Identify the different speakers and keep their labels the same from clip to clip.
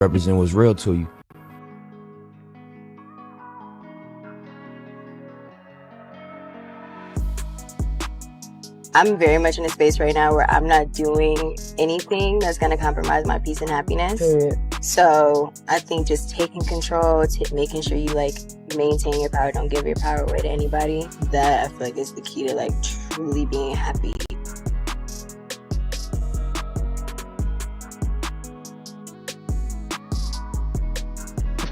Speaker 1: represent what's real to you.
Speaker 2: I'm very much in a space right now where I'm not doing anything that's going to compromise my peace and happiness. So I think just taking control, making sure you like maintain your power, don't give your power away to anybody. That I feel like is the key to like truly being happy.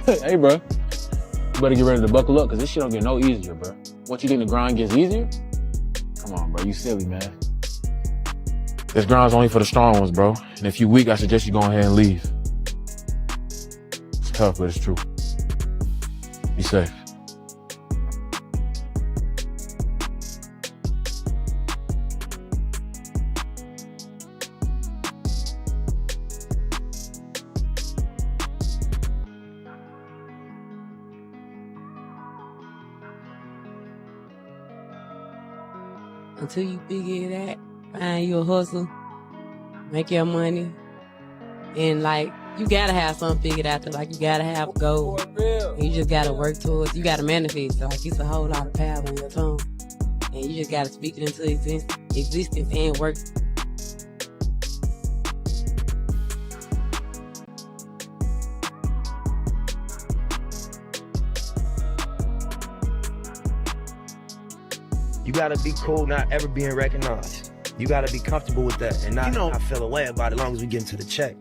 Speaker 3: Hey, bro, you better get ready to buckle up because this shit don't get no easier, bro. Once you think the grind gets easier, come on, bro, you silly, man. This grind's only for the strong ones, bro. And if you weak, I suggest you go ahead and leave. It's tough, but it's true. Be safe.
Speaker 4: Until you figure it out, find you a hustle, make your money, and like you gotta have something figured out. Like you gotta have a goal. And you just gotta work towards. You gotta manifest. Like it's a whole lot of power in your tongue, and you just gotta speak it into existence and work.
Speaker 5: You gotta be cool, not ever being recognized. You gotta be comfortable with that and not feel away about it as long as we get into the check.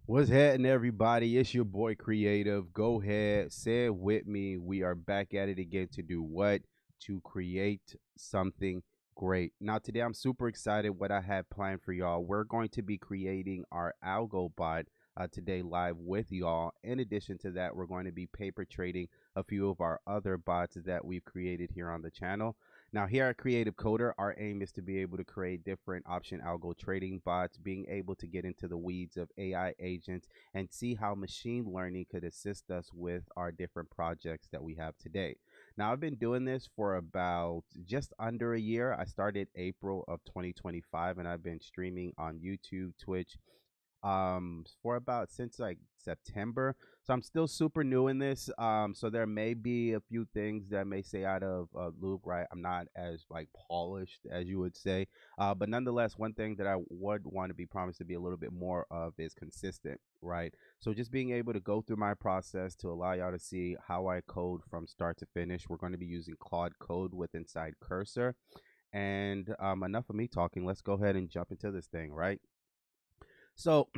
Speaker 6: What's happening, everybody? It's your boy Creative. Go ahead, say it with me. We are back at it again to do what? To create something great. Now, today I'm super excited what I have planned for y'all. We're going to be creating our Algo bot today live with y'all. In addition to that, we're going to be paper trading a few of our other bots that we've created here on the channel. Now, here at Creative Coder, our aim is to be able to create different option algo trading bots, being able to get into the weeds of AI agents and see how machine learning could assist us with our different projects that we have today. Now, I've been doing this for about just under a year. I started April of 2025, and I've been streaming on YouTube, Twitch, for about since like September. So I'm still super new in this. So there may be a few things that may say out of loop, right? I'm not as like polished as you would say. But nonetheless, one thing that I would want to be promised to be a little bit more of is consistent, right? So just being able to go through my process to allow y'all to see how I code from start to finish. We're going to be using Claude Code with inside Cursor. And enough of me talking. Let's go ahead and jump into this thing, right? So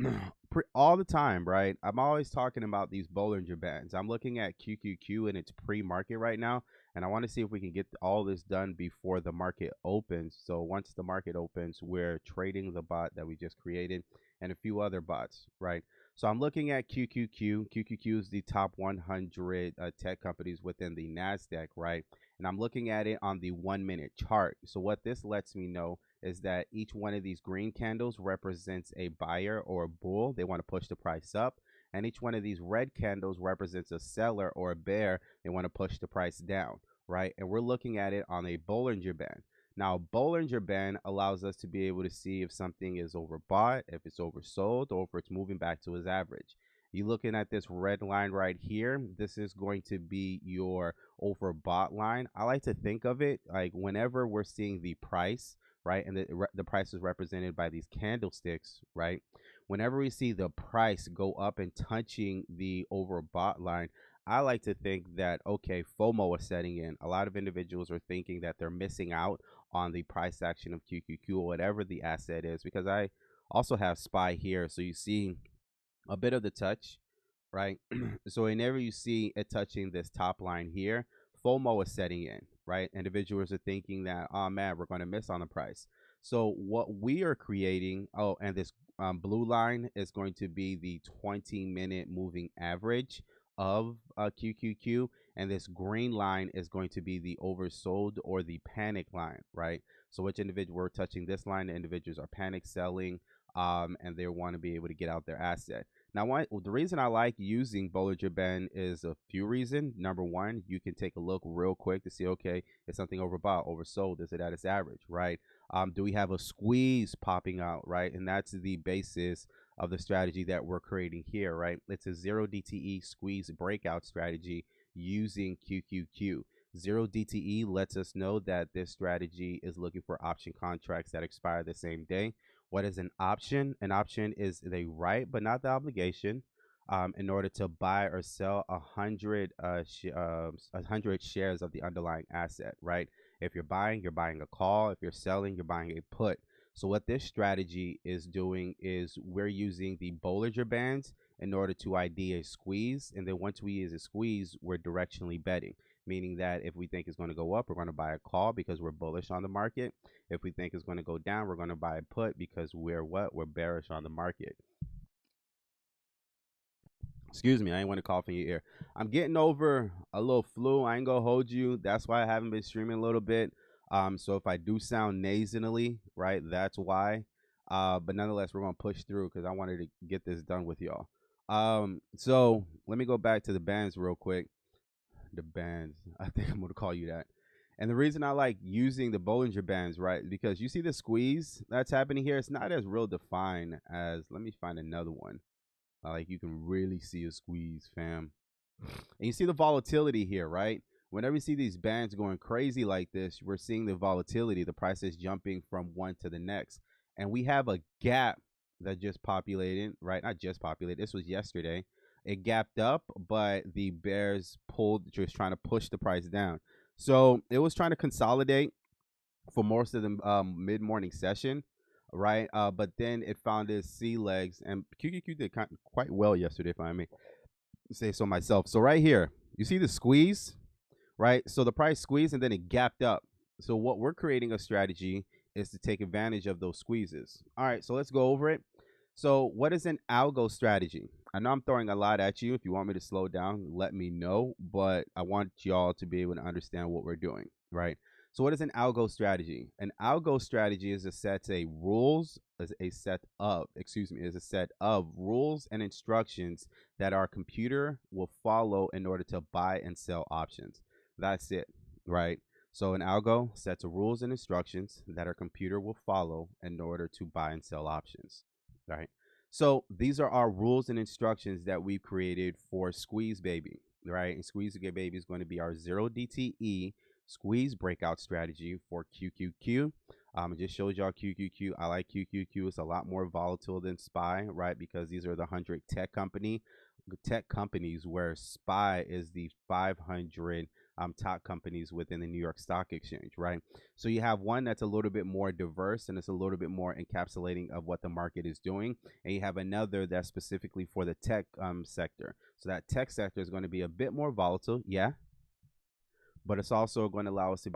Speaker 6: all the time, right? I'm always talking about these Bollinger Bands. I'm looking at QQQ and it's pre-market right now, and I want to see if we can get all this done before the market opens. So once the market opens, we're trading the bot that we just created and a few other bots, right? So I'm looking at QQQ. QQQ is the top 100 tech companies within the NASDAQ, right? And I'm looking at it on the 1-minute chart. So what this lets me know is that each one of these green candles represents a buyer or a bull. They want to push the price up. And each one of these red candles represents a seller or a bear. They want to push the price down, right? And we're looking at it on a Bollinger Band. Now, Bollinger Band allows us to be able to see if something is overbought, if it's oversold, or if it's moving back to its average. You looking at this red line right here, this is going to be your overbought line. I like to think of it like whenever we're seeing the price, right, and the price is represented by these candlesticks, right? Whenever we see the price go up and touching the overbought line, I like to think that, okay, FOMO is setting in. A lot of individuals are thinking that they're missing out on the price action of QQQ or whatever the asset is, because I also have SPY here. So you see a bit of the touch, right? So whenever you see it touching this top line here, FOMO is setting in, right? Individuals are thinking that, oh man, we're going to miss on the price. So what we are creating, oh, and this blue line is going to be the 20-minute moving average of QQQ. And this green line is going to be the oversold or the panic line, right? So which individual we're touching this line, the individuals are panic selling, and they want to be able to get out their asset. Now, the reason I like using Bollinger Band is a few reasons. Number one, you can take a look real quick to see, okay, is something overbought, oversold? Is it at its average, right? Do we have a squeeze popping out, right? And that's the basis of the strategy that we're creating here, right? It's a 0 DTE squeeze breakout strategy using QQQ. 0 DTE lets us know that this strategy is looking for option contracts that expire the same day. What is an option? An option is the right, but not the obligation, in order to buy or sell 100 shares of the underlying asset, right? If you're buying a call. If you're selling, you're buying a put. So what this strategy is doing is we're using the Bollinger Bands in order to ID a squeeze. And then once we use a squeeze, we're directionally betting, meaning that if we think it's going to go up, we're going to buy a call because we're bullish on the market. If we think it's going to go down, we're going to buy a put because we're what? We're bearish on the market. Excuse me, I ain't want to cough in your ear. I'm getting over a little flu. I ain't gonna hold you. That's why I haven't been streaming a little bit. So if I do sound nasally, right, that's why. But nonetheless, we're gonna push through because I wanted to get this done with y'all. So let me go back to the bands real quick. The bands, I think I'm gonna call you that. And the reason I like using the Bollinger Bands, right, because you see the squeeze that's happening here. It's not as real defined as. Let me find another one. Like you can really see a squeeze, fam. And you see the volatility here, right? Whenever you see these bands going crazy like this, we're seeing the volatility. The price is jumping from one to the next. And we have a gap that just populated, right? Not just populated. This was yesterday. It gapped up, but the bears pulled, just trying to push the price down. So it was trying to consolidate for most of the mid-morning session, right? But then it found its C legs, and QQQ did quite well yesterday, if I may say so myself. So right here, you see the squeeze, right? So the price squeezed and then it gapped up. So what we're creating a strategy is to take advantage of those squeezes. All right, so let's go over it. So what is an algo strategy? I know I'm throwing a lot at you. If you want me to slow down, let me know, but I want y'all to be able to understand what we're doing, right? So what is an algo strategy? An algo strategy is a set of rules and instructions that our computer will follow in order to buy and sell options. That's it, right? So an algo sets of rules and instructions that our computer will follow in order to buy and sell options, right? So these are our rules and instructions that we've created for Squeeze Baby, right? And Squeeze Baby is going to be our 0 DTE squeeze breakout strategy for QQQ. It just shows y'all QQQ. I like QQQ. It's a lot more volatile than SPY, right? Because these are the 100 tech companies, where SPY is the 500 top companies within the New York Stock Exchange, right? So you have one that's a little bit more diverse and it's a little bit more encapsulating of what the market is doing, and you have another that's specifically for the tech sector. So that tech sector is going to be a bit more volatile, yeah, but it's also going to allow us to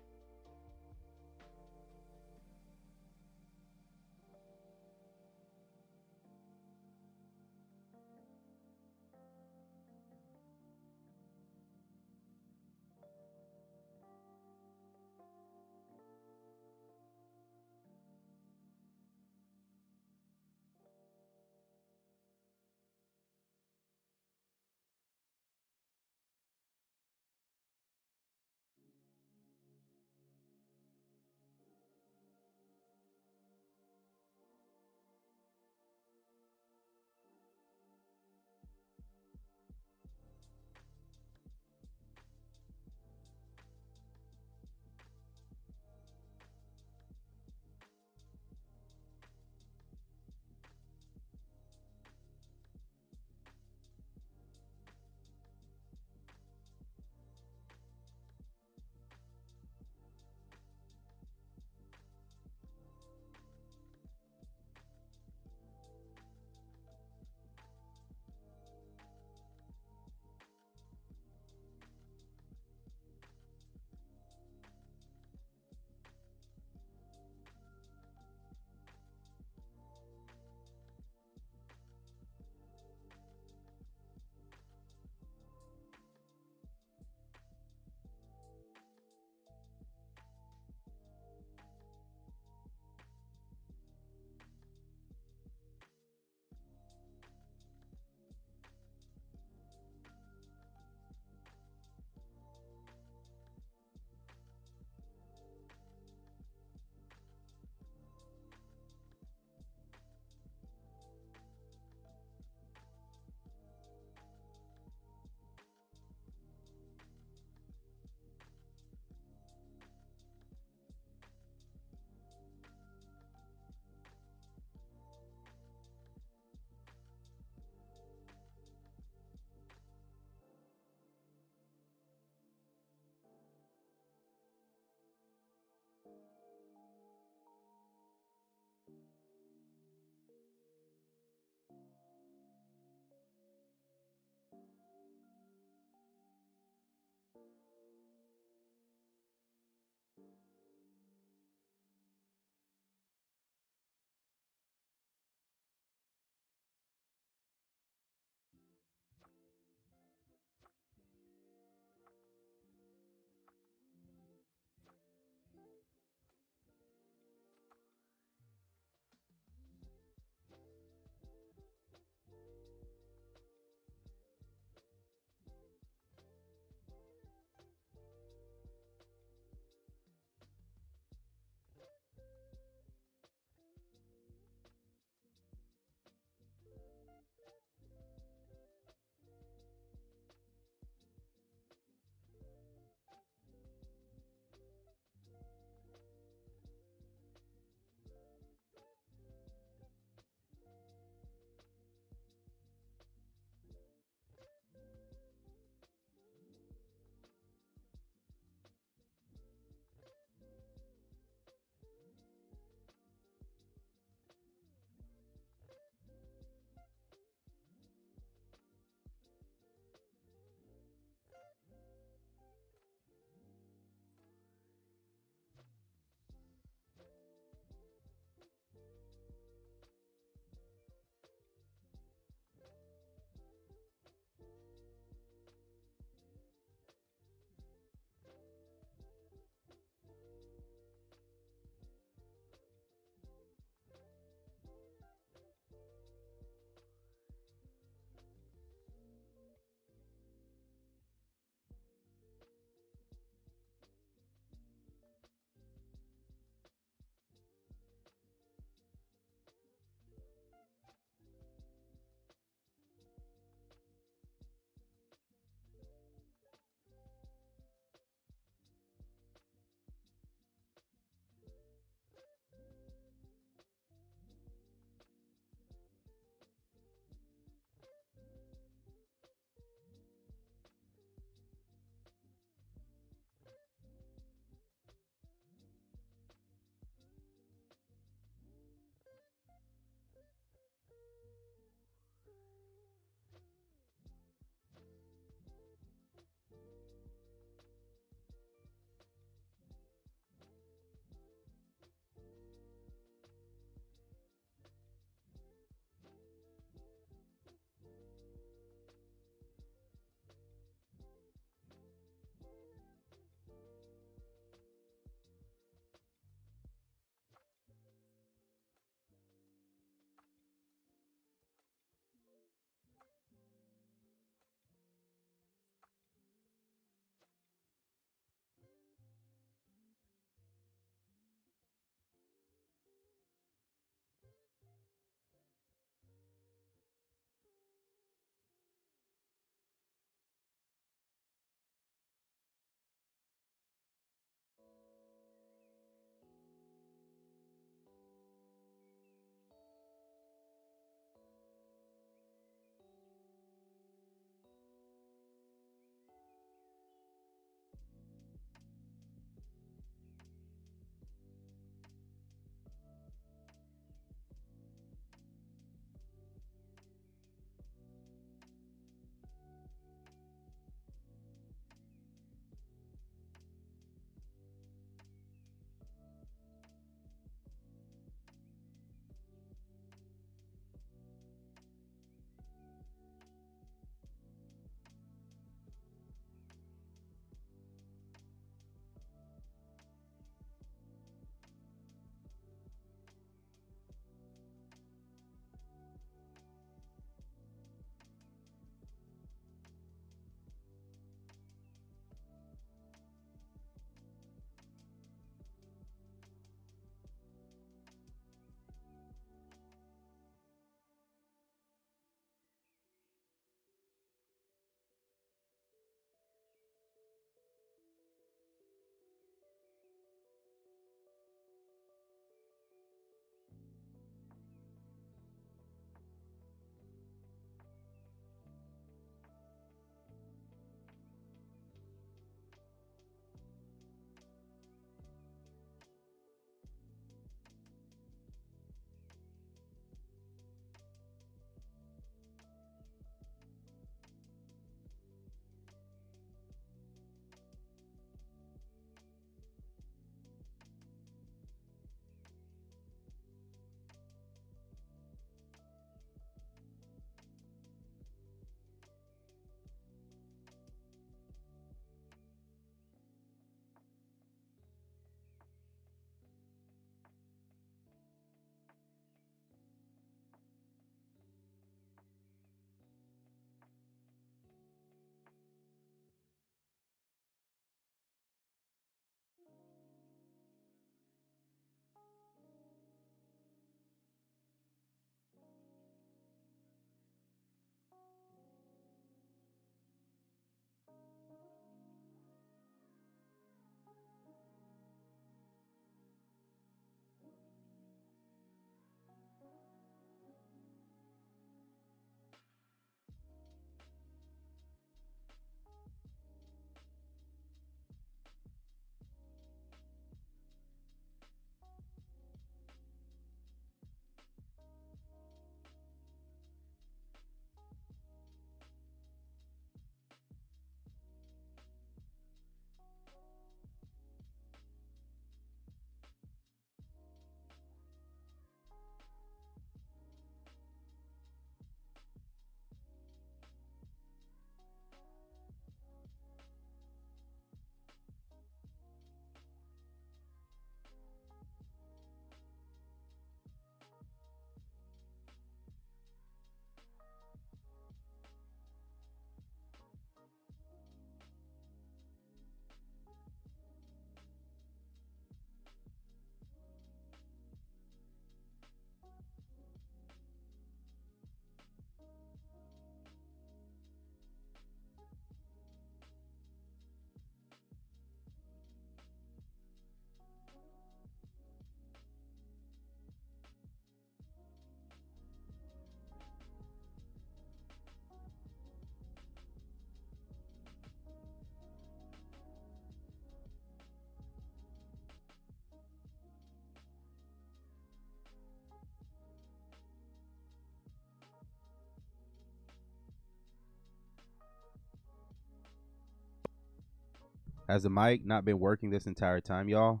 Speaker 6: Has the mic not been working this entire time, y'all?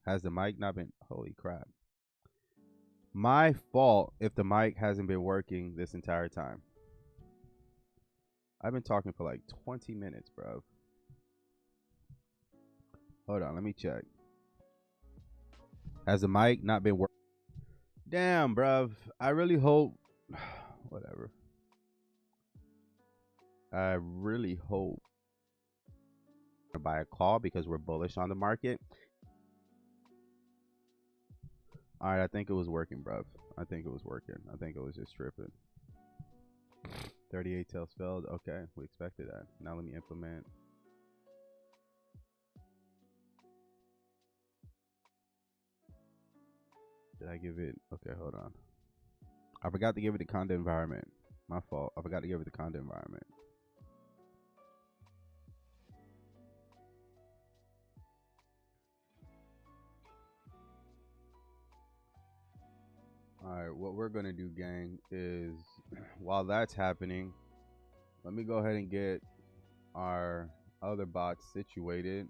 Speaker 6: Has the mic not been? Holy crap. My fault if the mic hasn't been working this entire time. I've been talking for like 20 minutes, bro. Hold on, let me check. Has the mic not been working? Damn, bruv. I really hope. Whatever. I really hope to buy a call because we're bullish on the market. All right, I think it was working, bruv. I think it was working. I think it was just tripping. 38 tails failed. Okay, we expected that. Now let me implement. Did I give it? Okay, hold on. I forgot to give it the conda environment. My fault. I forgot to give it the conda environment. Alright, what we're going to do, gang, is while that's happening, let me go ahead and get our other bots situated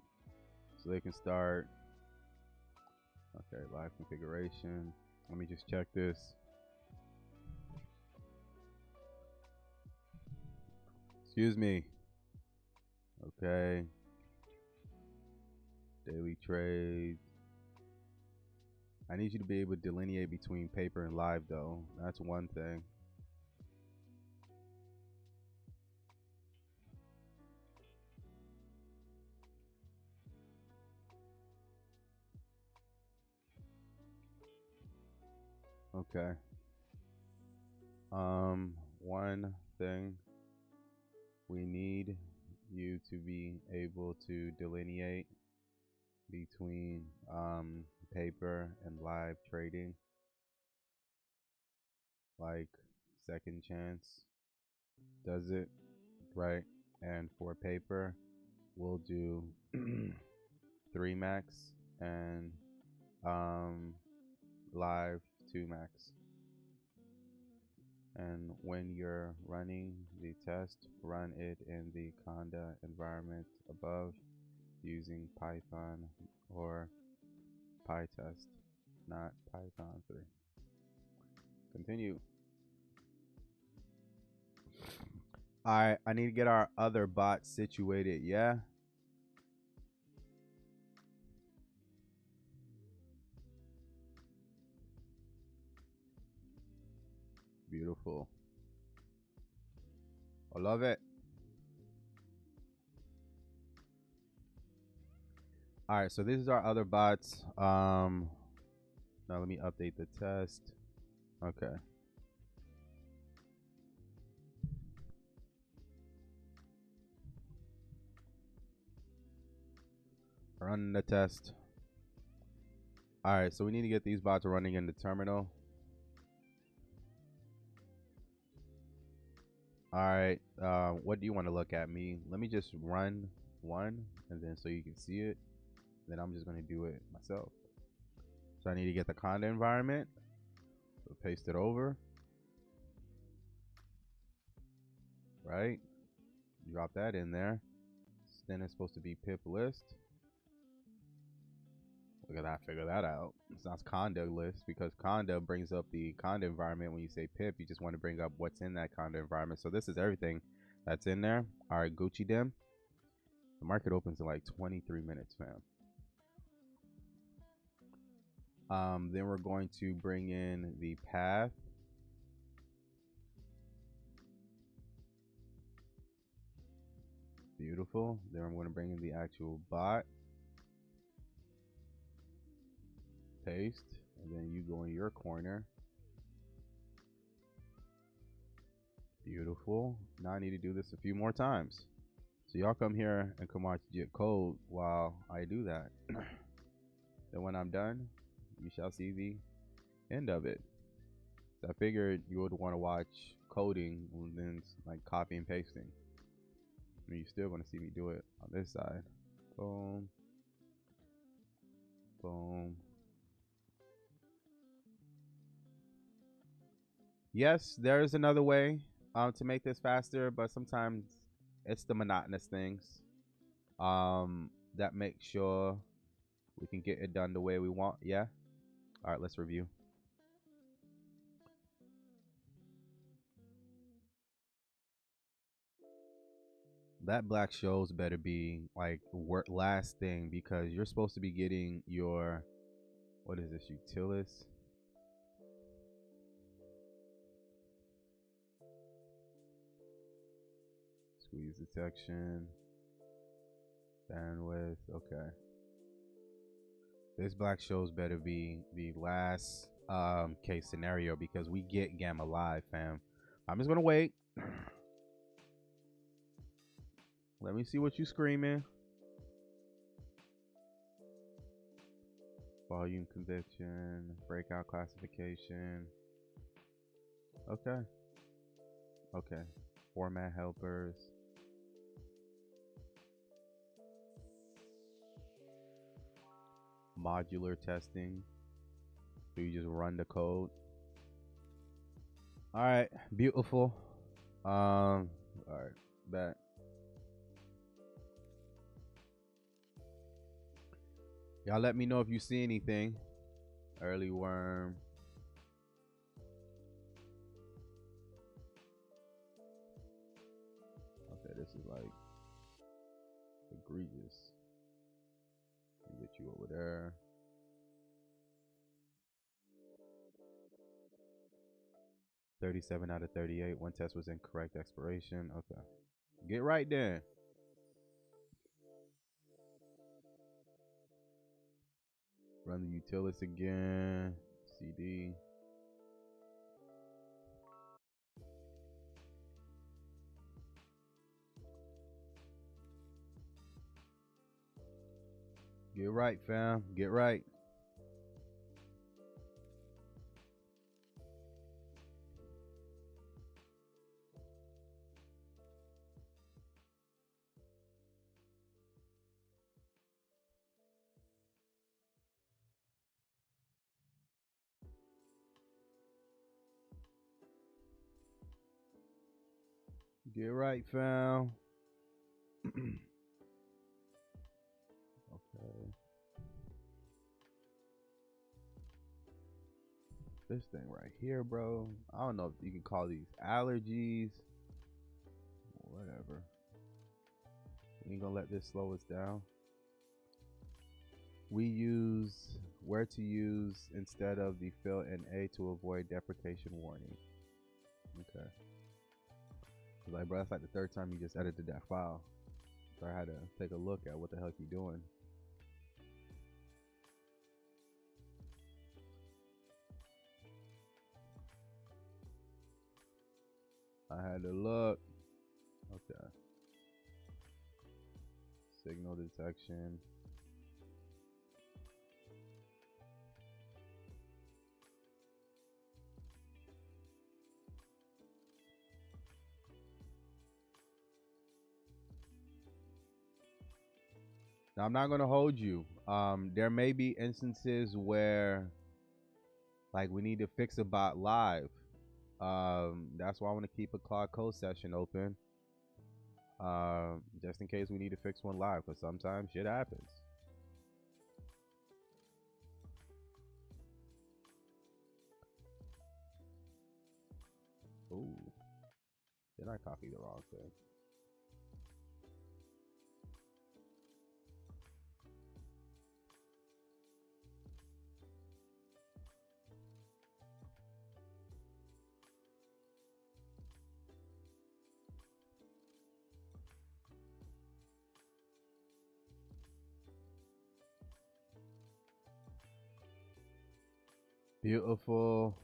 Speaker 6: so they can start. Okay, live configuration. Let me just check this. Excuse me. Okay. Daily trades. I need you to be able to delineate between paper and live, though. That's one thing. Okay. One thing, we need you to be able to delineate between paper and live trading, like Second Chance does it, right? And for paper, we'll do 3 max and live 2 max. And when you're running the test, run it in the conda environment above using Python or PyTest, not Python 3. Continue. Alright, I need to get our other bot situated, yeah? Beautiful. I love it. All right, so this is our other bots. Now let me update the test. Okay. Run the test. All right, so we need to get these bots running in the terminal. All right, what do you want to look at, me? Let me just run one, and then so you can see it. Then I'm just going to do it myself. So I need to get the conda environment. So paste it over. Right? Drop that in there. Then it's supposed to be pip list. Look at that, figure that out. It's not conda list because conda brings up the conda environment. When you say pip, you just want to bring up what's in that conda environment. So this is everything that's in there. All right, Gucci Dim. The market opens in like 23 minutes, fam. Then we're going to bring in the path. Beautiful. Then I'm going to bring in the actual bot. Paste. And then you go in your corner. Beautiful. Now I need to do this a few more times. So y'all come here and come watch Jit code while I do that. Then when I'm done, you shall see the end of it. So I figured you would want to watch coding and then like copy and pasting. I mean, you're still going to see me do it on this side. Boom. Boom. Yes, there is another way to make this faster, but sometimes it's the monotonous things. that makes sure we can get it done the way we want. Yeah. All right, let's review. That black shows better be like last thing, because you're supposed to be getting your, what is this, utilis? Squeeze detection, bandwidth. Okay. This black shows better be the last case scenario, because we get gamma live, fam. I'm just gonna wait. Let me see what you screaming. Volume conviction, breakout classification. Okay. Okay. Format helpers. Modular testing. So you just run the code. All right, beautiful. All right, back. Y'all let me know if you see anything. Early worm. Okay, this is like egregious. Let me get you over there. $37 out of 38. One test was incorrect expiration. Okay. Get right there. Run the utilis again. CD. Get right, fam. Get right. Get right, fam. Okay. This thing right here, bro. I don't know if you can call these allergies. Whatever. We ain't gonna let this slow us down. We use where to use instead of the fill in A to avoid deprecation warning. Okay. Like, bro, that's like the third time you just edited that file. So I had to take a look at what the heck you doing. I had to look. Okay. Signal detection. Now, I'm not gonna hold you. There may be instances where, like, we need to fix a bot live. That's why I want to keep a Claude Code session open. Just in case we need to fix one live, because sometimes shit happens. Ooh, did I copy the wrong thing? Beautiful.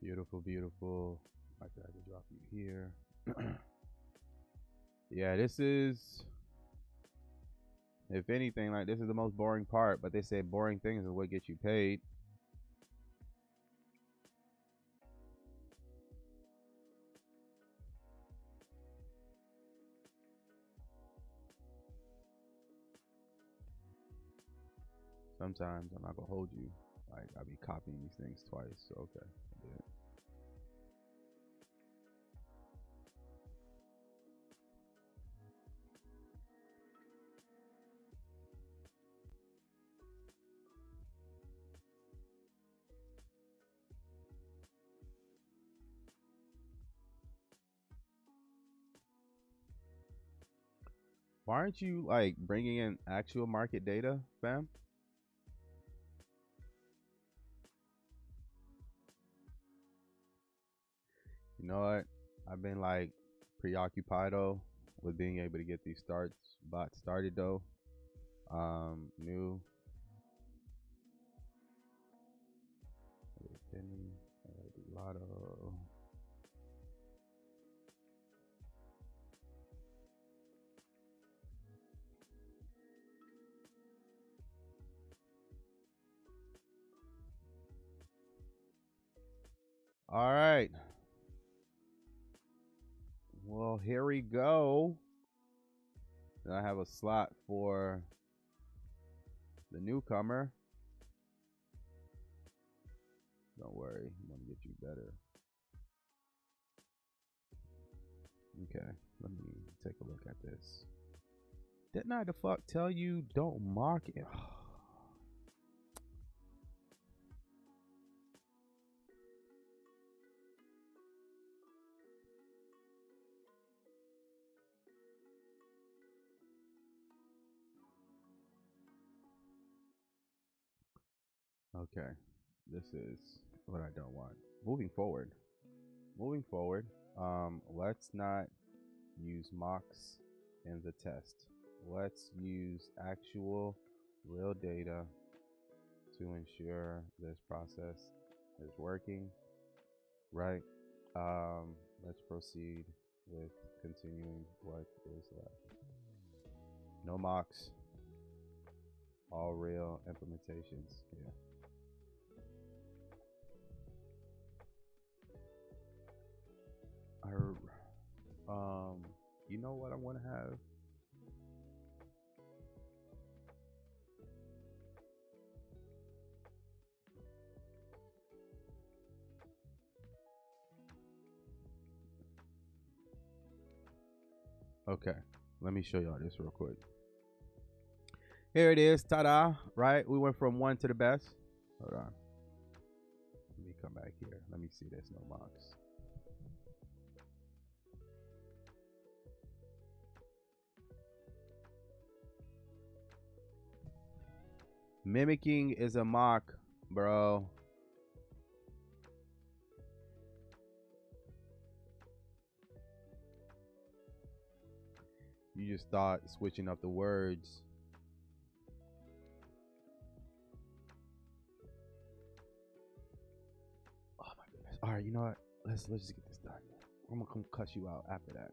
Speaker 6: Beautiful, beautiful. I can drop you here. Yeah, this is, if anything, like this is the most boring part, but they say boring things is what gets you paid. Sometimes I'm not gonna hold you. Like I be copying these things twice. So okay. I did it. Why aren't you like bringing in actual market data, fam? You know what? I've been like preoccupied though with being able to get these bots started though. New Penny, Lotto. All right. Well, here we go. Then I have a slot for the newcomer. Don't worry, I'm gonna get you better. Okay, let me take a look at this. Didn't I the fuck tell you don't mock it? Okay, this is what I don't want. Moving forward, let's not use mocks in the test. Let's use actual real data to ensure this process is working right. Let's proceed with continuing what is left. No mocks, all real implementations. Yeah. You know what I want to have? Okay, let me show y'all this real quick. Here it is, ta-da, right? We went from one to the best. Hold on. Let me come back here. Let me see this, no mocks. Mimicking is a mock, bro. You just thought switching up the words. Oh my goodness. All right, you know what? Let's just get this done. I'm gonna come cuss you out after that.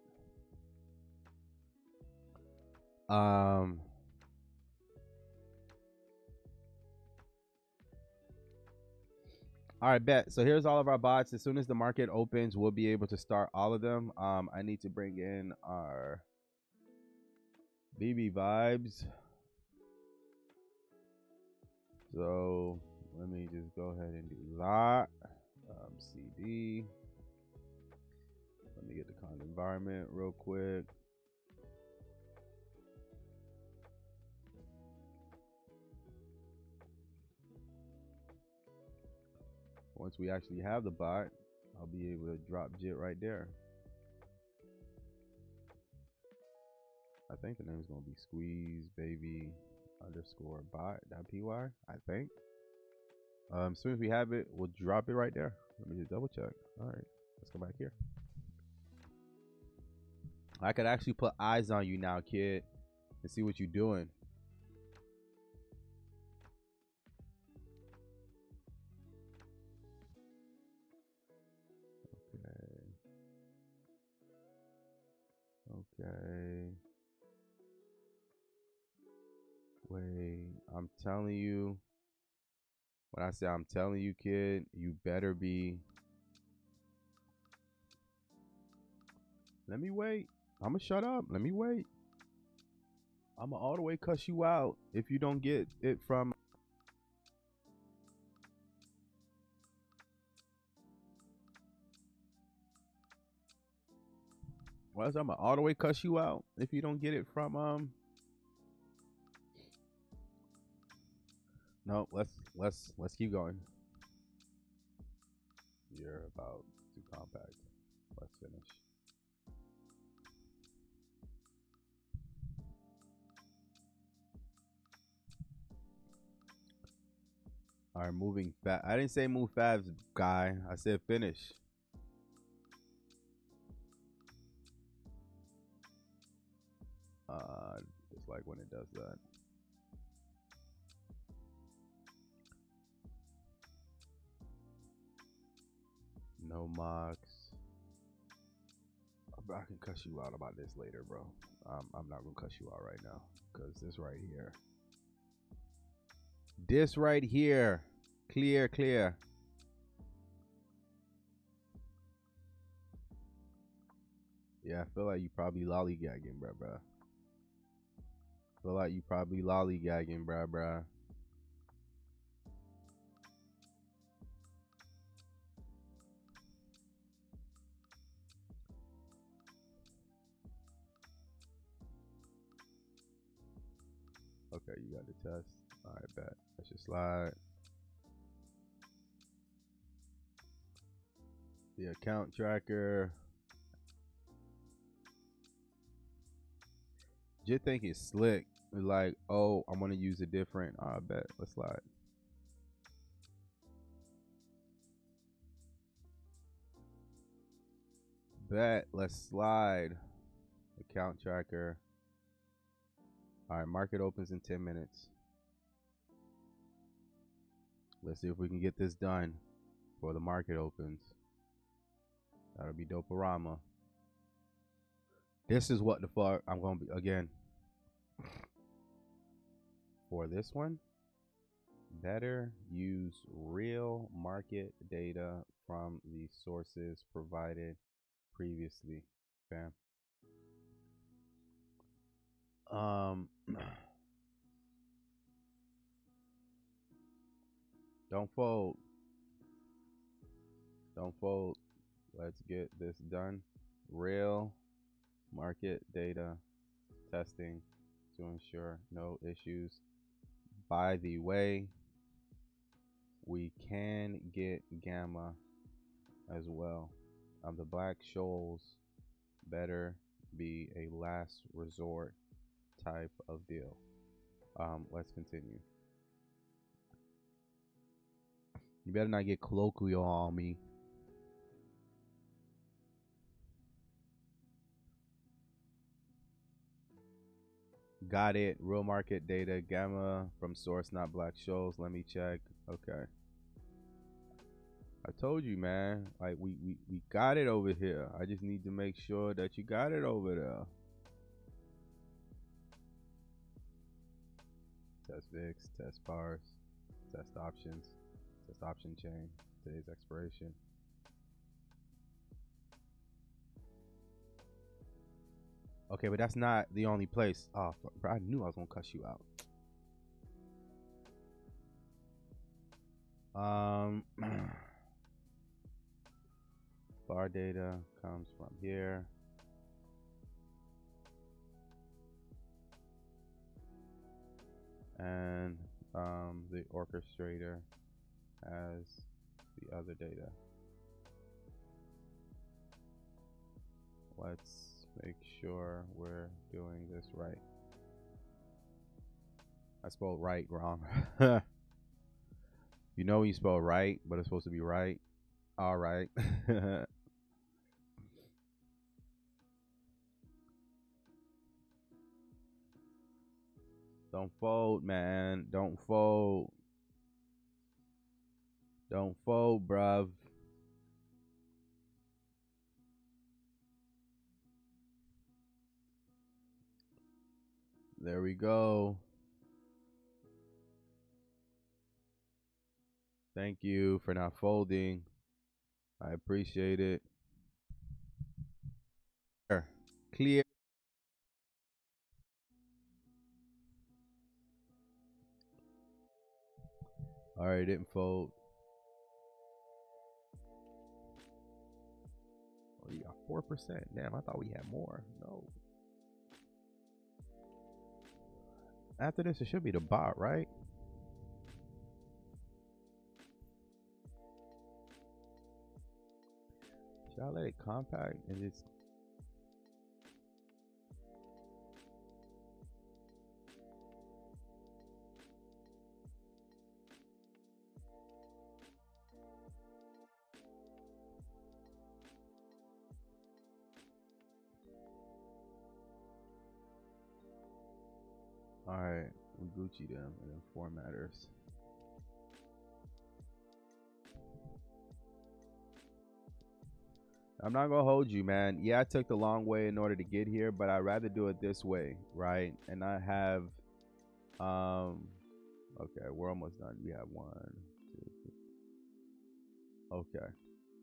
Speaker 6: All right, bet. So here's all of our bots. As soon as the market opens, we'll be able to start all of them. I need to bring in our BB vibes. So let me just go ahead and do that. CD. Let me get the con environment real quick. Once we actually have the bot, I'll be able to drop JIT right there. I think the name is going to be squeeze baby underscore bot.py, I think. As soon as we have it, we'll drop it right there. Let me just double check. All right, let's go back here. I could actually put eyes on you now, kid, and see what you're doing. Okay. Okay. Wait, I'm telling you. When I say I'm telling you, kid, you better be. Let me wait. I'ma shut up. Let me wait. I'ma all the way cuss you out if you don't get it from. Well, I'ma all the way cuss you out if you don't get it from. No, let's keep going. You're about too compact. Let's finish. All right, moving fast. I didn't say move fast, guy. I said finish. Just like when it does that. No mocks. I can cuss you out about this later, bro. I'm not gonna cuss you out right now because this right here. This right here. Clear. Yeah, I feel like you probably lollygagging, bruh. Feel like you probably lollygagging, bruh. Okay, you got the test. All right, bet. That's your slide. The account tracker. Just think it's slick. Like, oh, I'm gonna use a different. I bet. Let's slide. Bet. Let's slide. Account tracker. All right, market opens in 10 minutes. Let's see if we can get this done before the market opens. That'll be dope-a-rama. This is what the fuck I'm gonna be again. For this one, better use real market data from the sources provided previously. Bam. Don't fold. Don't fold. Let's get this done. Real market data testing to ensure no issues. By the way, we can get gamma as well. The black shoals better be a last resort type of deal. Let's continue. You better not get colloquial on me. Got it. Real market data, gamma from source, not black shows. Let me check. Okay. I told you, man. Like we got it over here. I just need to make sure that you got it over there. Test VIX, test bars, test options, test option chain, today's expiration. Okay, but that's not the only place. Oh, bro, I knew I was gonna cuss you out. Bar data comes from here. And the orchestrator has the other data. Let's make sure we're doing this right. I spelled right wrong. You know when you spell right, but it's supposed to be right. All right. Don't fold, man. Don't fold. Don't fold, bruv. There we go. Thank you for not folding. I appreciate it. Clear. All right, didn't fold. Oh, you got 4%. Damn, I thought we had more. No. After this, it should be the bot, right? Should I let it compact and just... All right, we Gucci them and then formatters. I'm not gonna hold you, man. Yeah, I took the long way in order to get here, but I'd rather do it this way, right? And I have, okay, we're almost done. We have 1, 2, 3. Okay,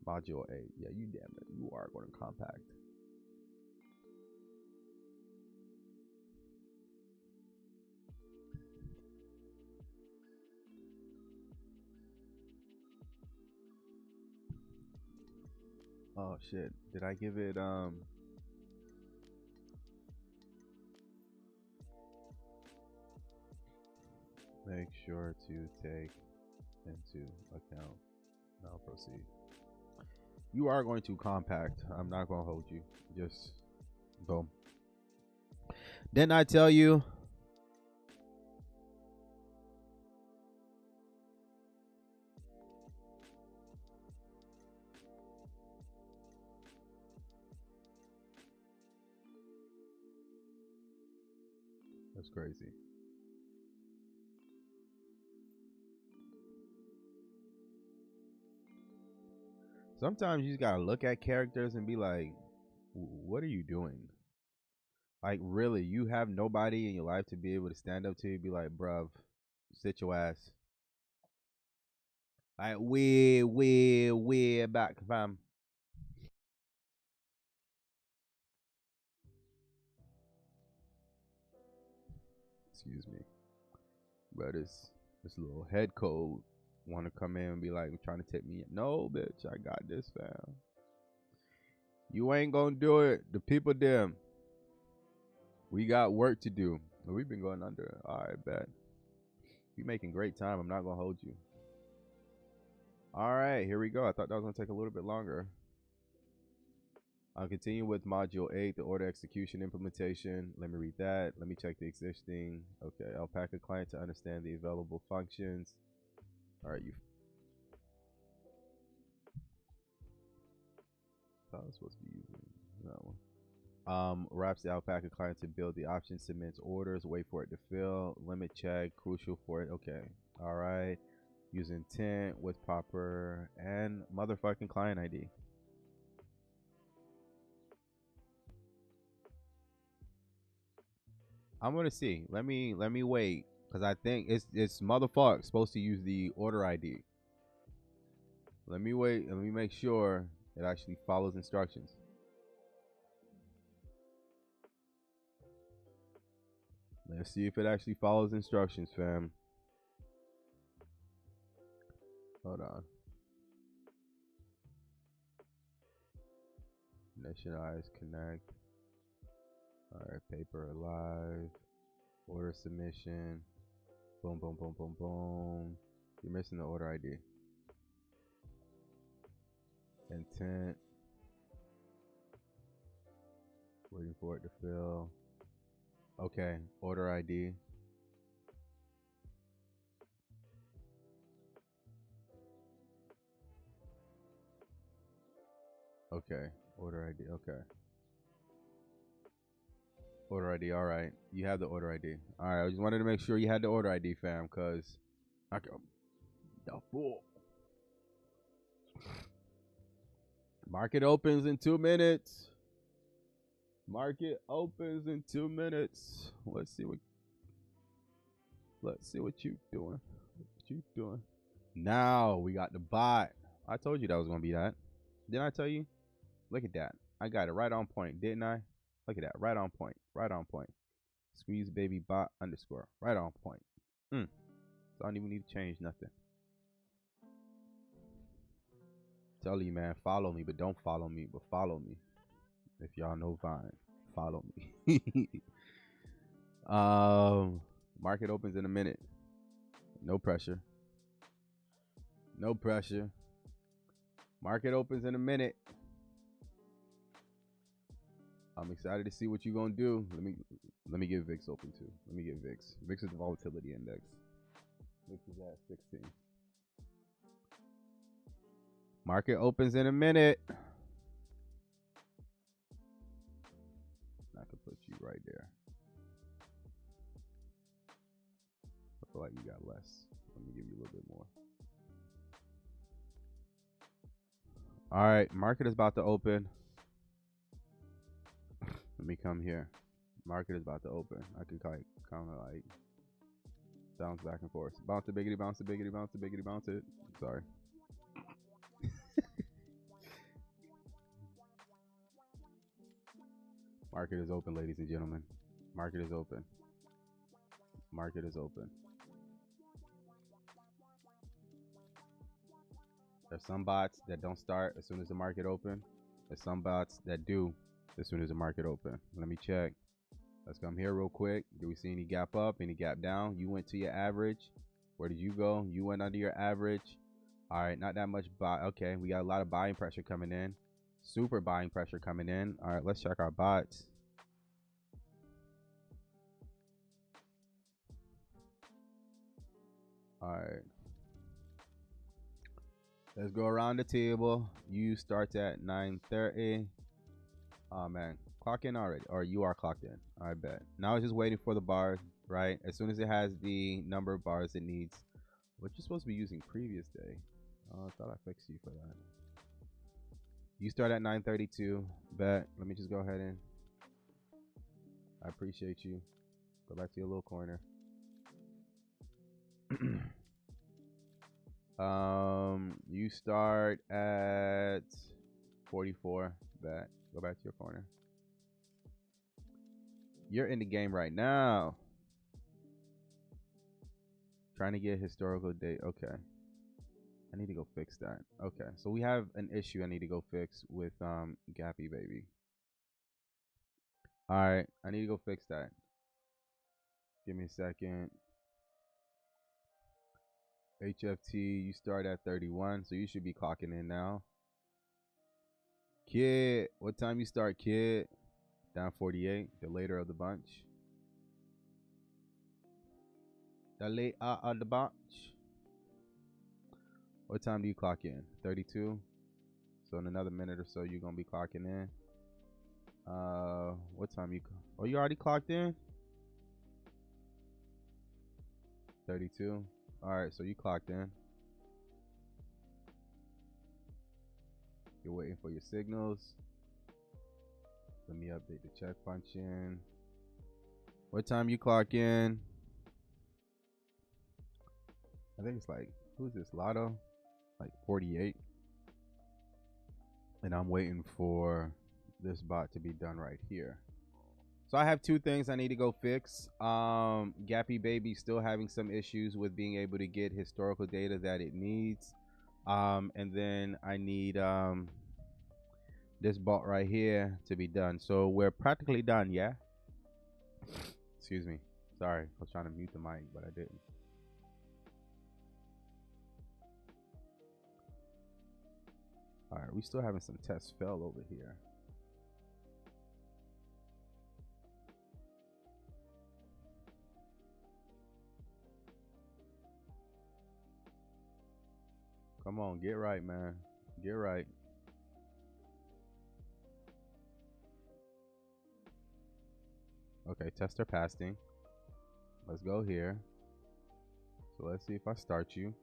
Speaker 6: module 8. Yeah, you damn it, you are going to compact. Oh shit, did I give it, make sure to take into account. Now proceed. You are going to compact. I'm not going to hold you. Just boom. Didn't I tell you? That's crazy. Sometimes you just gotta look at characters and be like, what are you doing? Like, really, you have nobody in your life to be able to stand up to you, be like, bruv, sit your ass. Like, way back, fam. Excuse me. But this little head code want to come in and be like, trying to tip me. No, bitch, I got this, fam. You ain't gonna do it. The people them. We got work to do. We've been going under. All right, bet. You making great time. I'm not gonna hold you. All right, here we go. I thought that was gonna take a little bit longer. I'll continue with module 8, the order execution implementation. Let me read that. Let me check the existing. Okay, Alpaca client to understand the available functions. All right, you. I was supposed to be using that one. Wraps the Alpaca client to build the option, submits orders, wait for it to fill, limit check, crucial for it. Okay. All right. Use intent with popper and motherfucking client ID. I'm gonna see. Let me wait because I think it's motherfucker supposed to use the order ID. Let me wait. Let me make sure it actually follows instructions. Let's see if it actually follows instructions, fam. Hold on. Nationalize connect. All right, paper alive. Order submission. Boom, boom, boom, boom, boom. You're missing the order ID. Intent. Waiting for it to fill. Okay, order ID. Okay, order ID. Okay. Order ID. All right. You have the order ID. All right. I just wanted to make sure you had the order ID, fam, because I go the fool. Market opens in 2 minutes. Market opens in 2 minutes. Let's see what Let's see what you doing. What you doing? Now we got the bot. I told you that was gonna be that. Didn't I tell you? Look at that. I got it right on point, didn't I? Look at that. Right on point. Right on point. Squeeze baby bot underscore. Right on point. So I don't even need to change nothing. Tell you, man, follow me, but don't follow me, but follow me. If y'all know Vine, follow me. Market opens in a minute. No pressure. No pressure. Market opens in a minute. I'm excited to see what you're gonna do. Let me get VIX open too. Let me get VIX. VIX is the volatility index. VIX is at 16. Market opens in a minute. I could put you right there. I feel like you got less. Let me give you a little bit more. All right, market is about to open. Let me come here. Market is about to open. I could kind of like bounce back and forth. Bounce it, biggity, bounce it, biggity, bounce it, biggity, bounce it. Sorry. Market is open, ladies and gentlemen. Market is open. Market is open. There's some bots that don't start as soon as the market open. There's some bots that do as soon as the market open. Let me check. Let's come here real quick. Do we see any gap up, any gap down? You went to your average. Where did you go? You went under your average. All right, not that much buy. Okay, we got a lot of buying pressure coming in. Super buying pressure coming in. All right, let's check our bots. All right. Let's go around the table. You starts at 9:30. Oh man, clock in already, or you are clocked in. I bet. Now it's just waiting for the bars, right? As soon as it has the number of bars it needs, what you're supposed to be using previous day. Oh, I thought I fixed you for that. You start at 9:32. Bet. Let me just go ahead and. I appreciate you. Go back to your little corner. You start at 44. Bet. Go back to your corner. You're in the game right now. Trying to get historical date. Okay. I need to go fix that. Okay. So we have an issue I need to go fix with Gappy Baby. Alright. I need to go fix that. Give me a second. HFT, you start at 31, so you should be clocking in now. Kid, what time you start, kid? Down 48, the later of the bunch. The later of the bunch. What time do you clock in? 32. So in another minute or so, you're gonna be clocking in. What time you? Oh, you already clocked in? 32. All right, so you clocked in. You're waiting for your signals. Let me update the check function. What time you clock in? I think it's like, who's this, Lotto? Like 48. And I'm waiting for this bot to be done right here. So I have two things I need to go fix. Gappy Baby still having some issues with being able to get historical data that it needs. And then I need this bot right here to be done. So we're practically done, yeah? Excuse me. Sorry, I was trying to mute the mic, but I didn't. All right, we still having some tests fail over here. Come on, get right, man. Get right. Okay, tester passing. Let's go here. So let's see if I start you.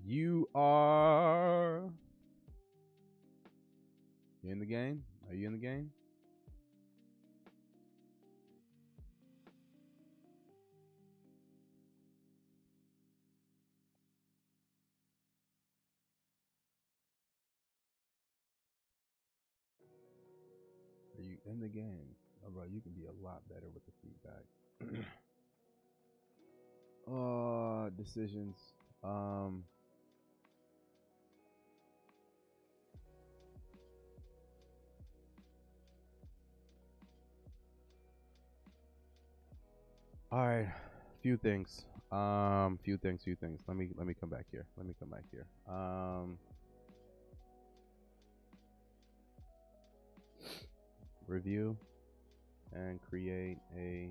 Speaker 6: You are... You in the game? Are you in the game? in the game. Oh, bro, you can be a lot better with the feedback. Decisions. All right, few things. Few things. Let me come back here. Review and create a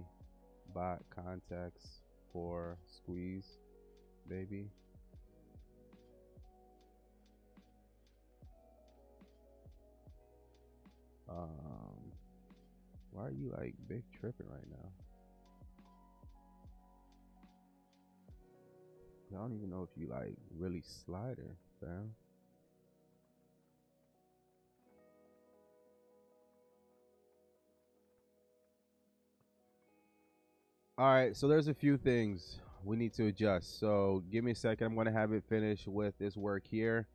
Speaker 6: bot context for Squeeze, baby. Why are you like big tripping right now? I don't even know if you like really sliding, fam. All right, so there's a few things we need to adjust. So give me a second. I'm going to have it finish with this work here.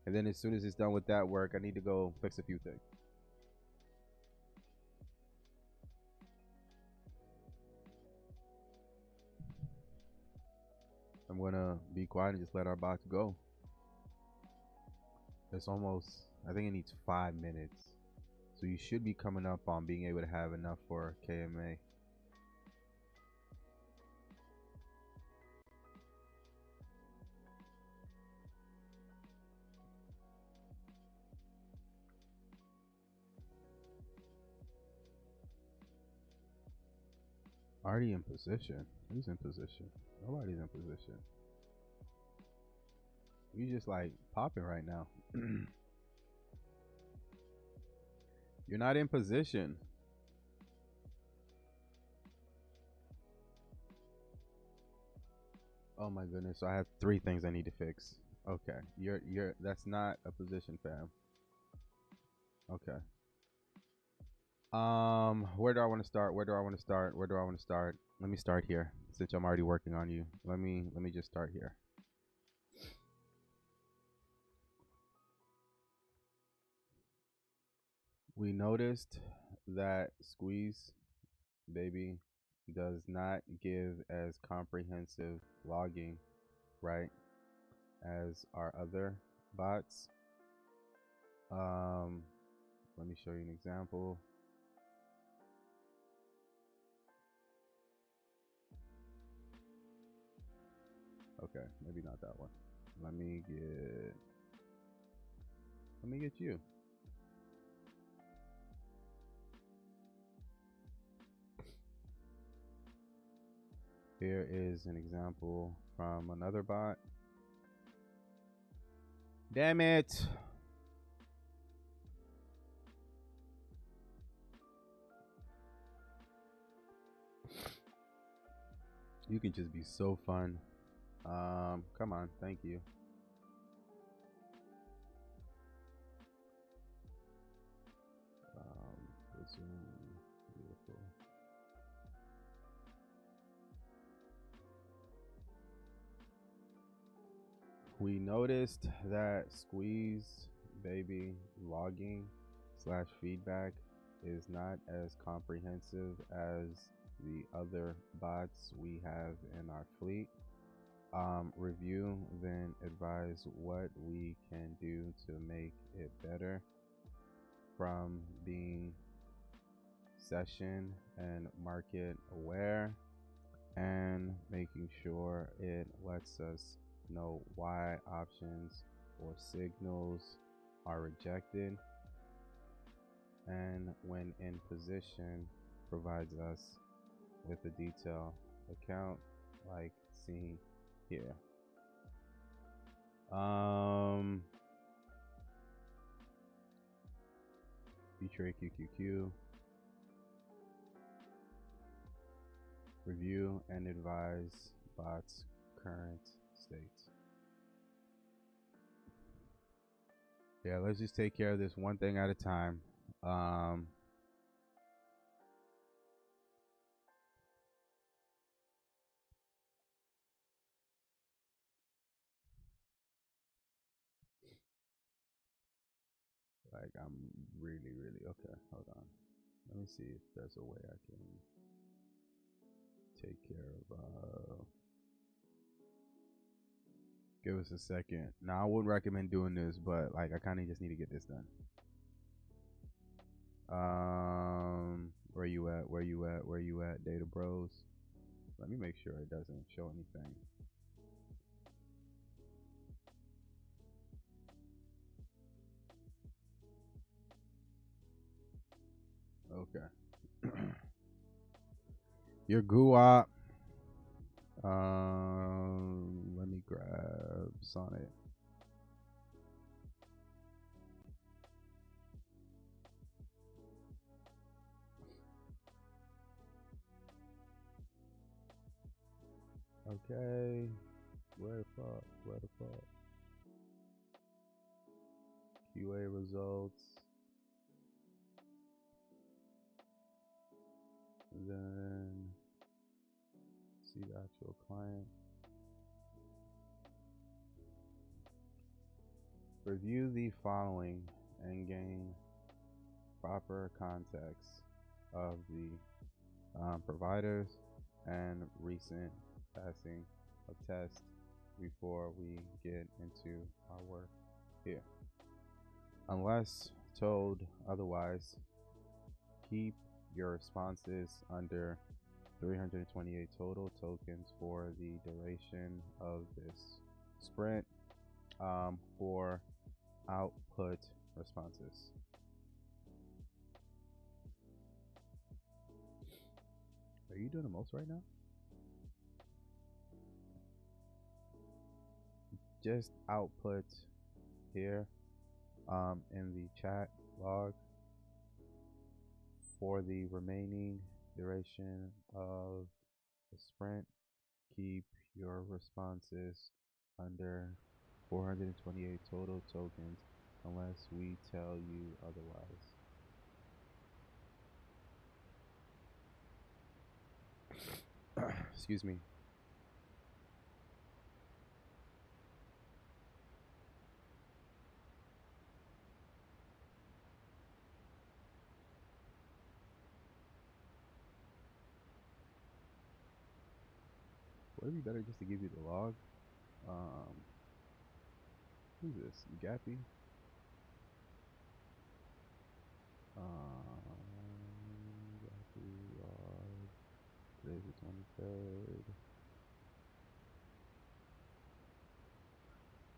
Speaker 6: And then as soon as it's done with that work, I need to go fix a few things. I'm going to be quiet and just let our bot go. It's almost, I think it needs 5 minutes. So you should be coming up on being able to have enough for KMA. Already in position. Who's in position? Nobody's in position. You just like popping right now. You're not in position. Oh my goodness. So I have 3 things I need to fix. Okay. That's not a position, fam. Okay. Where do I want to start? Let me start here since I'm already working on you. Let me just start here. We noticed that Squeeze, baby, does not give as comprehensive logging, right, as our other bots. Let me show you an example. Okay, maybe not that one. Let me get you. Here is an example from another bot. Damn it. You can just be so fun. Come on, thank you. Resume, beautiful. We noticed that Squeeze, baby, logging / feedback is not as comprehensive as the other bots we have in our fleet. Review, then advise what we can do to make it better, from being session and market aware and making sure it lets us know why options or signals are rejected, and when in position provides us with a detailed account like seen here. Feature QQQ. Review and advise bots current state. Yeah, let's just take care of this one thing at a time. Like I'm really okay. Hold on. Let me see if there's a way I can take care of. Give us a second. Now, I wouldn't recommend doing this, but like I kind of just need to get this done. Where you at? Where you at? Where you at? Data Bros. Let me make sure it doesn't show anything. Okay. Your GUI. Let me grab Sonnet. Okay. Where the fuck? Where the fuck? QA results. And then see the actual client. Review the following and gain proper context of the providers and recent passing of tests before we get into our work here. Unless told otherwise, keep your responses under 328 total tokens for the duration of this sprint for output responses. Are you doing the most right now? Just output here in the chat log for the remaining duration of the sprint. Keep your responses under 428 total tokens unless we tell you otherwise. Excuse me. Would it be better just to give you the log? Who's this? Gappy? Gappy log. Today's the 23rd.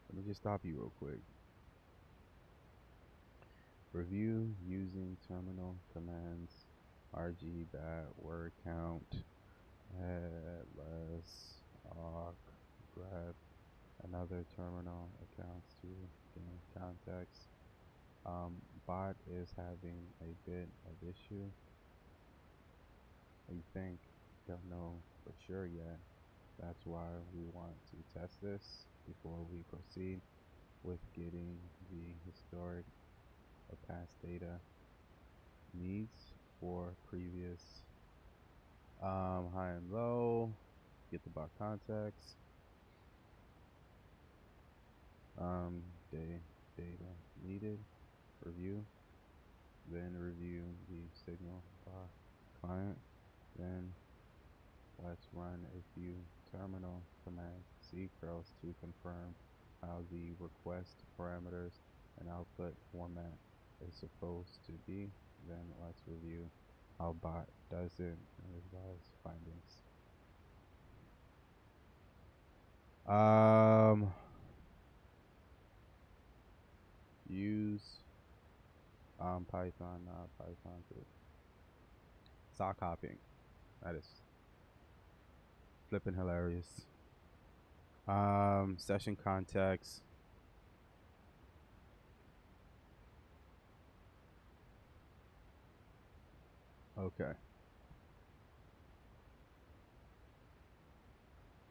Speaker 6: Let me just stop you real quick. Review using terminal commands rg bat word count add less awk grab another terminal accounts to gain context. Bot is having a bit of issue. We think don't know for sure yet. That's why we want to test this before we proceed with getting the historic or past data needs for previous high and low, get the bot context, data needed, review, then review the signal bot client, then let's run a few terminal commands C curls to confirm how the request parameters and output format is supposed to be. Then let's review how bot does it and revise findings. Use Python, not Python too. Sock hopping. That is flipping hilarious. Session context. Okay.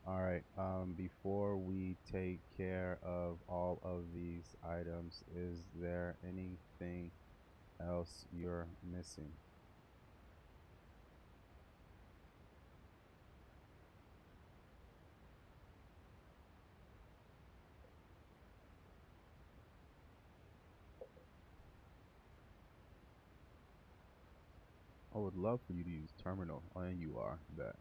Speaker 6: All right. Before we take care of all of these items, is there anything else you're missing? would love for you to use terminal. Oh, and you are. Bet.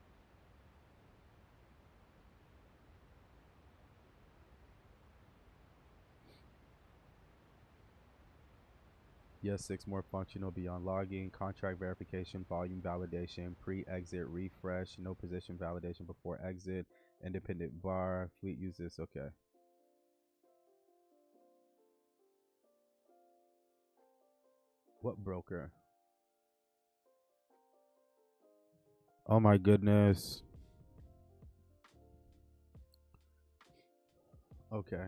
Speaker 6: Yes, 6 more functional beyond logging, contract verification, volume validation, pre-exit refresh, no position validation before exit, independent bar, fleet use this. Okay. What broker? Oh my goodness. Okay.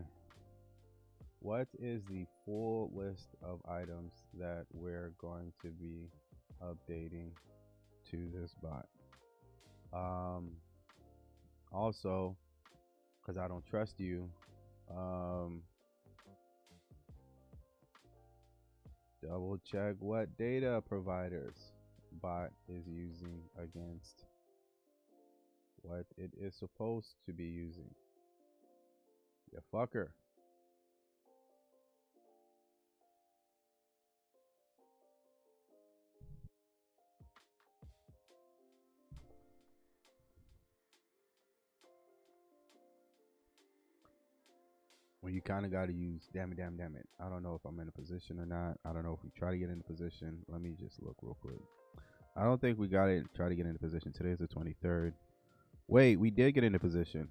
Speaker 6: What is the full list of items that we're going to be updating to this bot? Also, because I don't trust you, double check what data providers bot is using against what it is supposed to be using. You fucker. Well, you kind of got to use damn it. I don't know if I'm in a position or not. I don't know if we try to get in a position. Let me just look real quick. I don't think we got to try to get into position. Today's the 23rd. Wait, we did get into position.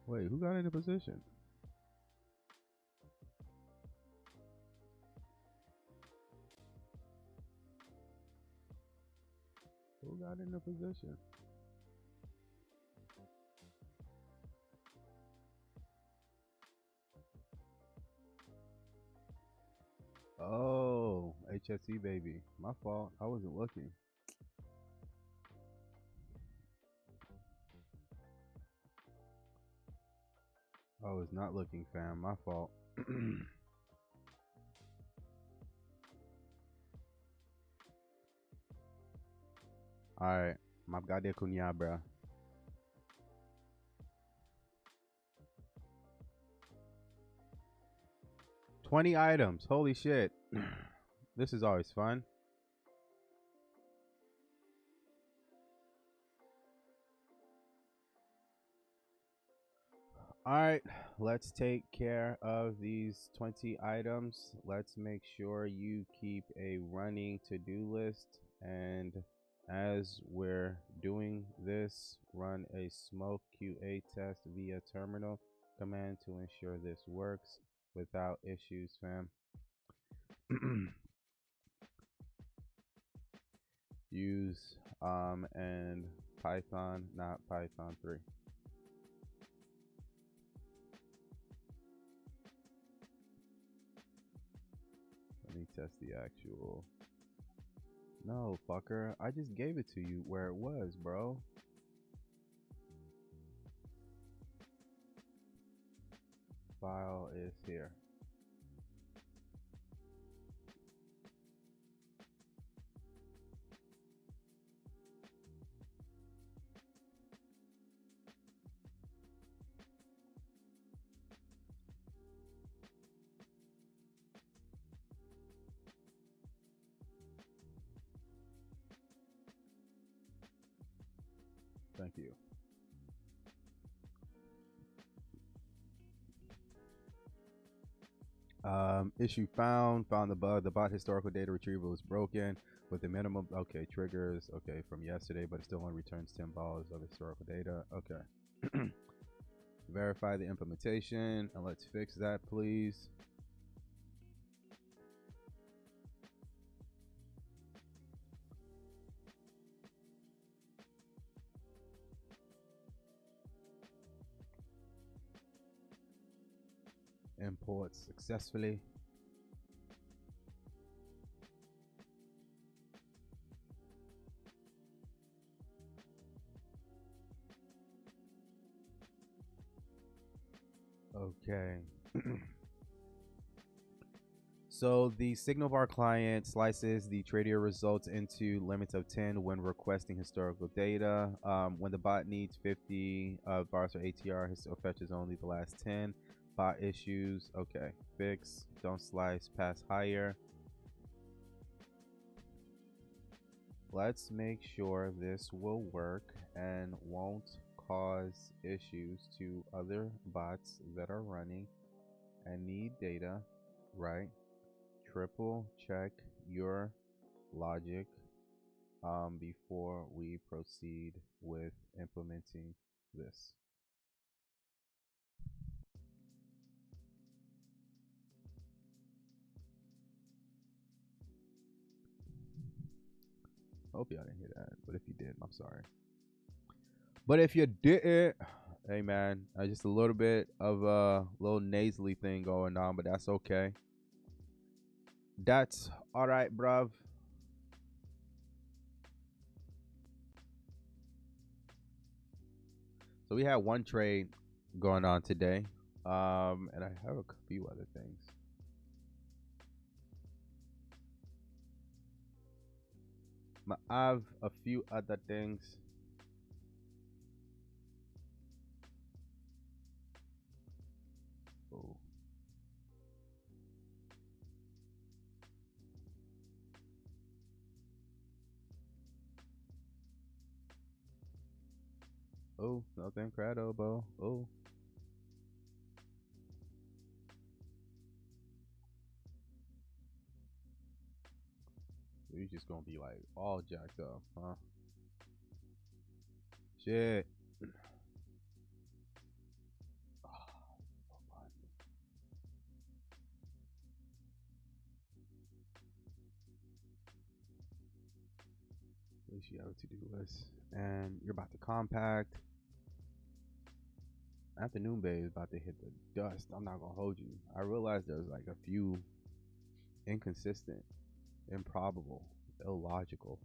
Speaker 6: Wait, who got into position? Who got into position? Oh, HSE baby. My fault. I wasn't looking. I was not looking, fam. My fault. Alright. Mabgade kunya, bruh. 20 items. Holy shit. This is always fun. Alright, let's take care of these 20 items. Let's make sure you keep a running to-do list. And as we're doing this, run a smoke QA test via terminal command to ensure this works without issues, fam. Use and Python, not Python 3. Let me test the actual. No, fucker. I just gave it to you where it was, bro. File is here. Thank you. Issue found the bug. The bot historical data retrieval is broken with the minimum. Okay, triggers. Okay, from yesterday, but it still only returns 10 balls of historical data. Okay. Verify the implementation and let's fix that, please. Import successfully. Okay. So the signal bar client slices the trader results into limits of 10 when requesting historical data. When the bot needs 50 bars or ATR, it fetches only the last 10. Bot issues. Okay. Fix. Don't slice past higher. Let's make sure this will work and won't cause issues to other bots that are running and need data, right? Triple check your logic before we proceed with implementing this. Hope y'all didn't hear that, but if you did, I'm sorry. But if you didn't, hey man, just a little bit of a little nasally thing going on, but that's okay. That's all right, bruv. So we had one trade going on today, and I have a few other things. I have a few other things. Oh. Oh, nothing credible. Oh. You're just gonna be like all jacked up, huh? Shit. At least you have a to-do list. And you're about to compact. Afternoon Bay is about to hit the dust. I'm not gonna hold you. I realized there's like a few inconsistent, improbable, illogical.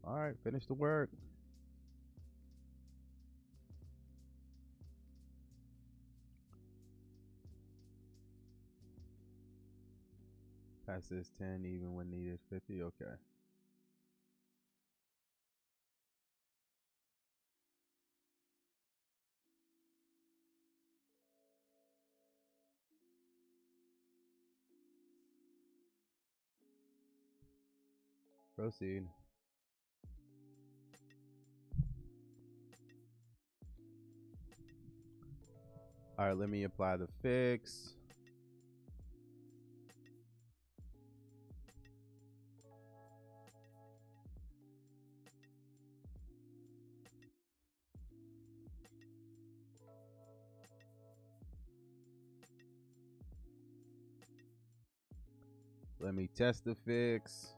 Speaker 6: All right, finish the work. Pass this 10 even when needed 50. Okay. Proceed. All right, let me apply the fix. Let me test the fix.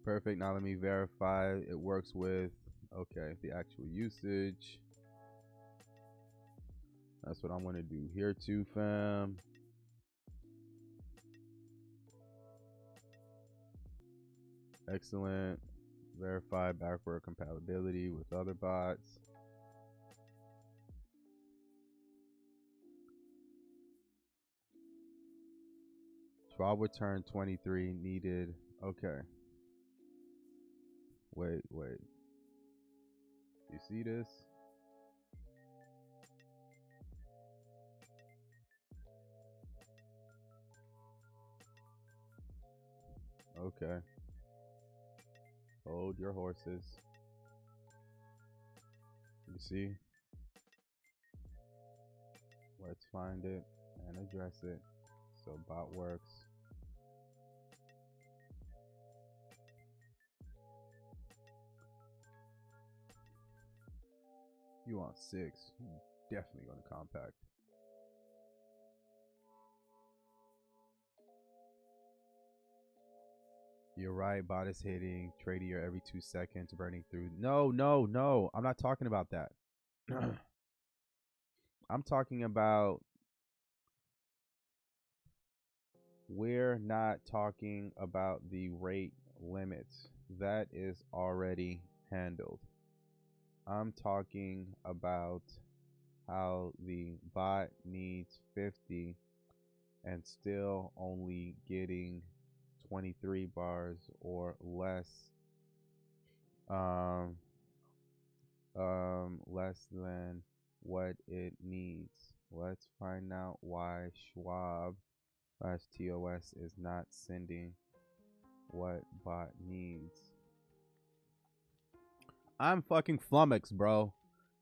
Speaker 6: Perfect. Now let me verify it works with, okay, the actual usage. That's what I'm going to do here too, fam. Excellent. Verify backward compatibility with other bots. Schwab return 23 needed. Okay. Wait. You see this? Okay. Hold your horses. You see? Let's find it and address it. So bot works. You want 6. Definitely going to compact. You're right. Bot is hitting tradier every 2 seconds, burning through. No. I'm not talking about that. I'm talking about, we're not talking about the rate limits. That is already handled. I'm talking about how the bot needs 50 and still only getting 23 bars or less, less than what it needs. Let's find out why Schwab/TOS is not sending what bot needs. I'm fucking flummoxed, bro.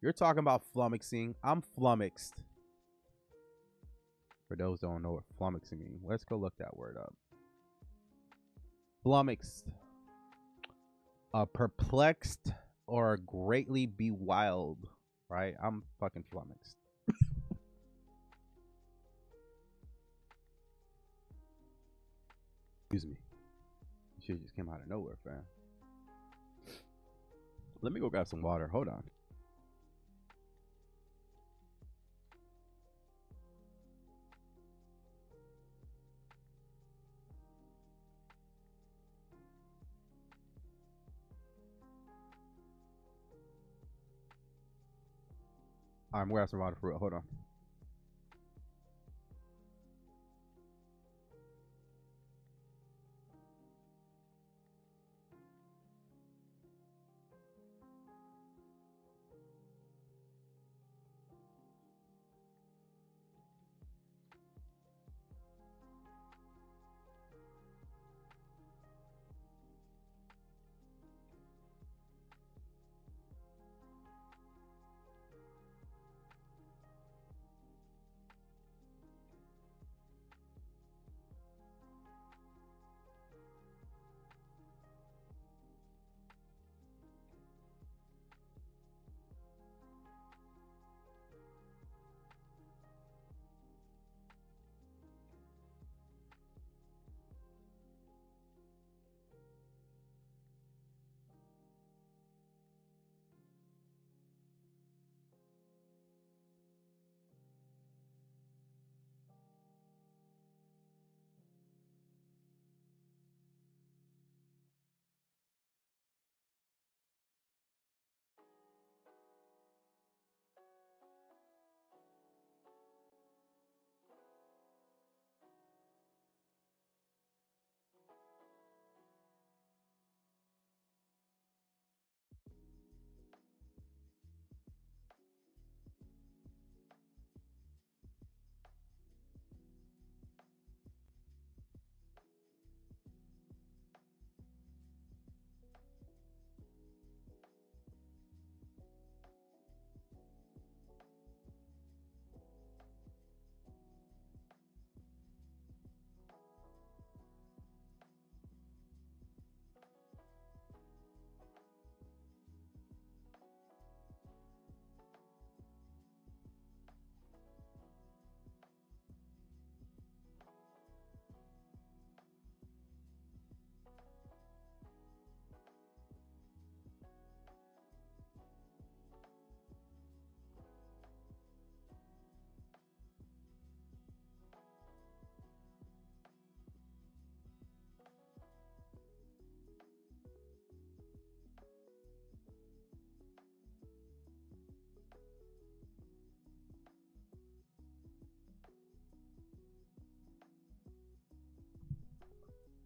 Speaker 6: You're talking about flummoxing. I'm flummoxed. For those who don't know what flummoxing means, let's go look that word up. Flummoxed. Perplexed or greatly bewildered, right? I'm fucking flummoxed. Excuse me. Shit just came out of nowhere, fam. Let me go grab some water. Hold on. I'm gonna grab some water for real. Hold on.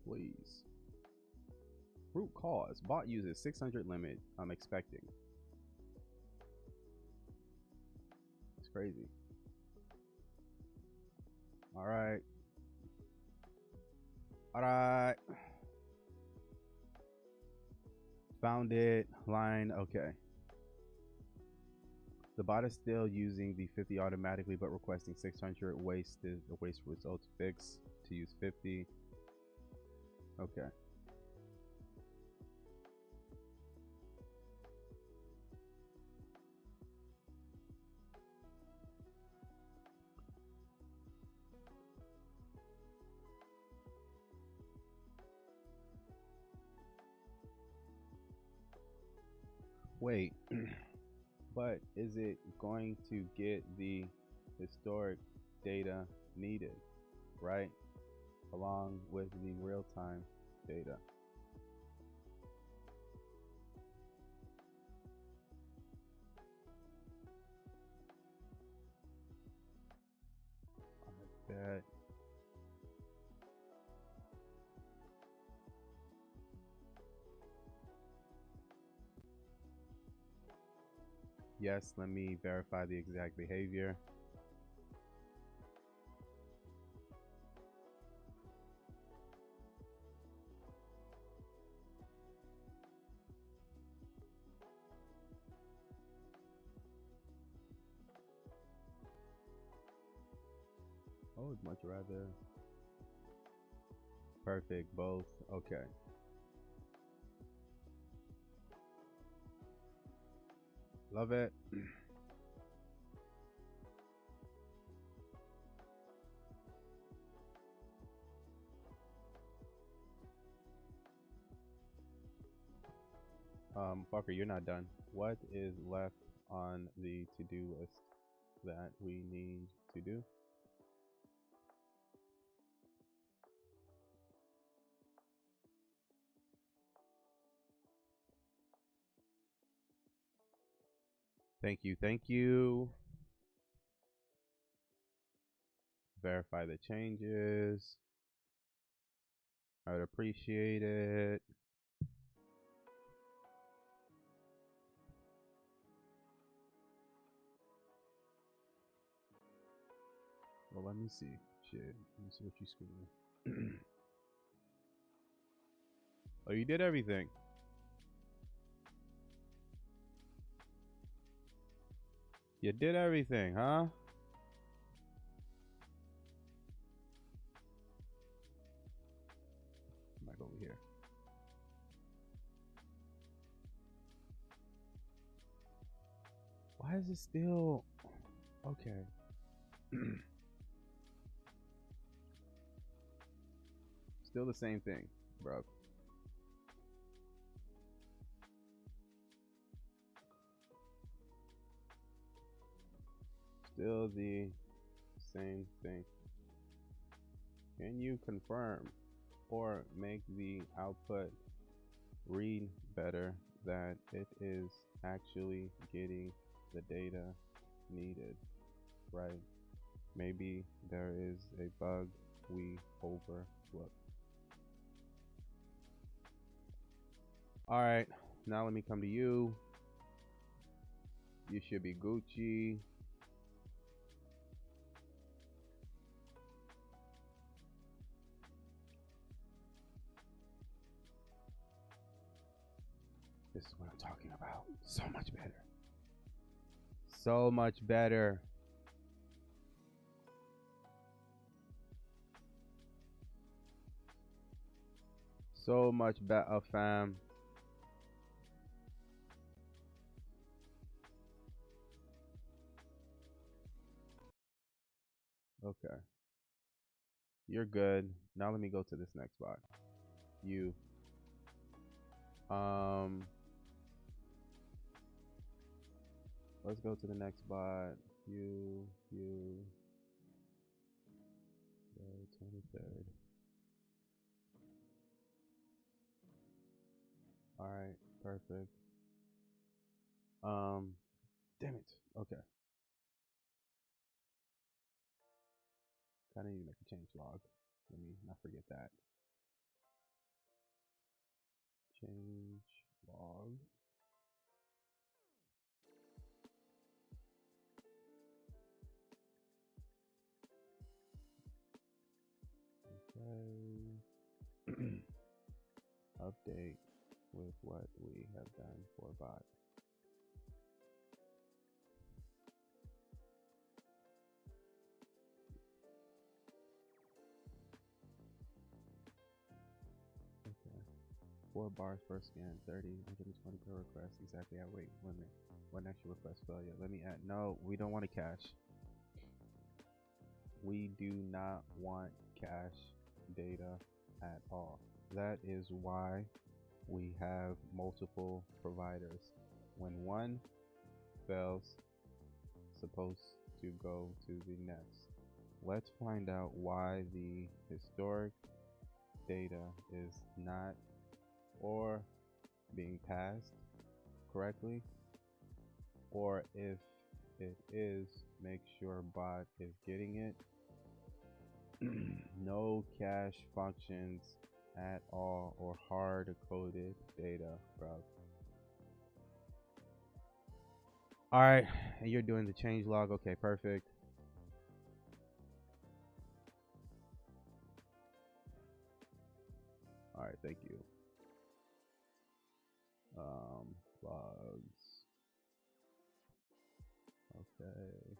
Speaker 6: Please. Root cause. Bot uses 600 limit. I'm expecting. It's crazy. All right. All right. Found it. Line. Okay. The bot is still using the 50 automatically, but requesting 600. Waste results fix to use 50. Okay. Wait, but is it going to get the historic data needed, right? Along with the real-time data. Yes, let me verify the exact behavior. I would much rather. Perfect, both. Okay. Love it. Fucker, you're not done. What is left on the to-do list that we need to do? Thank you, thank you. Verify the changes. I would appreciate it. Well, let me see. Shit. Let me see what you screwing. Oh, you did everything. You did everything, huh? Back over here. Why is it still okay? Still the same thing, bro. Still the same thing. Can you confirm or make the output read better that it is actually getting the data needed? Right? Maybe there is a bug we overlooked. All right, now let me come to you. You should be Gucci. This is what I'm talking about. So much better. So much better. So much better, fam. Okay. You're good. Now let me go to this next spot. You. Let's go to the next spot. You. 23rd. Alright, perfect. Damn it. Okay. Kinda need to make a change log. Let me not forget that. Change log. Okay. Update with what we have done for bot. Okay. 4 bars per scan, 30, 120 per request. Exactly. Wait, limit. One extra request failure. Let me add. No, we don't want to cache. We do not want cache data at all. That is why we have multiple providers. When one fails, supposed to go to the next. Let's find out why the historic data is not or being passed correctly, or if it is, make sure bot is getting it. No cache functions at all or hard coded data, bro. All right, and you're doing the change log. Okay, perfect. All right, thank you. Logs. Okay.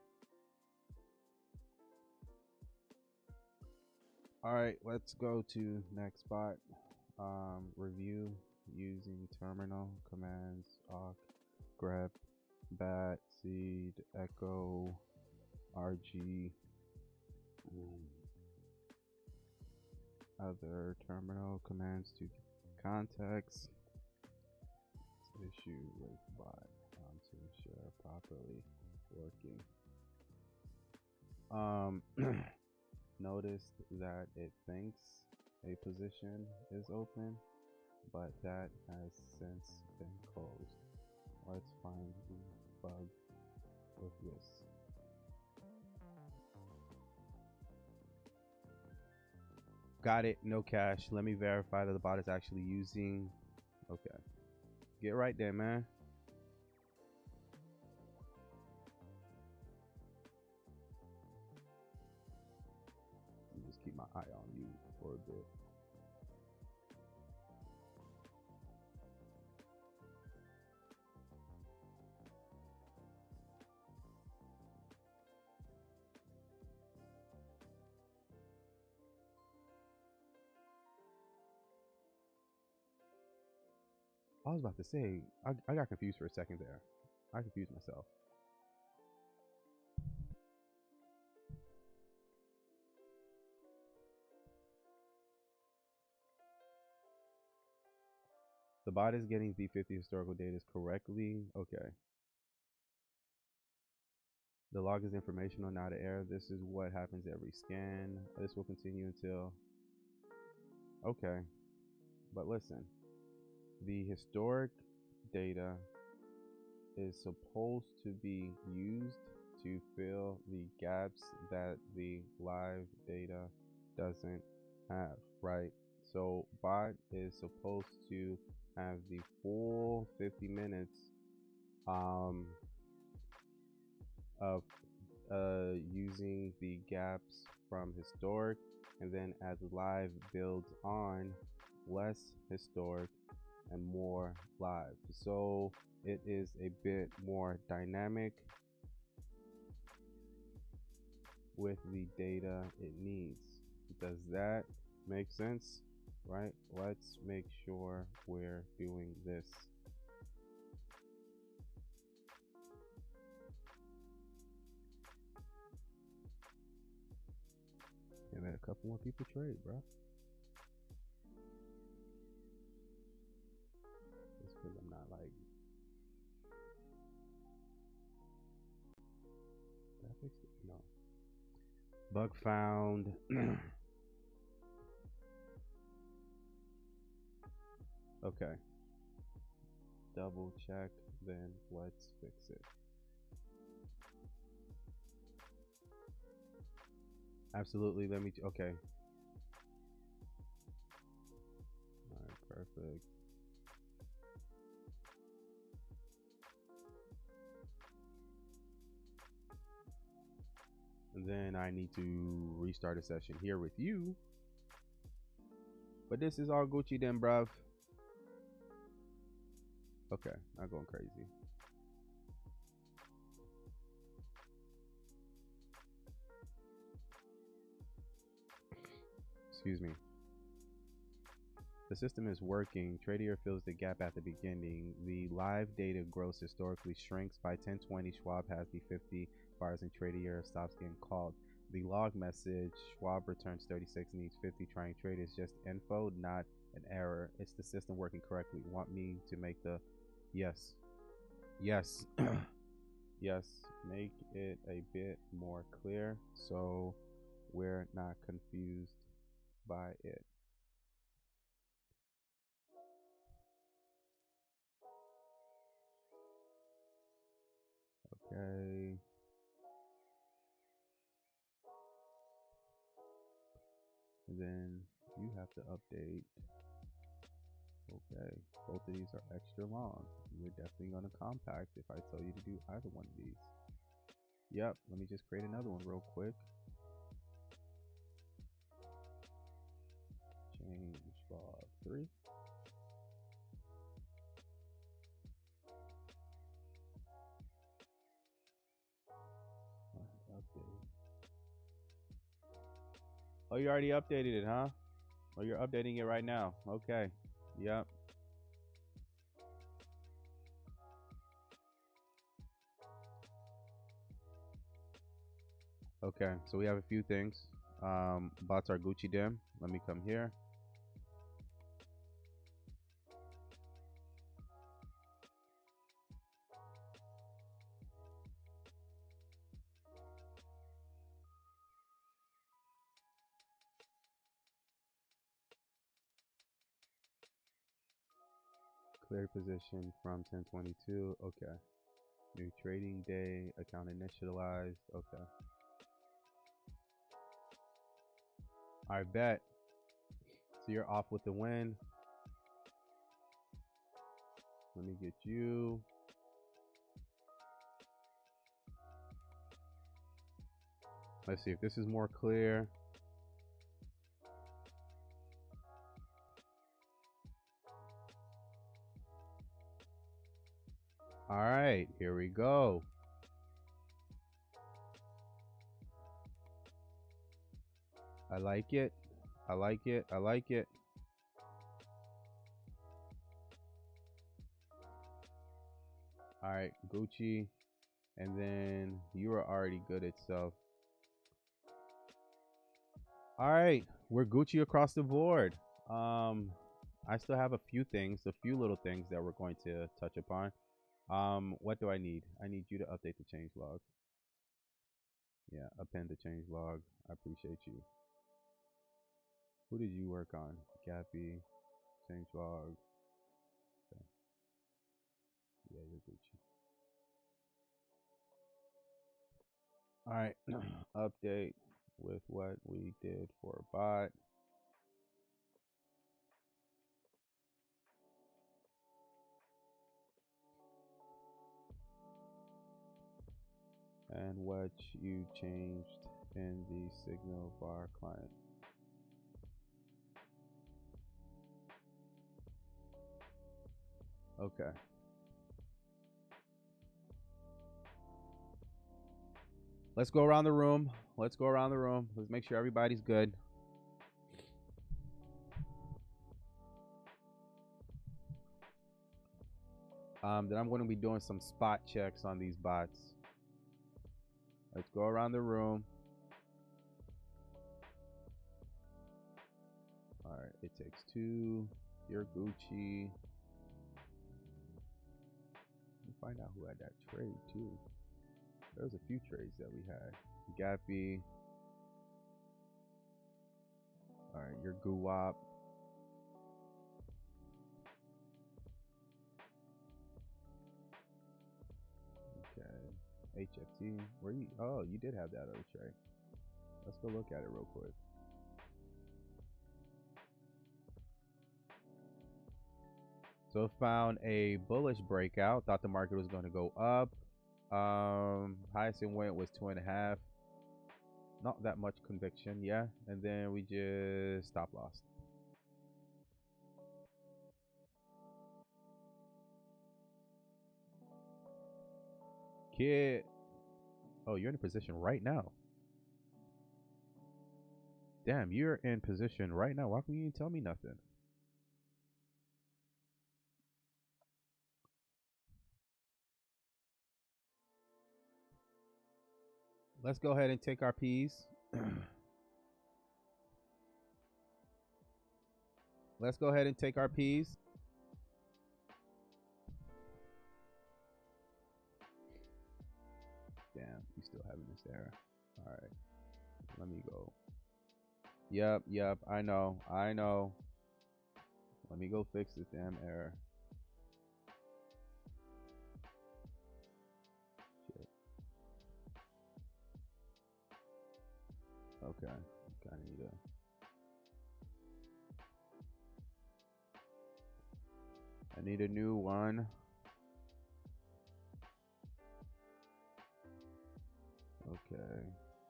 Speaker 6: All right, let's go to next spot. Review using terminal commands awk, grep, bat, seed, echo, rg, other terminal commands to context. Issue with bot to ensure properly working. Noticed that it thinks a position is open, but that has since been closed. Let's find the bug with this. Got it, no cache. Let me verify that the bot is actually using. Okay. Get right there, man. Let me just keep my eye on you for a bit. I was about to say, I got confused for a second there. I confused myself. The bot is getting the 50 historical data correctly. Okay. The log is informational, not an error. This is what happens every scan. This will continue until. Okay. But listen, the historic data is supposed to be used to fill the gaps that the live data doesn't have, right? So bot is supposed to have the full 50 minutes of using the gaps from historic, and then as live builds on, less historic and more live. So it is a bit more dynamic with the data it needs. Does that make sense? Right? Let's make sure we're doing this. And let a couple more people trade, bro. Just because I'm not like. Did I fix it? No. Bug found. Okay. Double check, then let's fix it. Absolutely. Let me. Okay. All right. Perfect. And then I need to restart a session here with you. But this is all Gucci then, bruv. Okay, not going crazy. Excuse me. The system is working. Trader fills the gap at the beginning. The live data gross historically shrinks by 1020. Schwab has the 50 bars and Trader stops getting called. The log message, Schwab returns 36, needs 50, trying trade is just info, not an error. It's the system working correctly. Want me to make the yes. Yes. Yes. Make it a bit more clear so we're not confused by it. Okay. And then you have to update. Okay. Both of these are extra long. You're definitely gonna compact if I tell you to do either one of these. Yep, let me just create another one real quick. Change log 3. Update. Oh, you already updated it, huh? Oh, you're updating it right now. Okay. Yep. Okay, so we have a few things. Bots are Gucci dim. Let me come here. Clear position from 1022. Okay. New trading day. Account initialized. Okay. I bet. So you're off with the win. Let me get you. Let's see if this is more clear. All right, here we go. I like it. I like it. I like it. All right, Gucci. And then you are already good itself. All right, we're Gucci across the board. I still have a few little things that we're going to touch upon. What do I need? I need you to update the change log. Yeah, append the change log. I appreciate you. Who did you work on? Gappy, change log. Okay. Yeah, you're Gucci. All right, update with what we did for bot. And what you changed in the signal bar client. Okay. Let's go around the room. Let's make sure everybody's good. Then I'm going to be doing some spot checks on these bots. Let's go around the room. All right, it takes two. You're Gucci. Let me find out who had that trade too. There was a few trades that we had. Gappy. All right, you're Guwap. Okay. HFT. Where you? Oh, you did have that other trade. Let's go look at it real quick. So found a bullish breakout. Thought the market was going to go up. Highest it went was 2.5. Not that much conviction, yeah. And then we just stop loss. Kid. Oh, you're in a position right now. Damn, you're in position right now. Why can't you tell me nothing? Let's go ahead and take our P's. Let's go ahead and take our P's. Damn, you still having this error. All right, let me go. Yep, I know. Let me go fix this damn error. Shit. Okay, kinda need a... I need a new one. Okay,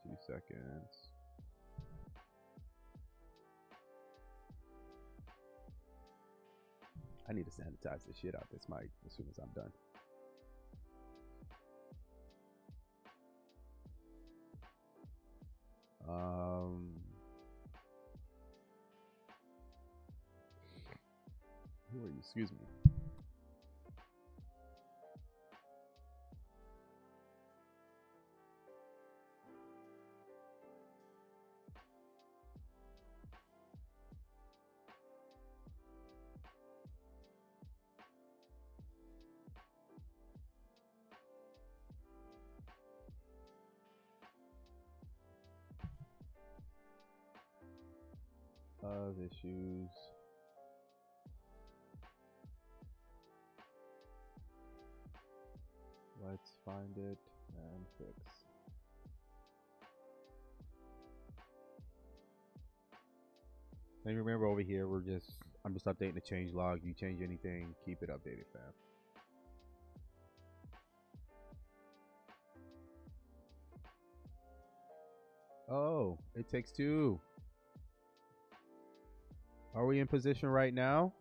Speaker 6: 2 seconds. I need to sanitize the shit out this mic as soon as I'm done. Who are you? Excuse me. Issues. Let's find it and fix. And remember over here, I'm just updating the change log. You change anything, keep it updated, fam. Oh, it takes two. Are we in position right now?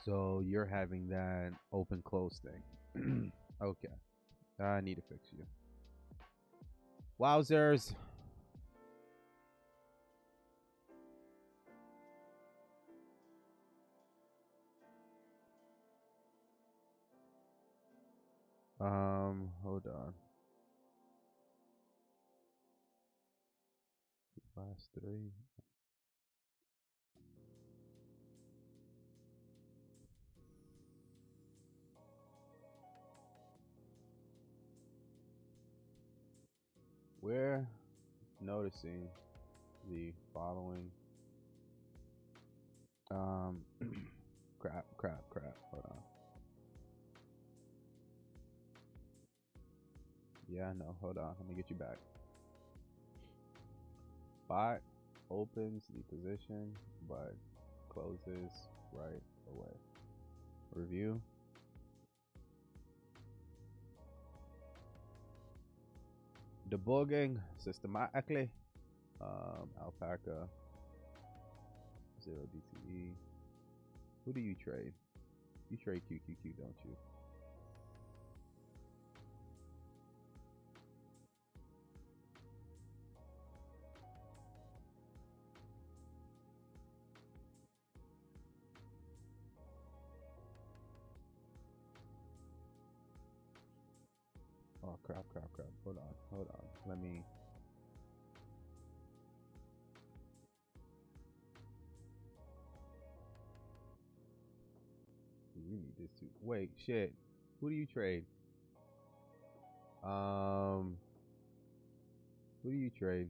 Speaker 6: So you're having that open close thing. Okay. I need to fix you. Wowzers. Hold on. Last three. We're noticing the following. Crap. Hold on. Yeah, no, hold on. Let me get you back. Bot opens the position, but closes right away. Review. Debugging systematically. Alpaca 0 DTE. Who do you trade? You trade QQQ, don't you? Oh, crap. Hold on. Let me. You need this too. Wait, shit. Who do you trade? Who do you trade?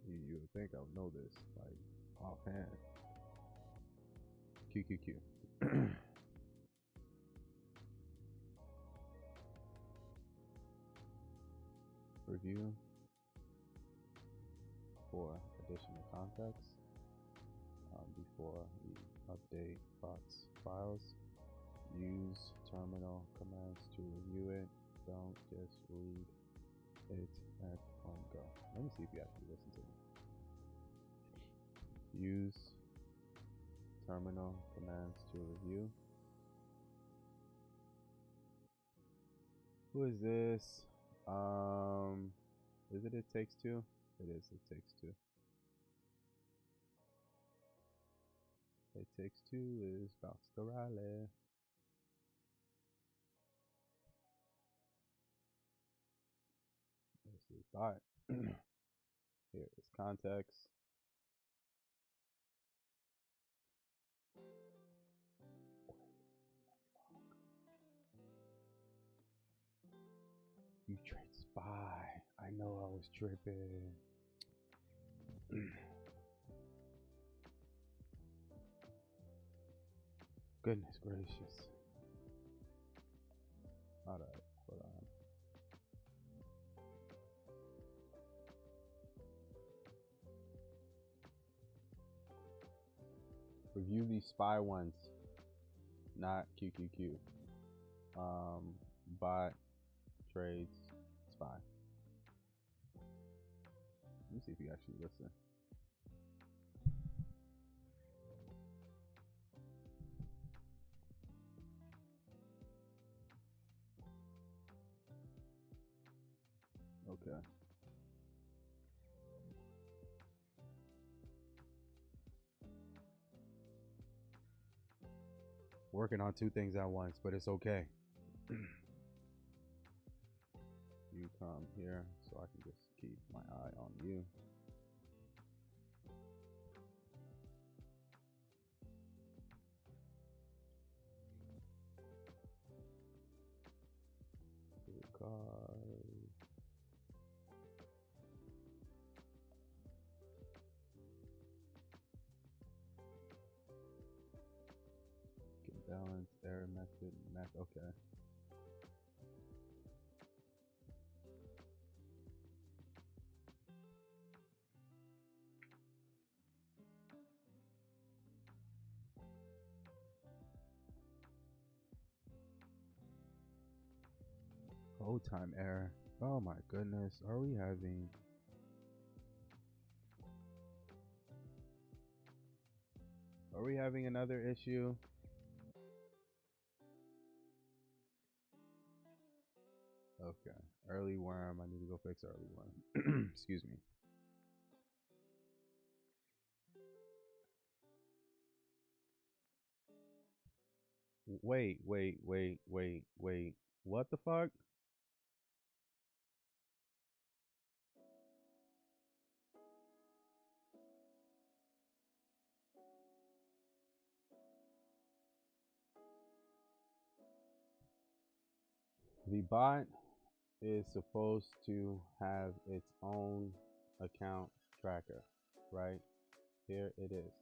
Speaker 6: You would think I would know this, like, offhand. QQQ. Review for additional context before we update bots files. Use terminal commands to review it. Don't just read it at one go. Let me see if you actually listen to me. Use terminal commands to review. Who is this? Is it Takes Two? It is. It Takes Two. It Takes Two is Bounce the Rally. This is bot. Here is context. You trade SPY. I know I was tripping. Goodness gracious. Alright, hold on. Review the spy ones, not QQQ. Bot trades spy. Let me see if you actually listen. Okay. Working on two things at once, but it's okay. You come here so I can just keep my eye on you. Balance, error method, okay. Hold time error. Oh my goodness, are we having another issue? Okay, early worm. I need to go fix early worm. Excuse me. Wait. What the fuck? The bot is supposed to have its own account tracker, right? Here it is.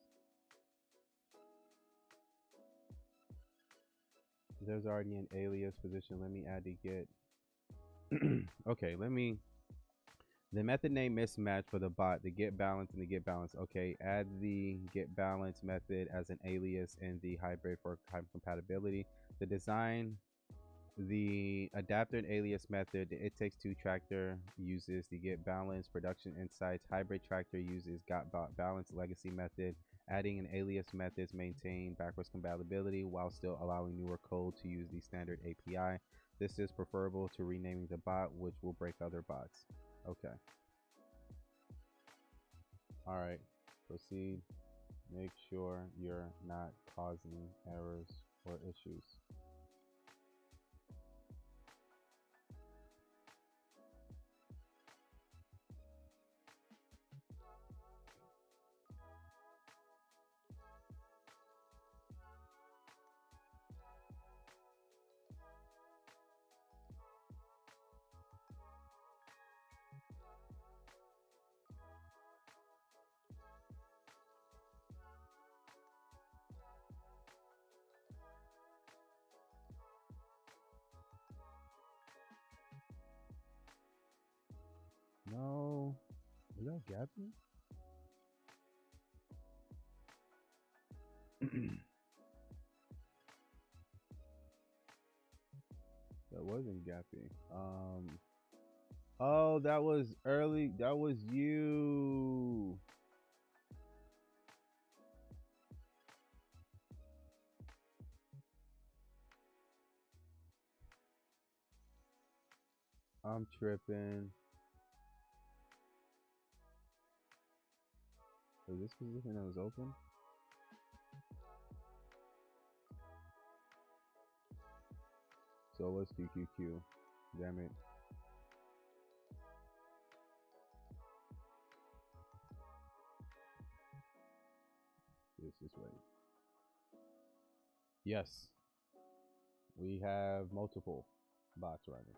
Speaker 6: There's already an alias position. Let me add the get. Okay, the method name mismatch for the bot, the get balance and the get balance. Okay, add the get balance method as an alias in the hybrid for compatibility. The design, the adapter and alias method, the it takes two tractor uses the get balance production insights. Hybrid tractor uses got balance legacy method. Adding an alias methods maintain backwards compatibility while still allowing newer code to use the standard API. This is preferable to renaming the bot, which will break other bots. Okay. All right. Proceed. Make sure you're not causing errors or issues. No. Is that Gappy? That wasn't Gappy. Oh, that was early. That was you. I'm tripping. Was this position that was open? So let's do QQ. Damn it. This is right. Yes. We have multiple bots running.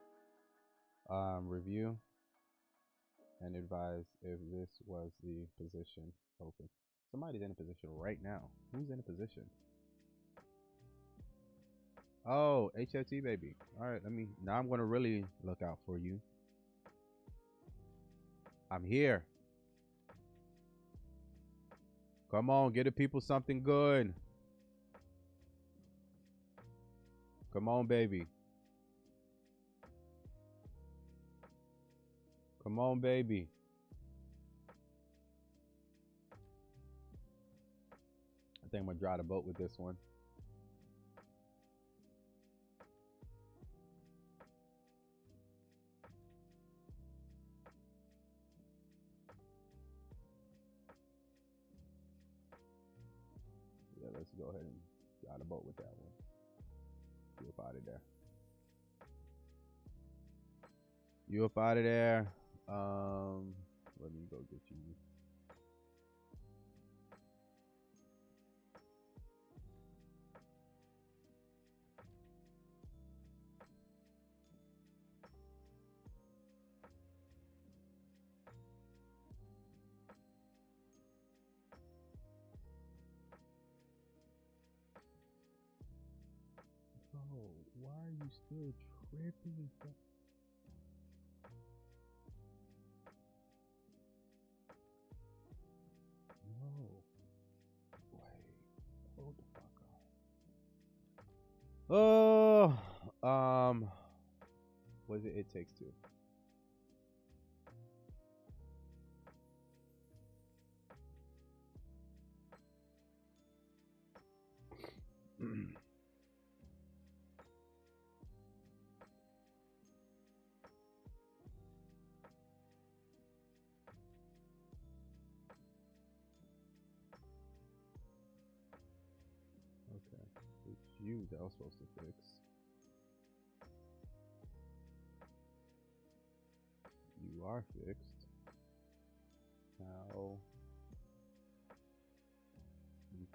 Speaker 6: Review and advise if this was the position open. Somebody's in a position right now. Who's in a position? Oh, HFT baby. All right, now I'm gonna really look out for you. I'm here. Come on, get the people something good. Come on, baby. Come on, baby. I think I'm gonna dry the boat with this one. Yeah, let's go ahead and dry the boat with that one. You up out of there. You up out of there. Let me go get you. Oh, why are you still tripping? No. Wait. Hold the fuck up. Oh, what is it? It takes two. Okay, it's you that I was supposed to fix. You are fixed. Now,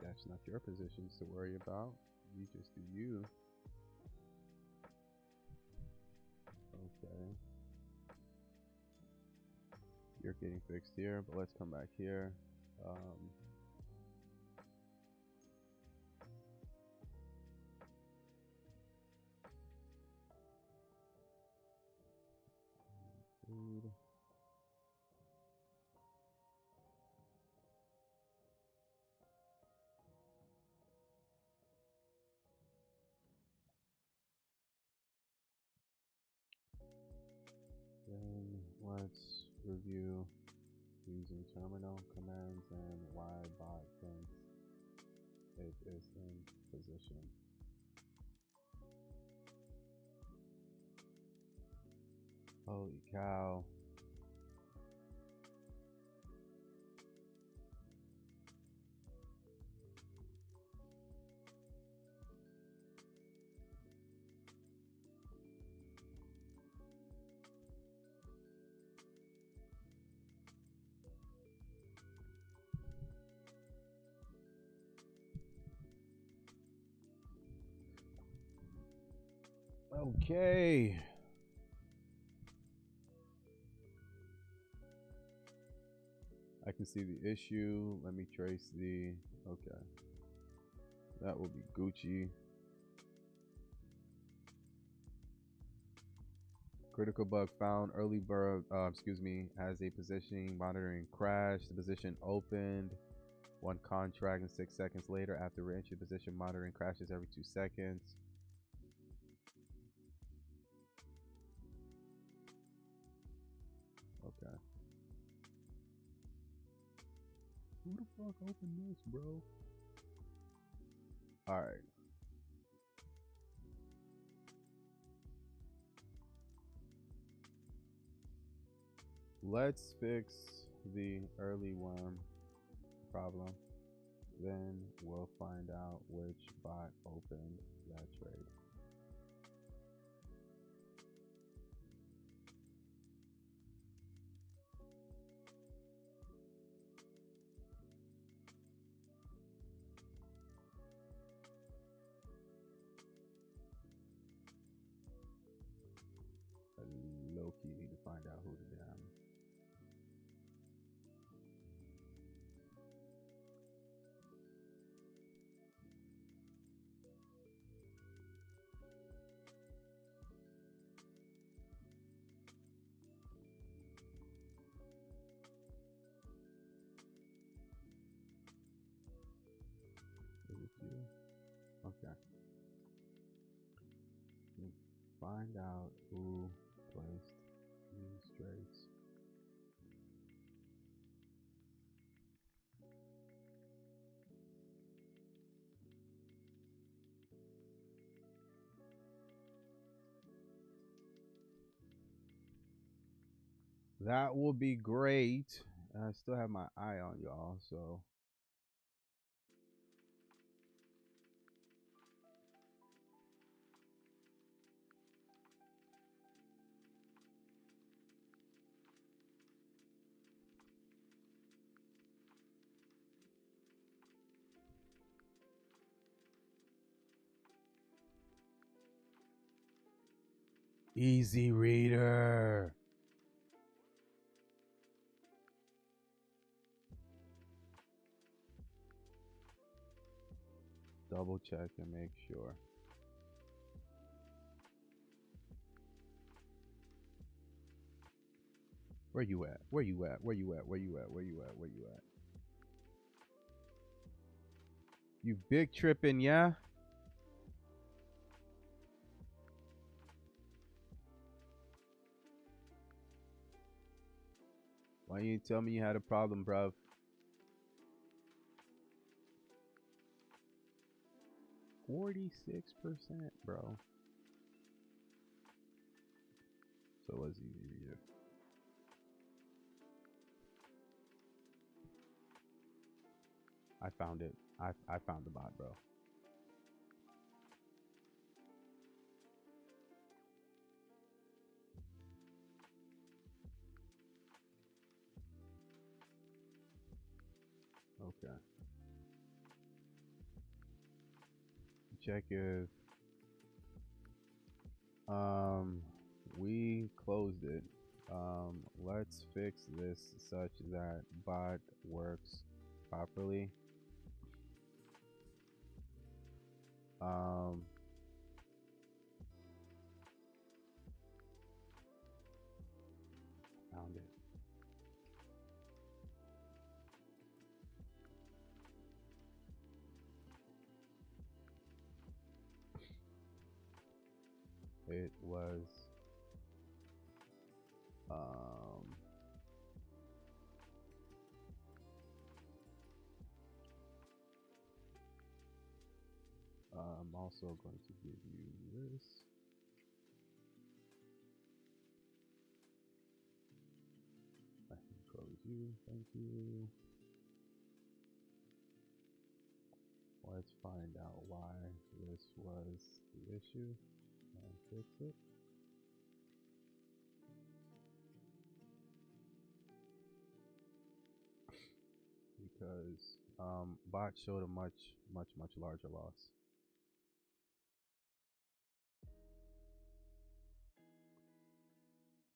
Speaker 6: that's not your positions to worry about. You just do you. Okay. You're getting fixed here, but let's come back here. Food. Then let's review using terminal commands and why bot thinks it is in position. Holy cow. Okay. I can see the issue. Let me trace the, okay. That will be Gucci. Critical bug found. Early bird, has a positioning monitoring crash. The position opened. One contract and 6 seconds later after re-entry, position monitoring crashes every 2 seconds. Okay. Who the fuck opened this, bro? Alright. Let's fix the early worm problem. Then we'll find out which bot opened that trade. Low-key need to find out who the damn Okay. Find out who placed these straights. That will be great. I still have my eye on y'all, so. Easy reader. Double check and make sure. Where you at? Where you at? Where you at? Where you at? Where you at? Where you at? You big tripping, yeah? Why you tell me you had a problem, bruv? %, bro. So what's easy reader? I found it. I found the bot, bro. Okay. Check if we closed it. Let's fix this such that bot works properly. Found it. It was I'm also going to give you this. I can close you. Thank you. Let's find out why this was the issue and fix it. Because bot showed a much larger loss.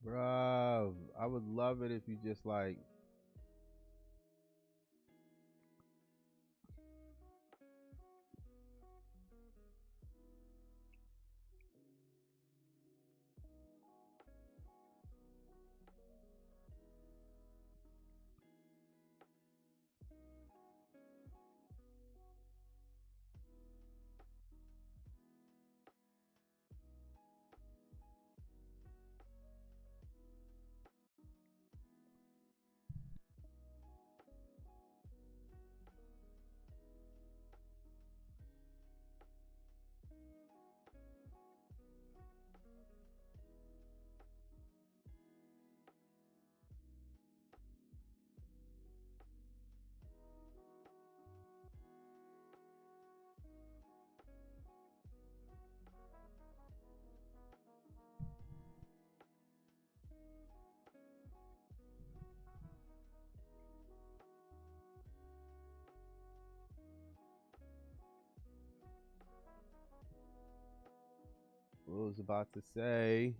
Speaker 6: Bruh, I would love it if you just like what I was about to say.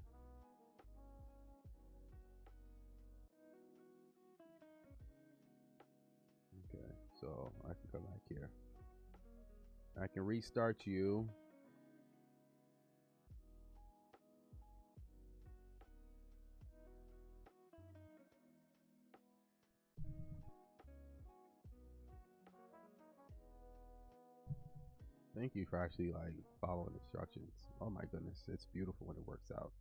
Speaker 6: Okay, so I can come back here. I can restart you. Thank you for actually like following instructions. Oh my goodness, it's beautiful when it works out.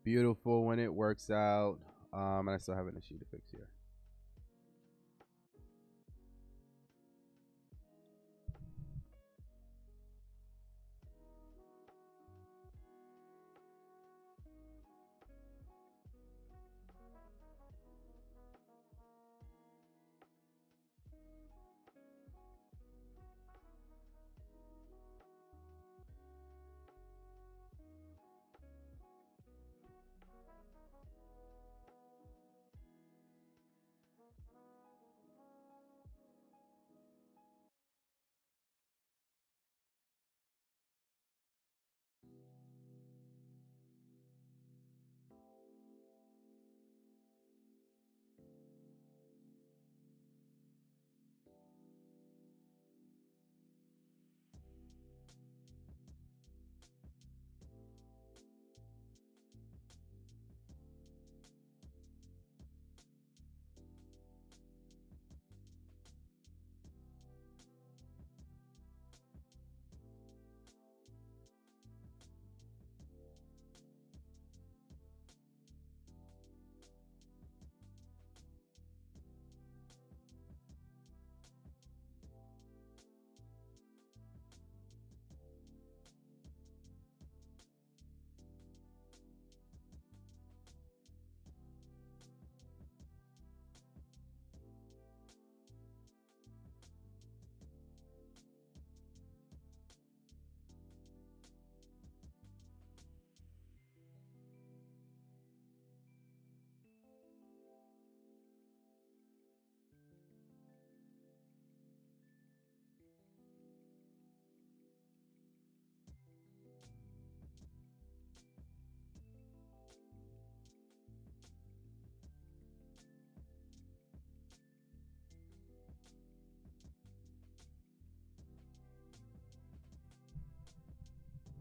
Speaker 6: Beautiful when it works out. And I still have an issue to fix here.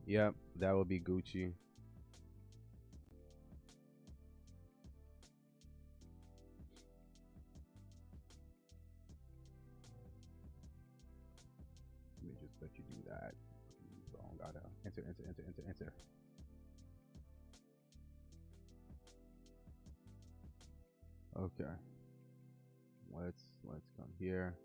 Speaker 6: Yep, that would be Gucci. Let me just let you do that. So I gotta enter. Okay. Let's come here.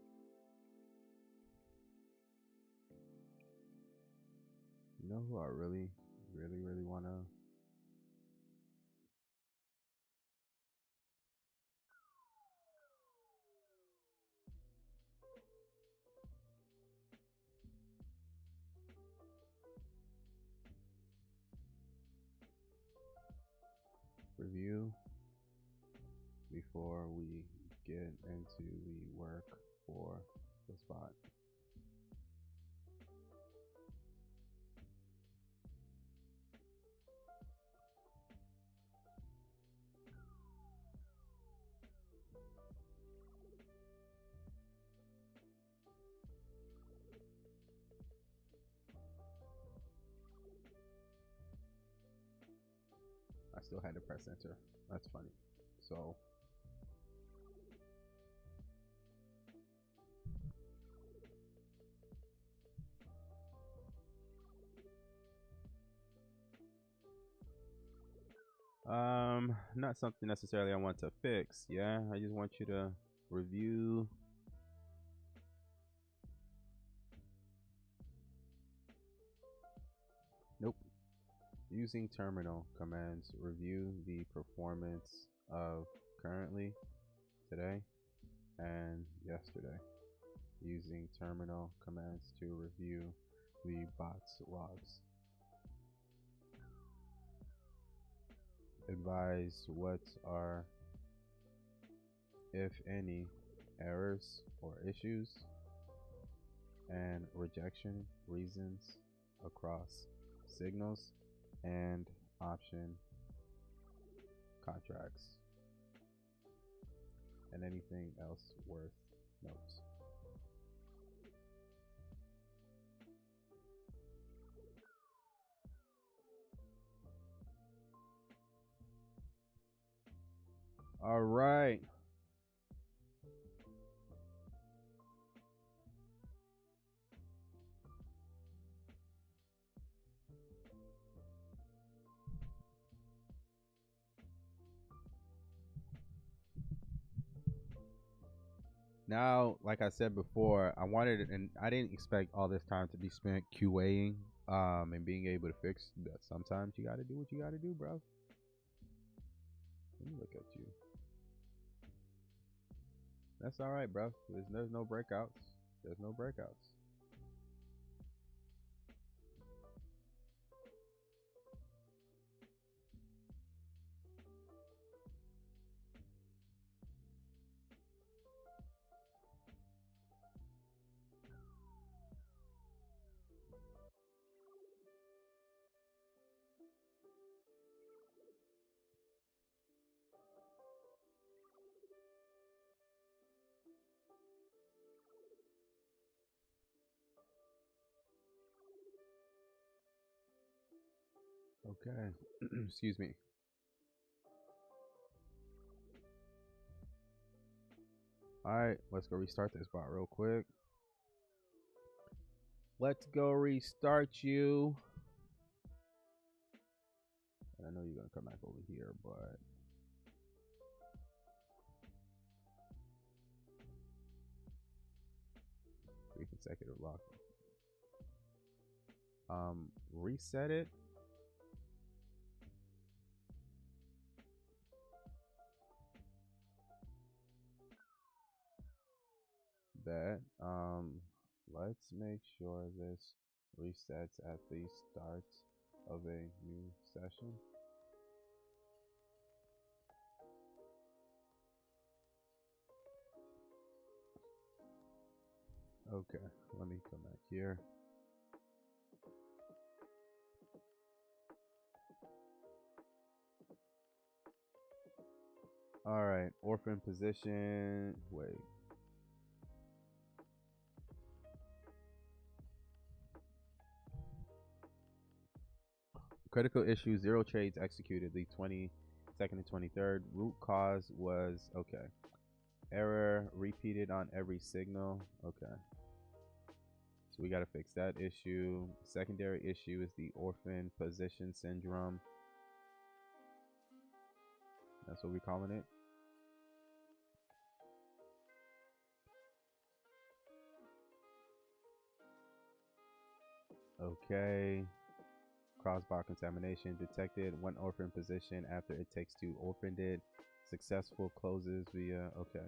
Speaker 6: You know who I really wanna review before we get into the work for the spot. I still had to press enter. That's funny. So not something necessarily I want to fix. Yeah, I just want you to review. Nope. Using terminal commands, review the performance of currently, today, and yesterday. Using terminal commands to review the bot's logs. Advise what are, if any, errors or issues and rejection reasons across signals and option contracts, and anything else worth notes. All right. Now, like I said before, I wanted it, and I didn't expect all this time to be spent QAing and being able to fix that. Sometimes you got to do what you got to do, bro. Let me look at you. That's all right, bro. There's no breakouts. There's no breakouts. Okay. Excuse me. All right, let's go restart this bot real quick. Let's go restart you. And I know you're gonna come back over here, but three consecutive lock. Reset it. That let's make sure this resets at the start of a new session. Okay, let me come back here. All right, orphan position. Wait. Critical issue, 0 trades executed the 22nd and 23rd. Root cause was okay. Error repeated on every signal. Okay. So we got to fix that issue. Secondary issue is the orphan position syndrome. That's what we're calling it. Okay. Crossbar contamination detected. One orphan position after it takes two orphaned it. Successful closes via. Okay.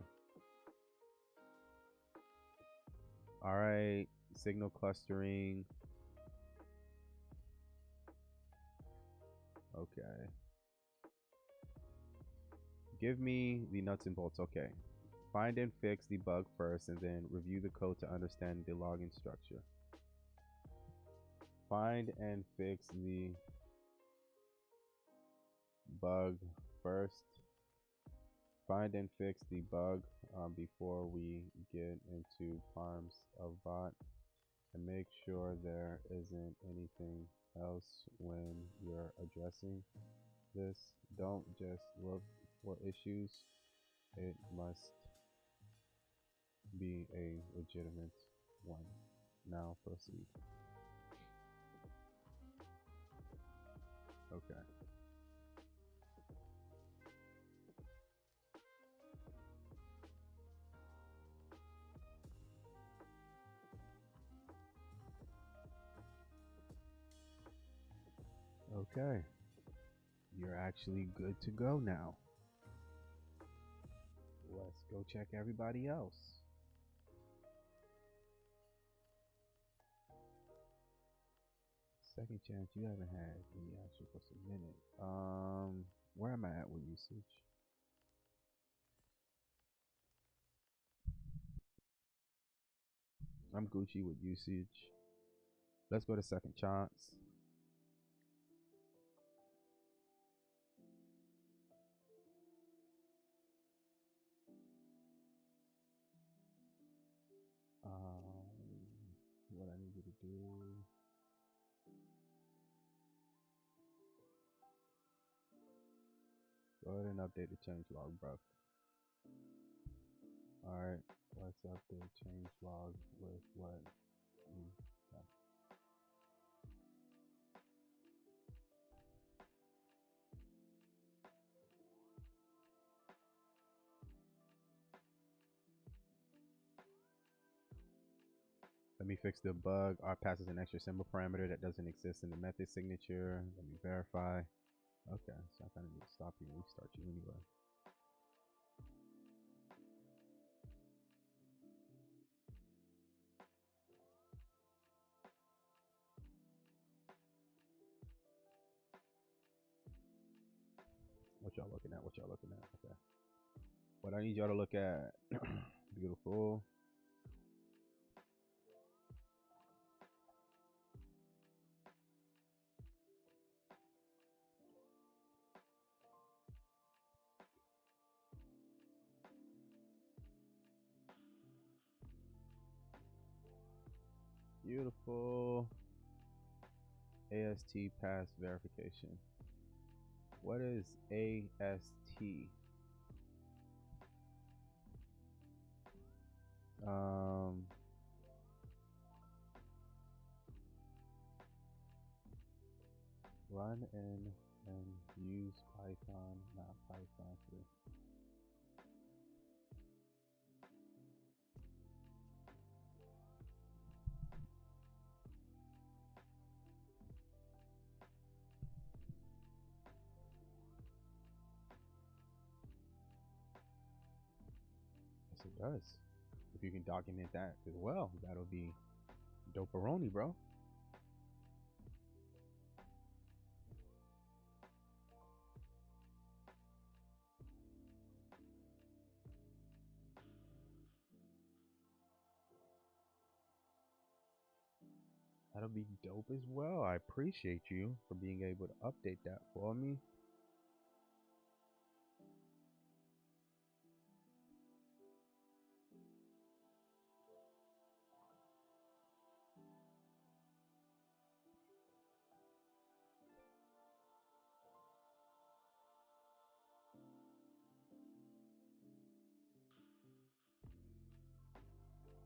Speaker 6: All right. Signal clustering. Okay. Give me the nuts and bolts. Okay. Find and fix the bug first and then review the code to understand the login structure. Find and fix the bug first. Find and fix the bug before we get into parms of bot, and make sure there isn't anything else when you're addressing this. Don't just look for issues. It must be a legitimate one. Now proceed. Okay. Okay. You're actually good to go now. Let's go check everybody else. Second chance, you haven't had any action for some minute. Where am I at with usage? I'm Gucci with usage. Let's go to second chance. What I need you to do. Go ahead and update the change log, bro. Alright, let's update change log with what you got. Let me fix the bug. R passes an extra symbol parameter that doesn't exist in the method signature. Let me verify. Okay, so I kind of need to stop you and restart you anyway. What y'all looking at? What y'all looking at? Okay. What I need y'all to look at. Beautiful. Beautiful. AST pass verification. What is AST? Run in and use Python, not Python 3. Yes, it does. If you can document that as well, that'll be dope-a-roni, bro. That'll be dope as well. I appreciate you for being able to update that for me.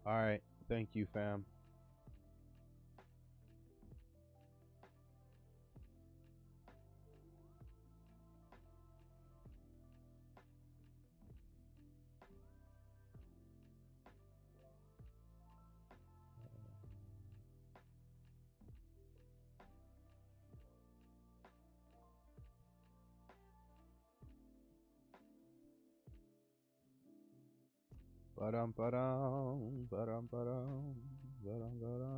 Speaker 6: All right, thank you, fam. Ba-dum, ba-dum, ba-dum, ba-dum, ba-dum, ba-dum.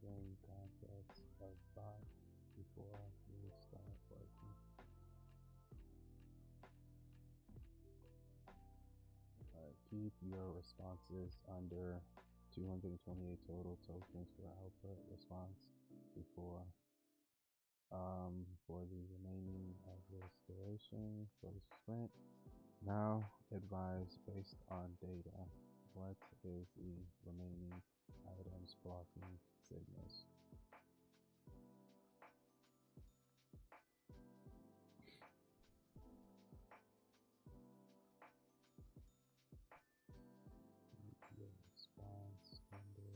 Speaker 6: Game context of bot before we start working. Keep your responses under 228 total tokens for output response before for the remaining of this duration for the sprint. Now advise based on data. What is the remaining items blocking signals? Keep your response under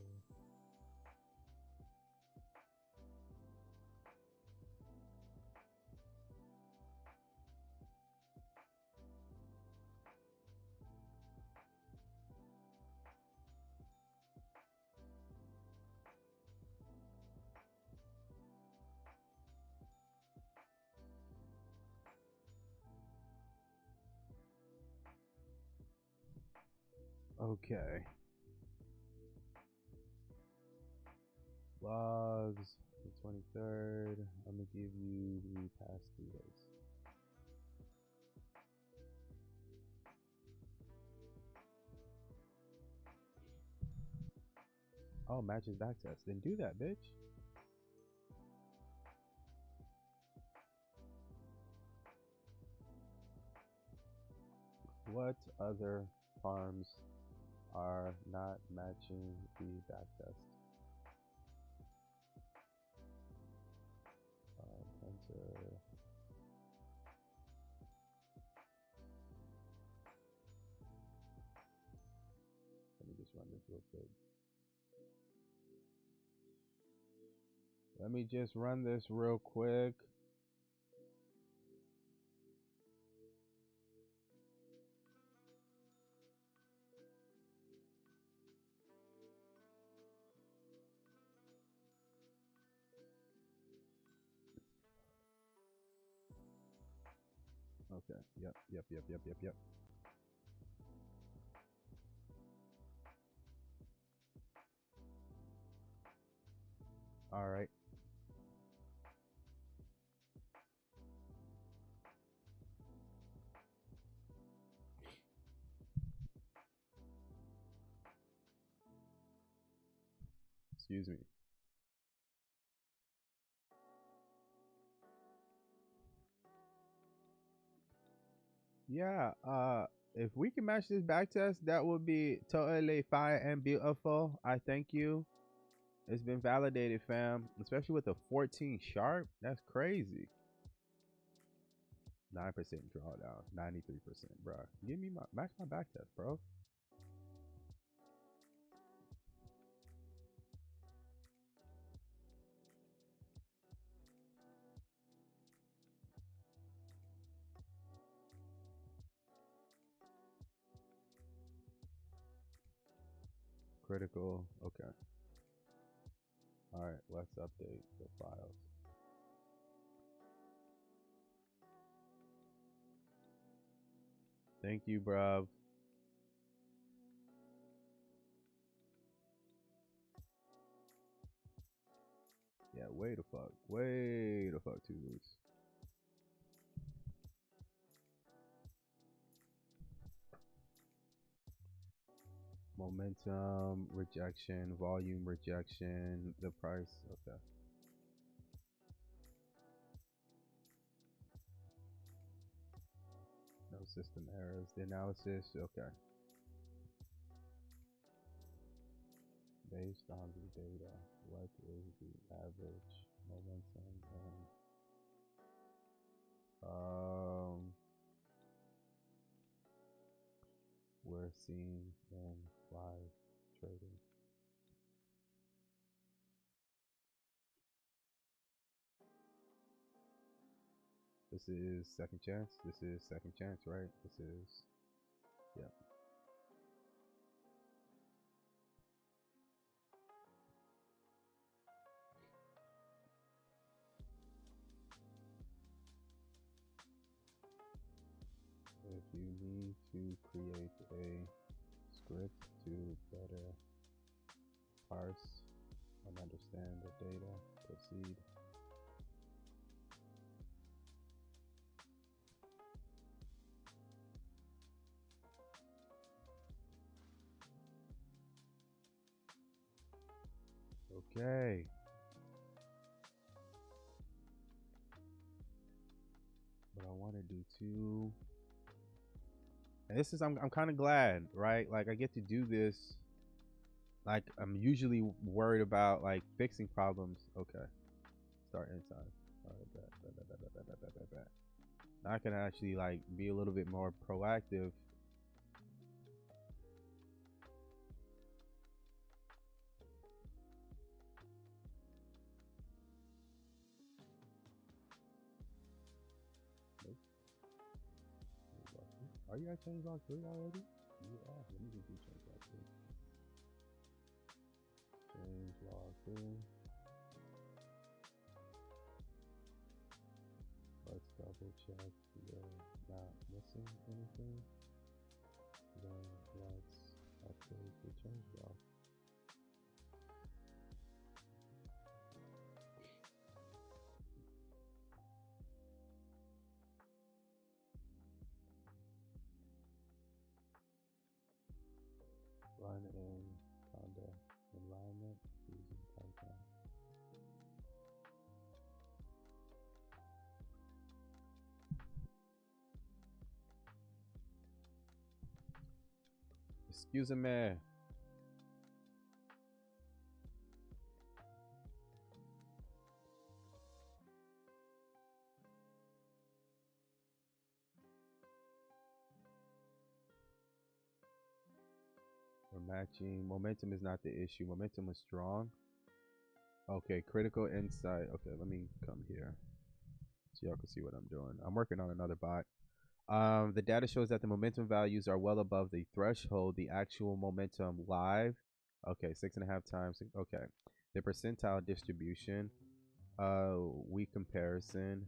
Speaker 6: okay. Logs, the 23rd. I'm gonna give you the past 3 days. Oh, matches backtest. Then do that, bitch. What other farms are not matching the backtest? just run this real quick. Let me just run this real quick. Okay. Yep. All right. Excuse me. Yeah, if we can match this back test, that would be totally fine and beautiful. I thank you. It's been validated, fam. Especially with a 14 sharp. That's crazy. 9% drawdown. 93%, bro. Give me my match my back test, bro. Critical. Okay. All right, let's update the files. Thank you, bruv. Yeah, way the fuck too loose. Momentum rejection, volume rejection, the price. Okay. No system errors. The analysis. Okay. Based on the data, what is the average momentum and we're seeing in live trading? This is second chance. This is second chance, right? This is, yeah. If you need to create a script to better parse and understand the data, proceed. Okay. What I want to do too, and this is, I'm kind of glad, right? Like I get to do this. Like I'm usually worried about like fixing problems. Okay. Start inside. All right, bet. Now I can actually like be a little bit more proactive. Are you at change log 3 already? You are. Let me just do change log 3. Change log 3. Let's double check we're not missing anything. Then let's update the change log. Run in Conda environment using Python. Excuse me. We're Matching. Momentum is not the issue. Momentum is strong. Okay, critical insight. Okay, let me come here so y'all can see what I'm doing. I'm working on another bot. The data shows that the momentum values are well above the threshold. The actual momentum live. Okay, 6.5 times. Okay. The percentile distribution. Weak comparison.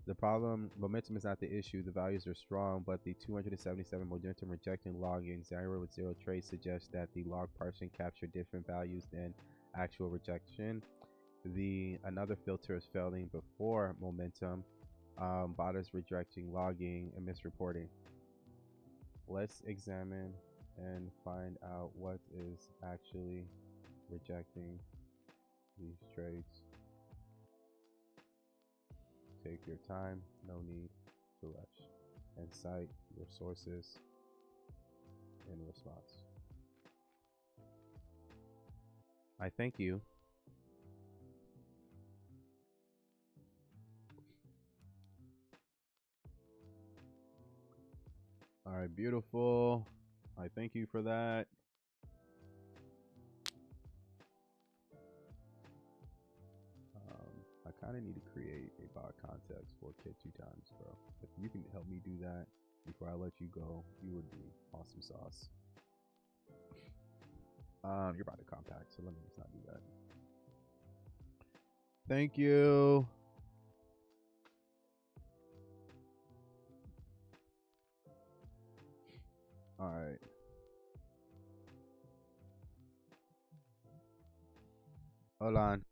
Speaker 6: The problem, momentum is not the issue. The values are strong, but the 277 momentum rejecting logging 0 with 0 trace suggests that the log parsing captured different values than actual rejection. Another filter is failing before momentum. Bot is rejecting logging and misreporting. Let's examine and find out what is actually rejecting these trades. Take your time, no need to rush, and cite your sources in response. I thank you. All right, beautiful. I thank you for that. I kind of need to create a bot context for Kit 2 times, bro. If you can help me do that before I let you go, you would be awesome sauce. You're about to compact, so let me just not do that. Thank you. All right. Hold on.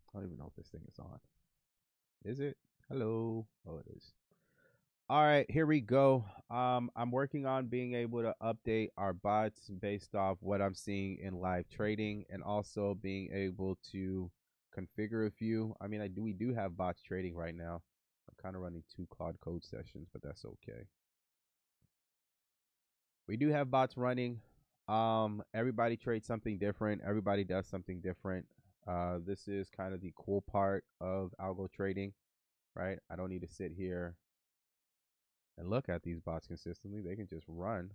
Speaker 6: I don't even know if this thing is on. Is it? Hello. Oh, it is. All right, here we go. I'm working on being able to update our bots based off what I'm seeing in live trading, and also being able to configure a few. I mean, we do have bots trading right now. I'm kind of running 2 Claude Code sessions, but that's okay. We do have bots running. Everybody trades something different. Everybody does something different. This is kind of the cool part of algo trading, right? I don't need to sit here and look at these bots consistently. They can just run,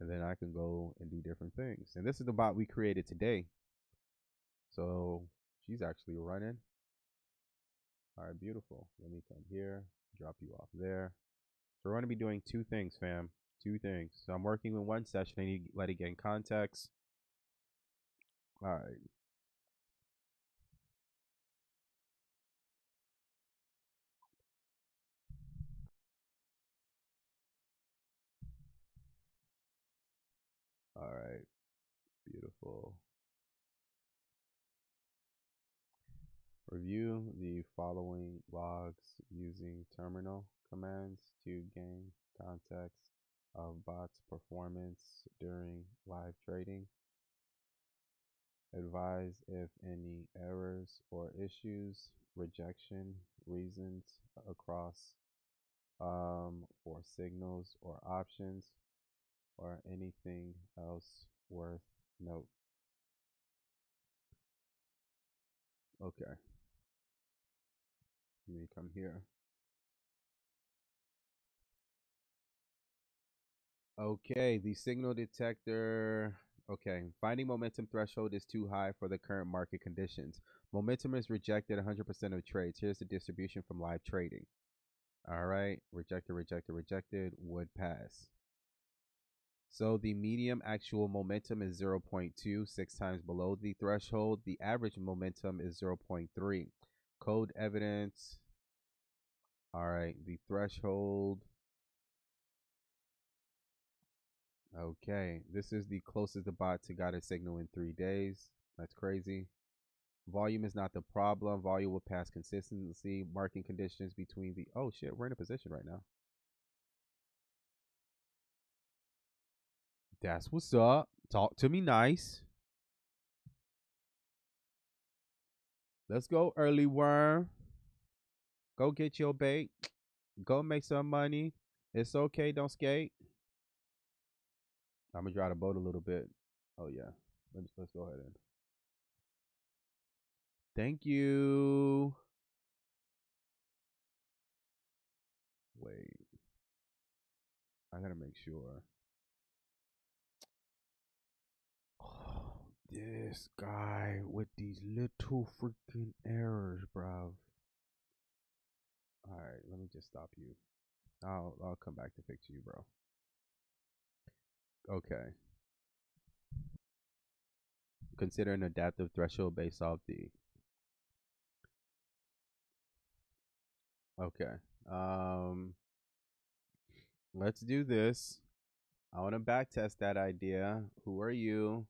Speaker 6: and then I can go and do different things. And this is the bot we created today. So she's actually running. All right, beautiful. Let me come here, drop you off there. So we're going to be doing two things, fam. Two things. So I'm working with one session. I need to let it get in context. All right. All right. Beautiful. Review the following logs using terminal commands to gain context of bot's performance during live trading. Advise if any errors or issues, rejection reasons across for signals or options, or anything else worth note. Okay. Let me come here. Okay, the signal detector. Okay, finding momentum threshold is too high for the current market conditions. Momentum is rejected 100% of trades. Here's the distribution from live trading. All right, rejected, rejected, rejected, would pass. So the medium actual momentum is 0.2, 6 times below the threshold. The average momentum is 0.3. Code evidence. All right, the threshold. Okay, this is the closest the bot to got a signal in 3 days. That's crazy. Volume is not the problem. Volume will pass consistency. Marking conditions between the... Oh, shit, we're in a position right now. That's what's up. Talk to me nice. Let's go, early worm. Go get your bait. Go make some money. It's okay. Don't skate. I'm going to dry the boat a little bit. Oh, yeah. Let's go ahead and... Thank you. Wait. I got to make sure. Oh, this guy with these little freaking errors, bruv. All right, let me just stop you. I'll come back to fix you, bro. Okay. Consider an adaptive threshold based off the... Okay. Let's do this. I want to backtest that idea. Who are you?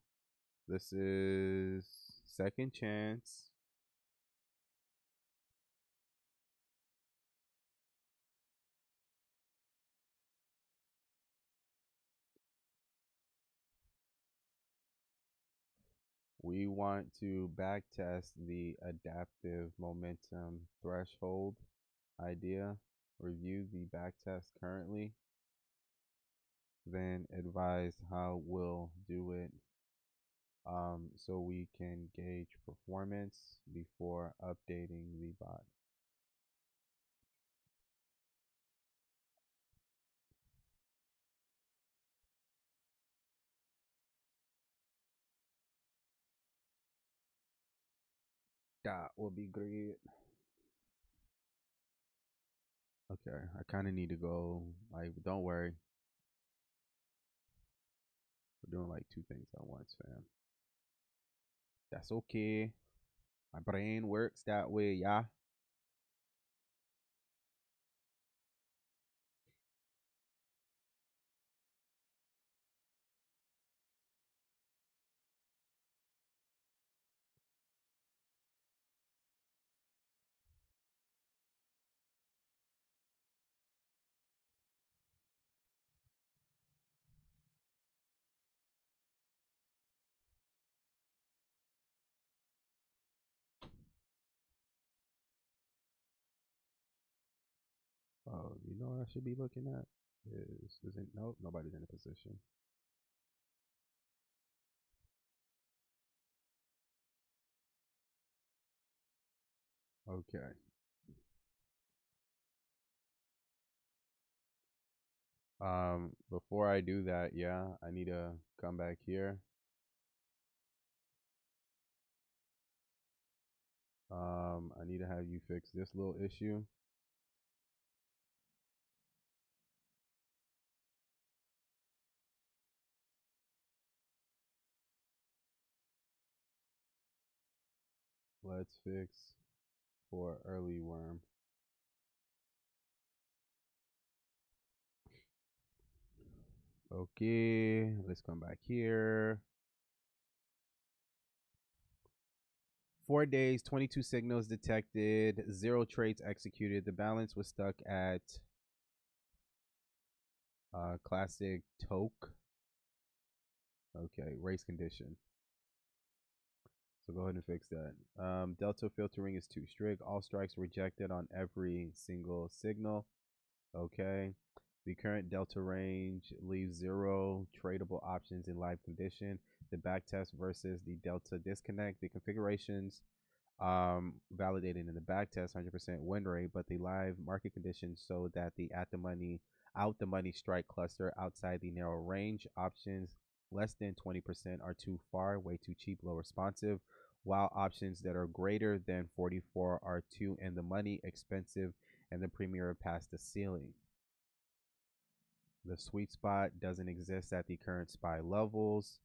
Speaker 6: This is second chance. We want to backtest the adaptive momentum threshold idea. Review the backtest currently. Then advise how we'll do it so we can gauge performance before updating the bot. That will be great. Okay, I kind of need to go. Like, don't worry. We're doing like 2 things at once, fam. That's okay. My brain works that way, yeah. Oh, you know what I should be looking at? Is it? Nope, nobody's in a position. Okay. Before I do that, yeah, I need to come back here. I need to have you fix this little issue. Let's fix for early worm. Okay, let's come back here. 4 days, 22 signals detected, 0 trades executed. The balance was stuck at classic toke. Okay, race condition. So go ahead and fix that. Delta filtering is too strict. All strikes rejected on every single signal. Okay. The current delta range leaves 0 tradable options in live condition. The backtest versus the delta disconnect. The configurations validated in the backtest 100% win rate, but the live market conditions show that the out the money strike cluster outside the narrow range options less than 20% are too far, way too cheap, low responsive, while options that are greater than 44 are too in the money, expensive, and the premier past the ceiling. The sweet spot doesn't exist at the current SPY levels.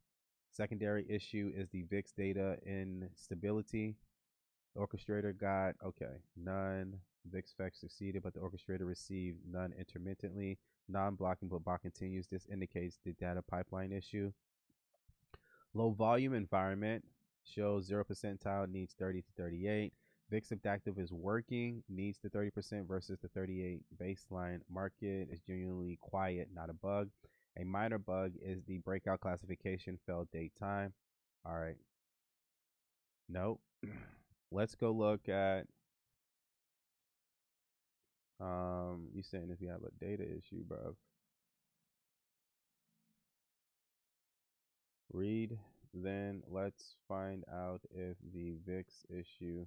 Speaker 6: Secondary issue is the VIX data instability. The orchestrator got, okay, none. VIX fetch succeeded, but the orchestrator received none intermittently. Non-blocking, but block continues. This indicates the data pipeline issue. Low volume environment shows 0 percentile, needs 30 to 38. VIX adaptive is working, needs the 30% versus the 38 baseline. Market is genuinely quiet, not a bug. A minor bug is the breakout classification failed date time. All right. Nope. Let's go look at you saying if you have a data issue, bro. Read, then let's find out if the VIX issue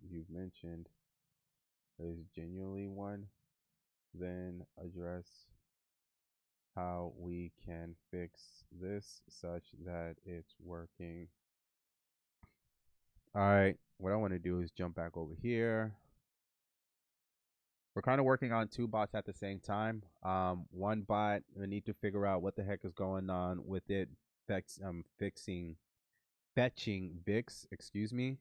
Speaker 6: you've mentioned is genuinely one, then address how we can fix this such that it's working. All right, what I want to do is jump back over here. We're kind of working on 2 bots at the same time. One bot, we need to figure out what the heck is going on with it fetching VIX, excuse me.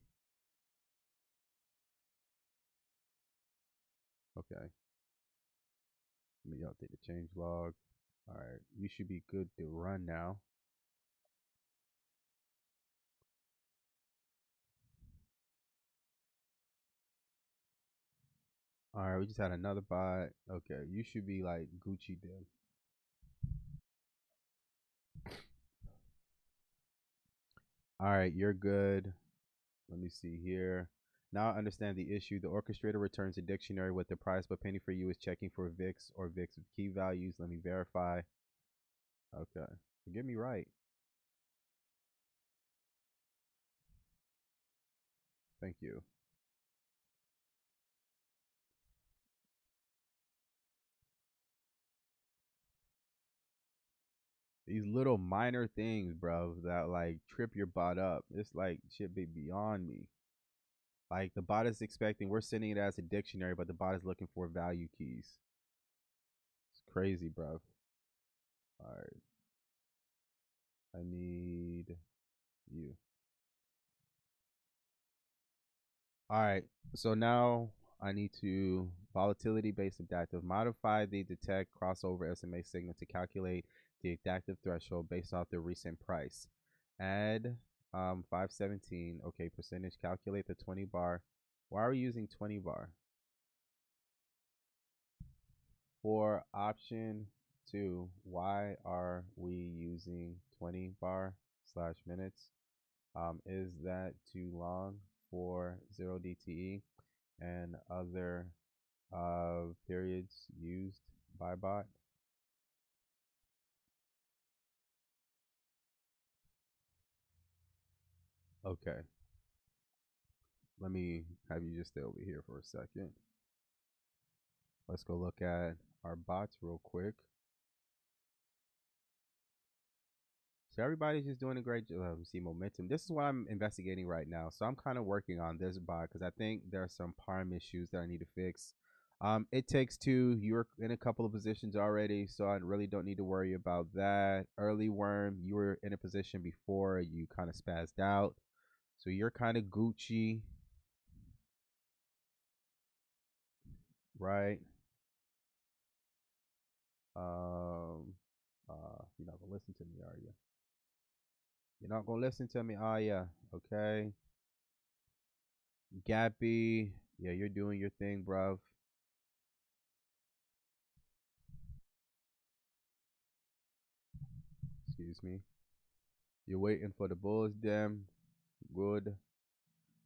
Speaker 6: Okay. Let me update the change log. All right, you should be good to run now. All right, we just had another bot. Okay, you should be like Gucci did. All right, you're good. Let me see here. Now I understand the issue. The orchestrator returns a dictionary with the price, but penny for you is checking for VIX or VIX with key values. Let me verify. Okay, get me right. Thank you. These little minor things, bro, that like trip your bot up. It's like should be beyond me. Like the bot is expecting, we're sending it as a dictionary, but the bot is looking for value keys. It's crazy, bro. All right. I need you. All right. So now I need to volatility based adaptive modify the detect crossover SMA signal to calculate the adaptive threshold based off the recent price. Add 517. Okay, percentage calculate the 20 bar. Why are we using 20 bar? For option 2, why are we using 20 bar / minutes? Is that too long for 0 DTE and other periods used by bot? Okay. Let me have you just stay over here for a second. Let's go look at our bots real quick. So everybody's just doing a great job. See momentum. This is what I'm investigating right now. So I'm kind of working on this buy because I think there are some parm issues that I need to fix. It takes two. You're in a couple of positions already, so I really don't need to worry about that. Early worm, you were in a position before, you kind of spazzed out. So you're kind of Gucci, right? You're not gonna listen to me, are you? You're not gonna listen to me, are ya? Okay. Gappy, yeah, you're doing your thing, bruv. Excuse me. You're waiting for the Bulls, damn. Good.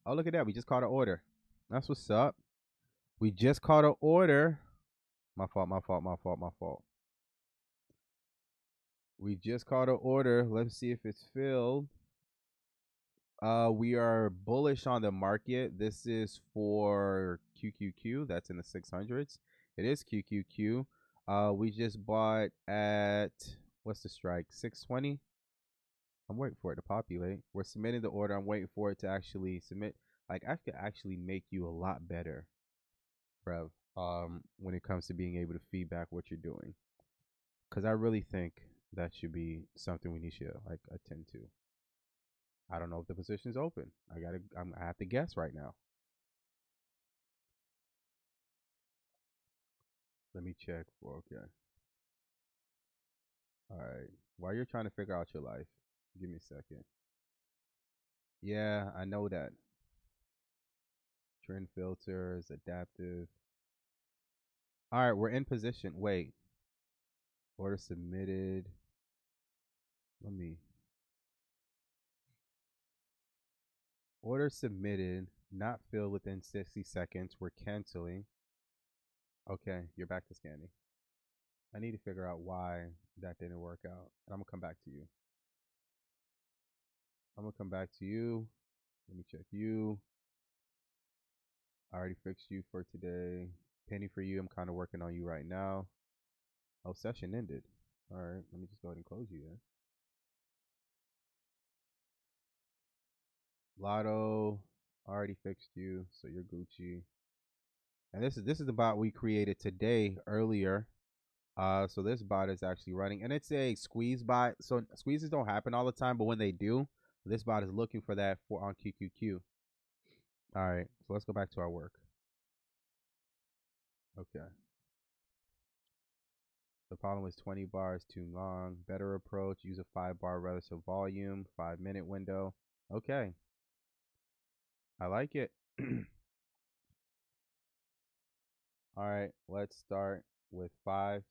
Speaker 6: Oh, look at that. We just caught an order. That's what's up. We just caught an order. My fault, my fault, my fault, my fault. We just caught an order. Let's see if it's filled. We are bullish on the market. This is for QQQ. That's in the 600s. It is QQQ. We just bought at, what's the strike? 620. I'm waiting for it to populate. We're submitting the order. I'm waiting for it to actually submit. Like, I could actually make you a lot better, bruv, when it comes to being able to feedback what you're doing. Because I really think that should be something we need to like attend to. I don't know if the position's open. I have to guess right now. Let me check for okay. All right. While you're trying to figure out your life, give me a second. Yeah, I know that. Trend filters, adaptive. All right, we're in position. Wait. Order submitted. Let me. Order submitted. Not filled within 60 seconds. We're canceling. Okay, you're back to scanning. I need to figure out why that didn't work out. I'm going to come back to you. Let me check you. I already fixed you for today. Penny for you. I'm kind of working on you right now. Oh, session ended. All right, let me just go ahead and close you then. Lotto, already fixed you, so you're Gucci. And this is the bot we created today earlier. So this bot is actually running, and it's a squeeze bot. So squeezes don't happen all the time, but when they do, this bot is looking for that for on QQQ. All right, so let's go back to our work. Okay. The problem was 20 bars too long. Better approach, use a 5-bar relative volume, 5-minute window. Okay. I like it. All right, let's start with 5.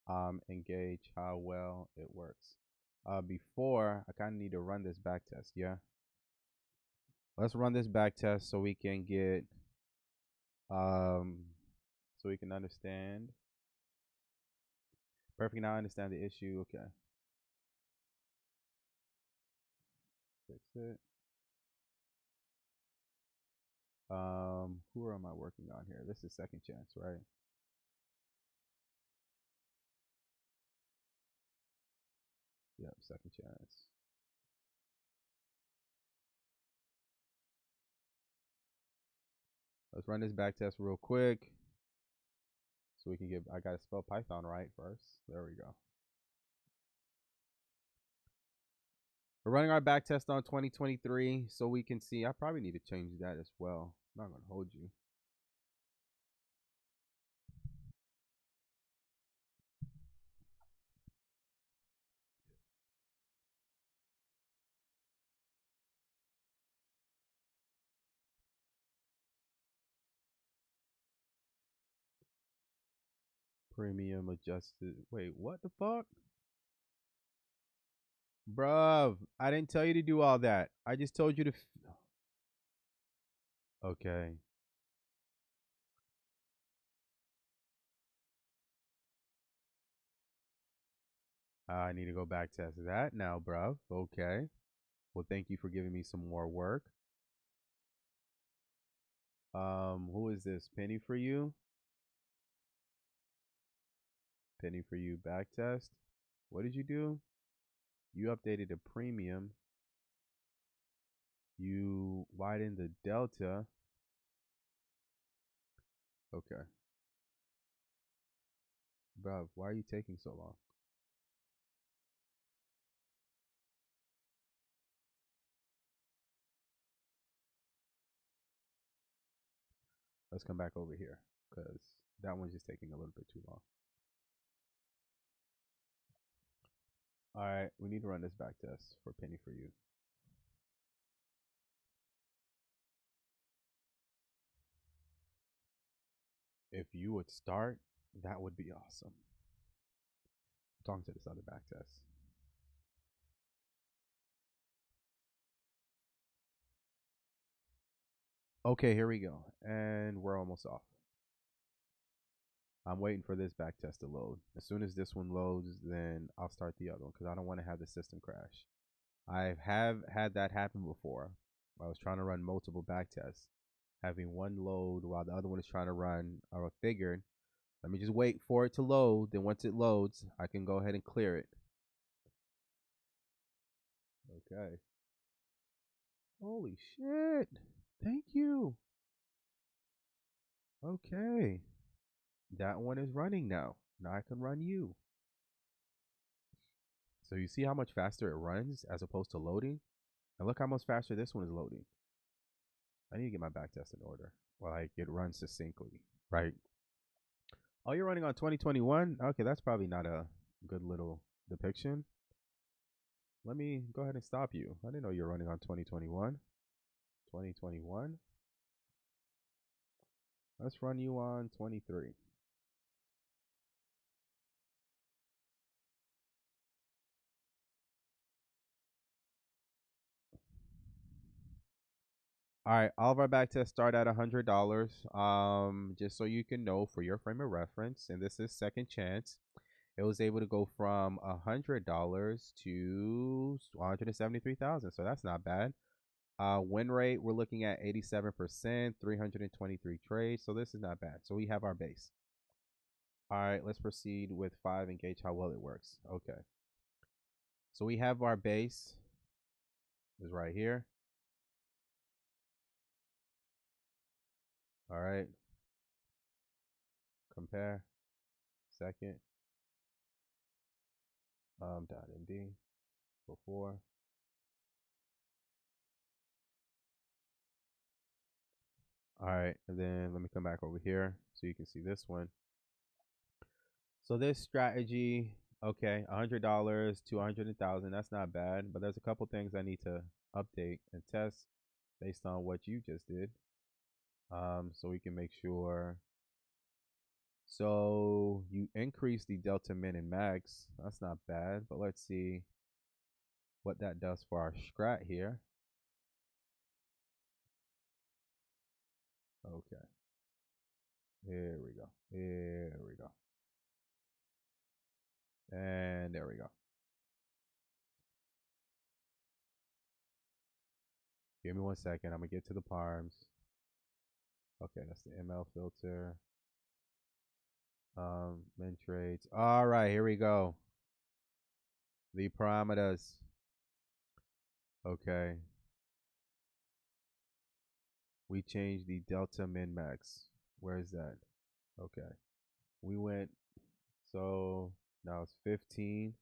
Speaker 6: And gauge how well it works. Before, I kind of need to run this back test, yeah? Let's run this back test so we can get, so we can understand. Perfect, now I understand the issue, okay. Fix it. Who am I working on here? This is second chance, right? Yep, second chance. Let's run this back test real quick. So we can get, I gotta spell Python right first. There we go. We're running our back test on 2023 so we can see. I probably need to change that as well. I'm not gonna hold you. Premium adjusted. Wait, what the fuck? Bruv, I didn't tell you to do all that. I just told you to. Okay. I need to go back test that now, bruv. Okay. Well, thank you for giving me some more work. Who is this? Penny for you? Penny for you back test. What did you do? You updated the premium. You widened the delta. Okay. Bruv, why are you taking so long? Let's come back over here because that one's just taking a little bit too long. All right, we need to run this back test for penny for you. If you would start, that would be awesome. I'm talking to this other back test. Okay, here we go. And we're almost off. I'm waiting for this back test to load. As soon as this one loads, then I'll start the other one because I don't want to have the system crash. I have had that happen before. I was trying to run multiple back tests, having one load while the other one is trying to run. I figured, let me just wait for it to load. Then once it loads, I can go ahead and clear it. Okay. Holy shit. Thank you. Okay. That one is running now. Now I can run you. So you see how much faster it runs as opposed to loading? And look how much faster this one is loading. I need to get my back test in order. Well, like it runs succinctly, right? Oh, you're running on 2021? Okay, that's probably not a good little depiction. Let me go ahead and stop you. I didn't know you were running on 2021. 2021. Let's run you on 23. All right, all of our back tests start at $100. Just so you can know for your frame of reference, and this is second chance. It was able to go from $100 to 173,000. So that's not bad. Win rate, we're looking at 87%, 323 trades. So this is not bad. So we have our base. All right, let's proceed with 5 and gauge how well it works. Okay. So we have our base is right here. All right. Compare. Second. .md before. All right, and then let me come back over here so you can see this one. So this strategy, okay, $100 to 100,000. That's not bad, but there's a couple things I need to update and test based on what you just did, so we can make sure. So you increase the delta min and max. That's not bad, but let's see what that does for our strat here. Okay. Here we go. Here we go. And there we go. Give me 1 second. I'm going to get to the parms. Okay, that's the ML filter. Min trades. All right, here we go. The parameters. Okay. We changed the delta min max. Where is that? Okay. We went, so now it's 15.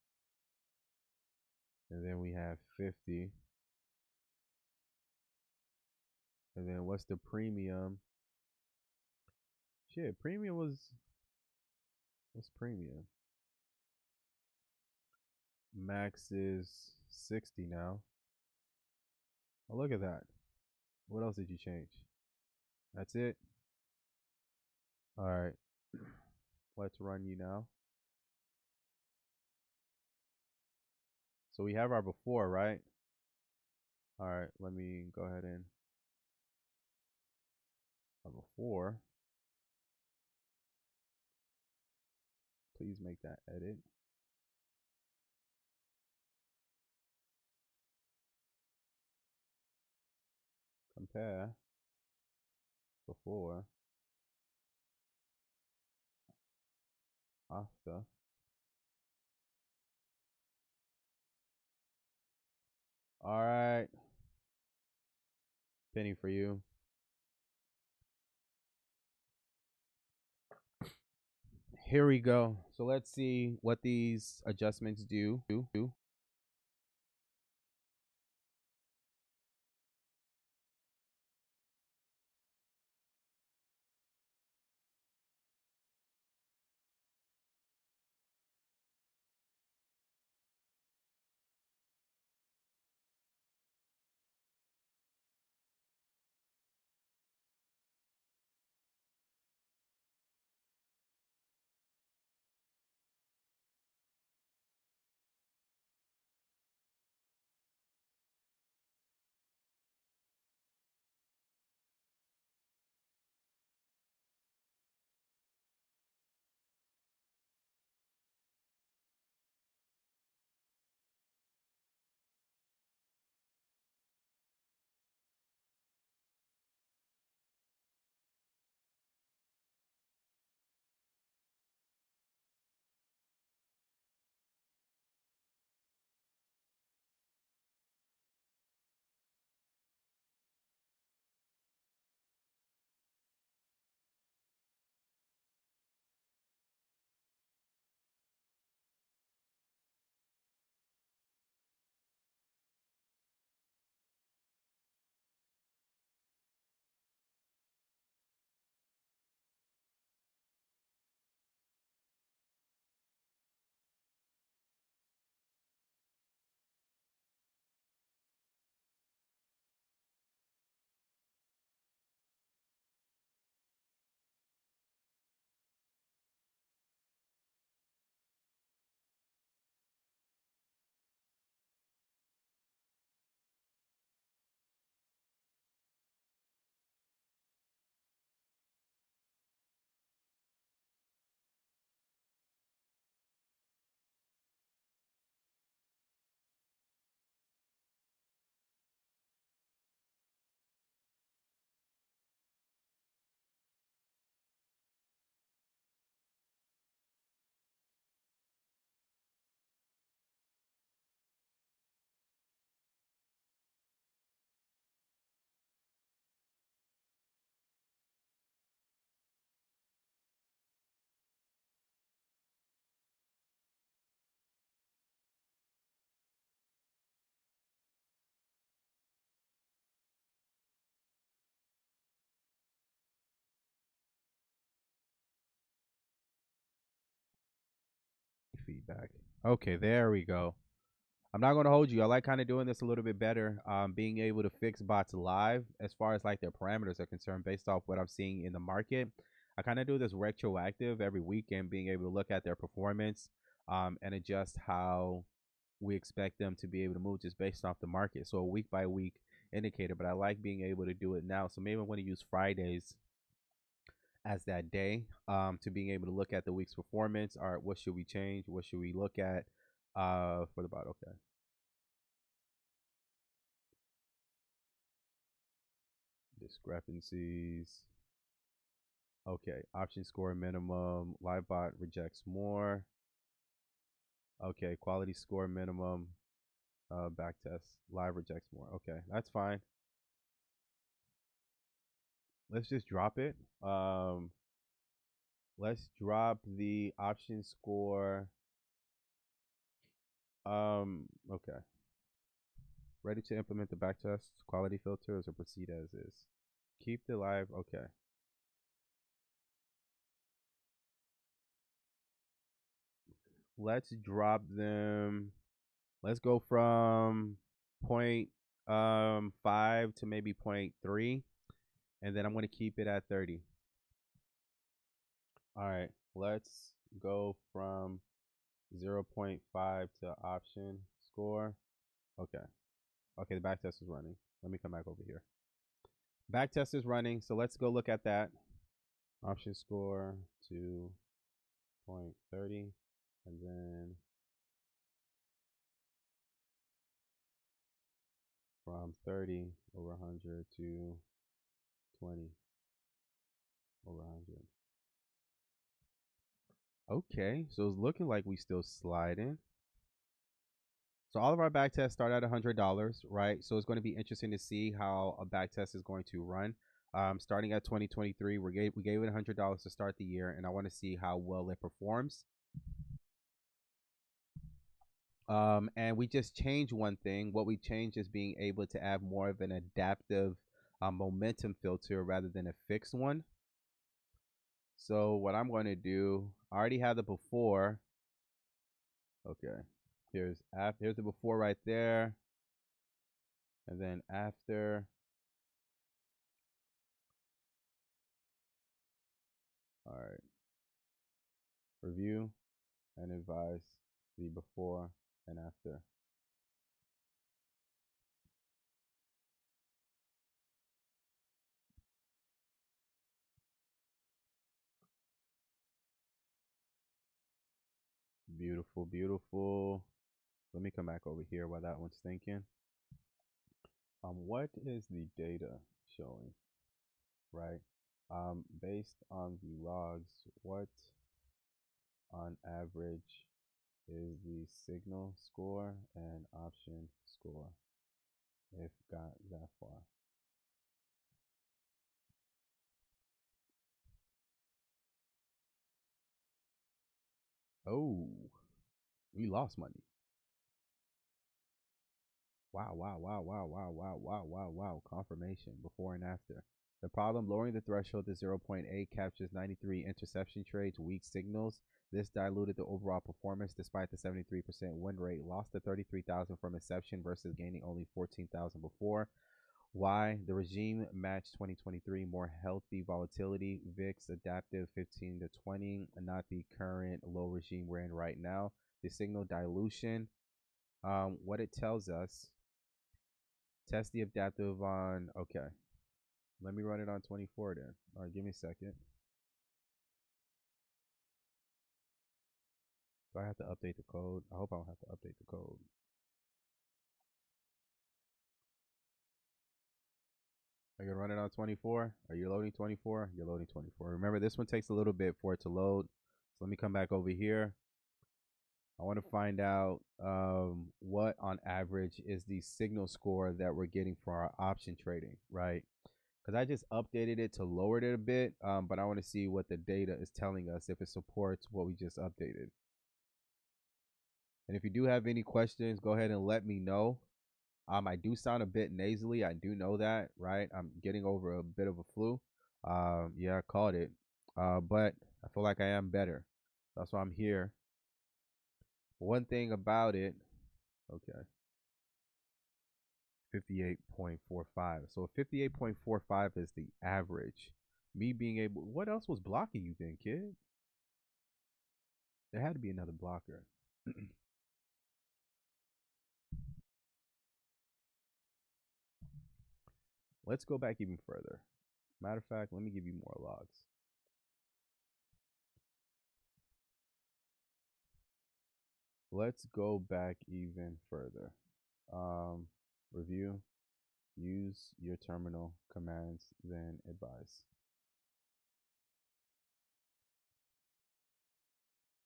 Speaker 6: And then we have 50. And then what's the premium? Shit, premium was, what's premium? Max is 60 now. Oh, look at that. What else did you change? That's it. All right. Let's run you now. So we have our before, right? All right, let me go ahead and our before. Please make that edit. Compare before, after. All right. Penny for you. Here we go. So let's see what these adjustments do. Feedback. Okay, there we go. I'm not going to hold you. I like kind of doing this a little bit better. Being able to fix bots live as far as like their parameters are concerned based off what I'm seeing in the market. I kind of do this retroactive every weekend, being able to look at their performance and adjust how we expect them to be able to move just based off the market. So a week by week indicator, but I like being able to do it now. So maybe I want to use Fridays as that day to being able to look at the week's performance. All right, what should we change? What should we look at for the bot? Okay. Discrepancies. Okay, option score minimum. Live bot rejects more. Okay, quality score minimum. Back test. Live rejects more. Okay, that's fine. Let's just drop it. Let's drop the option score. Okay. Ready to implement the backtest quality filters or proceed as is? Keep the live. Okay. Let's drop them. Let's go from point 5 to maybe 0.3, and then I'm going to keep it at 30. All right. Let's go from 0.5 to option score. Okay. Okay, the back test is running. Let me come back over here. Back test is running, so let's go look at that. Option score to 0.30, and then from 30 over 100 to 20 over 100. Okay, so it's looking like we still sliding. So all of our back tests start at $100, right? So it's going to be interesting to see how a back test is going to run. Starting at 2023, we gave it $100 to start the year, and I want to see how well it performs. And we just changed one thing. What we changed is being able to add more of an adaptive momentum filter rather than a fixed one. So what I'm going to do, I already had the before. Okay, here's the before right there, and then after. All right, review and advise the before and after. Beautiful, beautiful. Let me come back over here while that one's thinking. What is the data showing? Right. Based on the logs, what on average is the signal score and option score, if got that far? Oh, we lost money. Wow, wow, wow, wow, wow, wow, wow, wow, wow. Confirmation before and after. The problem, lowering the threshold to 0.8 captures 93 interception trades, weak signals. This diluted the overall performance despite the 73% win rate. Lost to 33,000 from inception versus gaining only 14,000 before. Why? The regime matched 2023, more healthy volatility, VIX adaptive 15 to 20, and not the current low regime we're in right now. The signal dilution, what it tells us, test the adaptive on, okay. Let me run it on 24 then. All right, give me a second. Do I have to update the code? I hope I don't have to update the code. Are you running on 24? Are you loading 24? You're loading 24. Remember, this one takes a little bit for it to load. So let me come back over here. I want to find out what on average is the signal score that we're getting for our option trading, right? Because I just updated it to lower it a bit, but I want to see what the data is telling us, if it supports what we just updated. And if you do have any questions, go ahead and let me know. I do sound a bit nasally. I do know that, right? I'm getting over a bit of a flu. Yeah, I caught it. But I feel like I am better. That's why I'm here. One thing about it, okay, 58.45. So 58.45 is the average. Me being able, what else was blocking you then, kid? There had to be another blocker. Let's go back even further. Matter of fact, let me give you more logs. Let's go back even further. Review, use your terminal commands, then advise.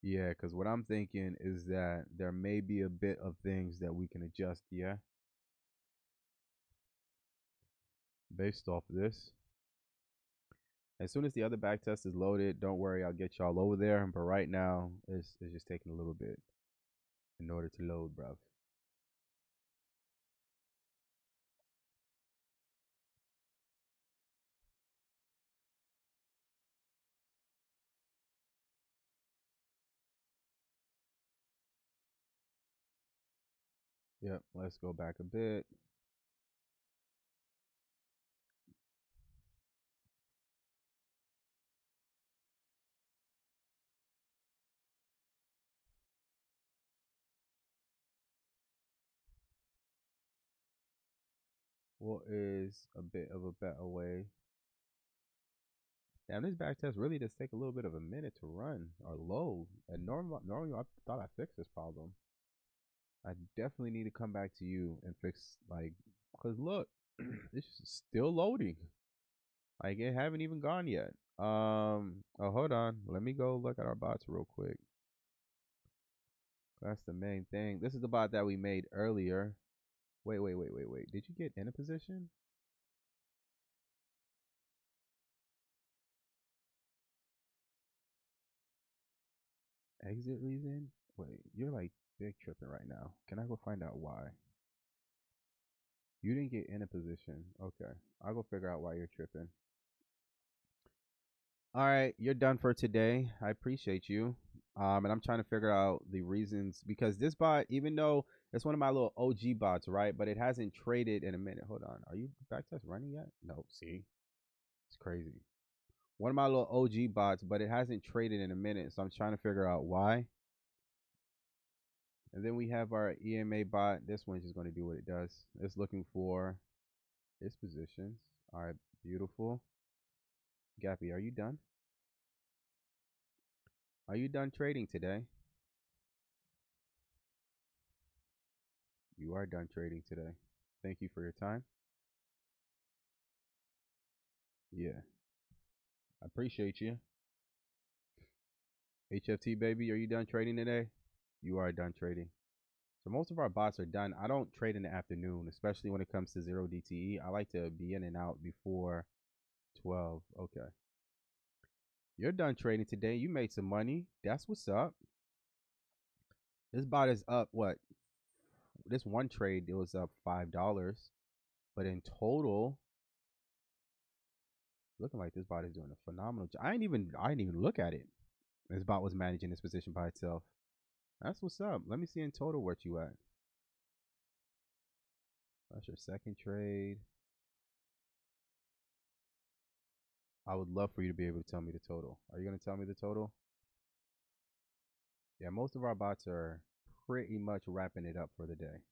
Speaker 6: Yeah, because what I'm thinking is that there may be a bit of things that we can adjust, yeah? Based off of this. As soon as the other back test is loaded, don't worry, I'll get y'all over there. But right now, it's just taking a little bit in order to load, bruv. Yep, let's go back a bit. What is a bit of a better way? Damn, this back test really does take a little bit of a minute to run or load. And normally I thought I fixed this problem. I definitely need to come back to you and fix, like, cause look, it's still loading. Like, it haven't even gone yet. Oh, hold on. Let me go look at our bots real quick. That's the main thing. This is the bot that we made earlier. Wait. Did you get in a position? Exit reason? Wait, you're like big tripping right now. Can I go find out why? You didn't get in a position. Okay. I'll go figure out why you're tripping. All right, you're done for today. I appreciate you. And I'm trying to figure out the reasons because this bot, even though it's one of my little OG bots, right? But it hasn't traded in a minute. Hold on. Are you backtest running yet? No, see? It's crazy. One of my little OG bots, but it hasn't traded in a minute. So I'm trying to figure out why. And then we have our EMA bot. This one's just going to do what it does. It's looking for its positions. All right, beautiful. Gappy, are you done? Are you done trading today? You are done trading today. Thank you for your time. Yeah. I appreciate you. HFT baby, are you done trading today? You are done trading. So most of our bots are done. I don't trade in the afternoon, especially when it comes to 0 DTE. I like to be in and out before 12. Okay. You're done trading today. You made some money. That's what's up. This bot is up what? This one trade, it was up $5. But in total, looking like this bot is doing a phenomenal job. I didn't even look at it. This bot was managing this position by itself. That's what's up. Let me see in total what you at. That's your second trade. I would love for you to be able to tell me the total. Are you going to tell me the total? Yeah, most of our bots are pretty much wrapping it up for the day.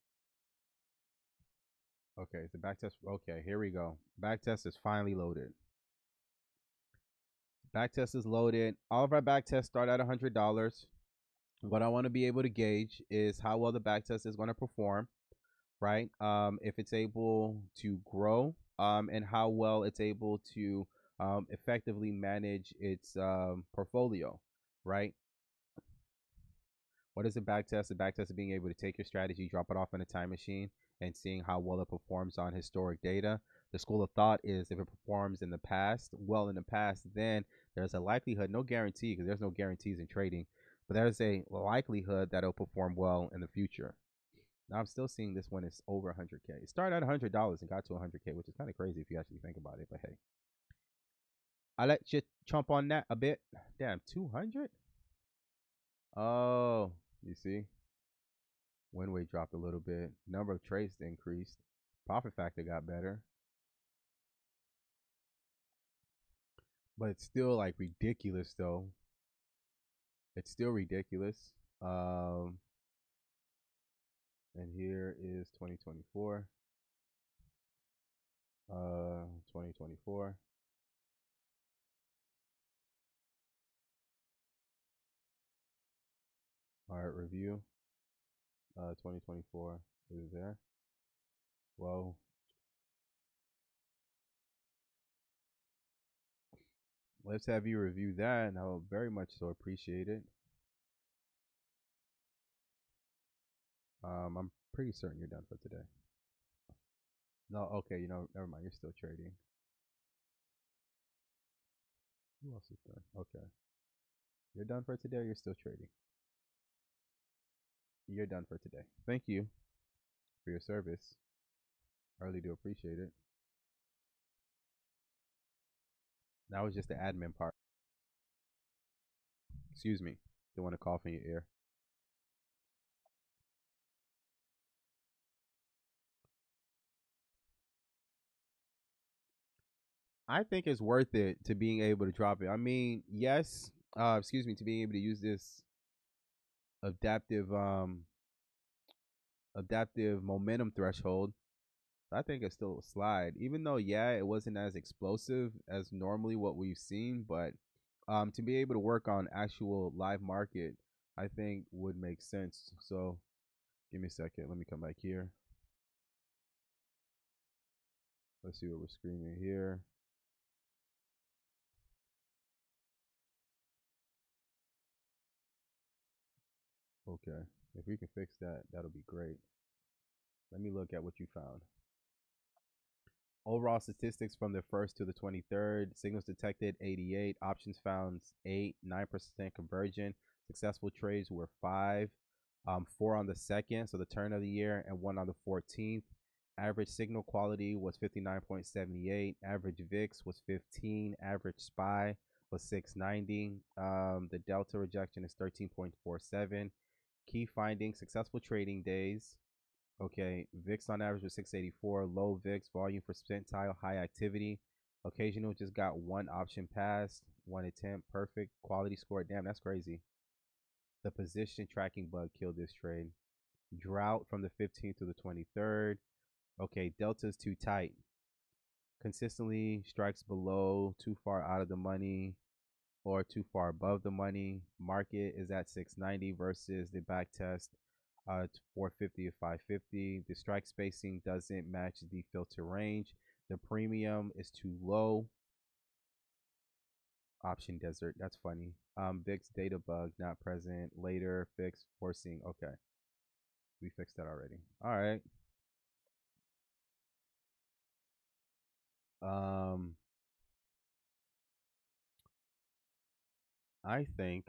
Speaker 6: Okay, so backtest. Okay, here we go. Backtest is finally loaded. Backtest is loaded. All of our backtests start at $100. What I want to be able to gauge is how well the backtest is going to perform, right? If it's able to grow, and how well it's able to effectively manage its portfolio, right? What is a backtest? A backtest is being able to take your strategy, drop it off in a time machine, and seeing how well it performs on historic data. The school of thought is if it performs in the past, then there's a likelihood, no guarantee, because there's no guarantees in trading, but there's a likelihood that it'll perform well in the future. Now I'm still seeing this one is over 100K. It started at $100 and got to 100K, which is kind of crazy if you actually think about it. But hey, I let you chomp on that a bit. Damn, 200. Oh, you see, win weight dropped a little bit. Number of trades increased. Profit factor got better, but it's still like ridiculous though. It's still ridiculous. And here is 2024. 2024. All right, review. 2024 is there. Well, let's have you review that, and I will very much so appreciate it. I'm pretty certain you're done for today. No, okay, never mind. You're still trading. Who else is done? Okay. You're done for today, or you're still trading? You're done for today. Thank you for your service. I really do appreciate it. That was just the admin part. Excuse me. Don't want to cough in your ear. I think it's worth it to being able to drop it. I mean, yes, to being able to use this adaptive momentum threshold. I think it's still a slide, even though it wasn't as explosive as normally what we've seen, but to be able to work on actual live market, I think would make sense. So give me a second. Let me come back here. Let's see what we're screaming here. Okay. If we can fix that, that'll be great. Let me look at what you found. Overall statistics from the 1st to the 23rd. Signals detected 88. Options found 8. 9% conversion. Successful trades were 5. 4 on the 2nd, so the turn of the year, and 1 on the 14th. Average signal quality was 59.78. Average VIX was 15. Average SPY was 690. The delta rejection is 13.47. Key findings: successful trading days. Okay, VIX on average was 684. Low VIX, volume percentile, high activity. Occasional just got 1 option passed, 1 attempt, perfect. Quality score, damn, that's crazy. The position tracking bug killed this trade. Drought from the 15th to the 23rd. Okay, delta is too tight. Consistently strikes below, too far out of the money, or too far above the money. Market is at 690 versus the back test 450 to 550. The strike spacing doesn't match the filter range. The premium is too low. Option desert, that's funny. VIX data bug not present. Later fix forcing. Okay, we fixed that already. All right. I think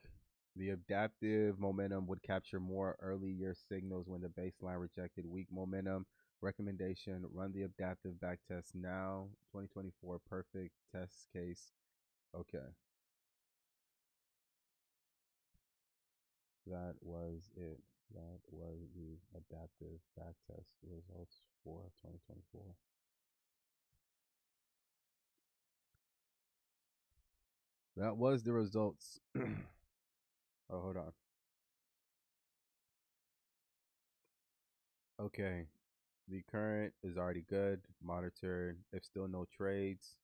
Speaker 6: the adaptive momentum would capture more early year signals when the baseline rejected weak momentum. Recommendation: run the adaptive back test now. 2024 perfect test case. Okay. That was it. That was the adaptive back test results for 2024. That was the results. Oh, hold on. Okay. The current is already good. Monitored. If still no trades.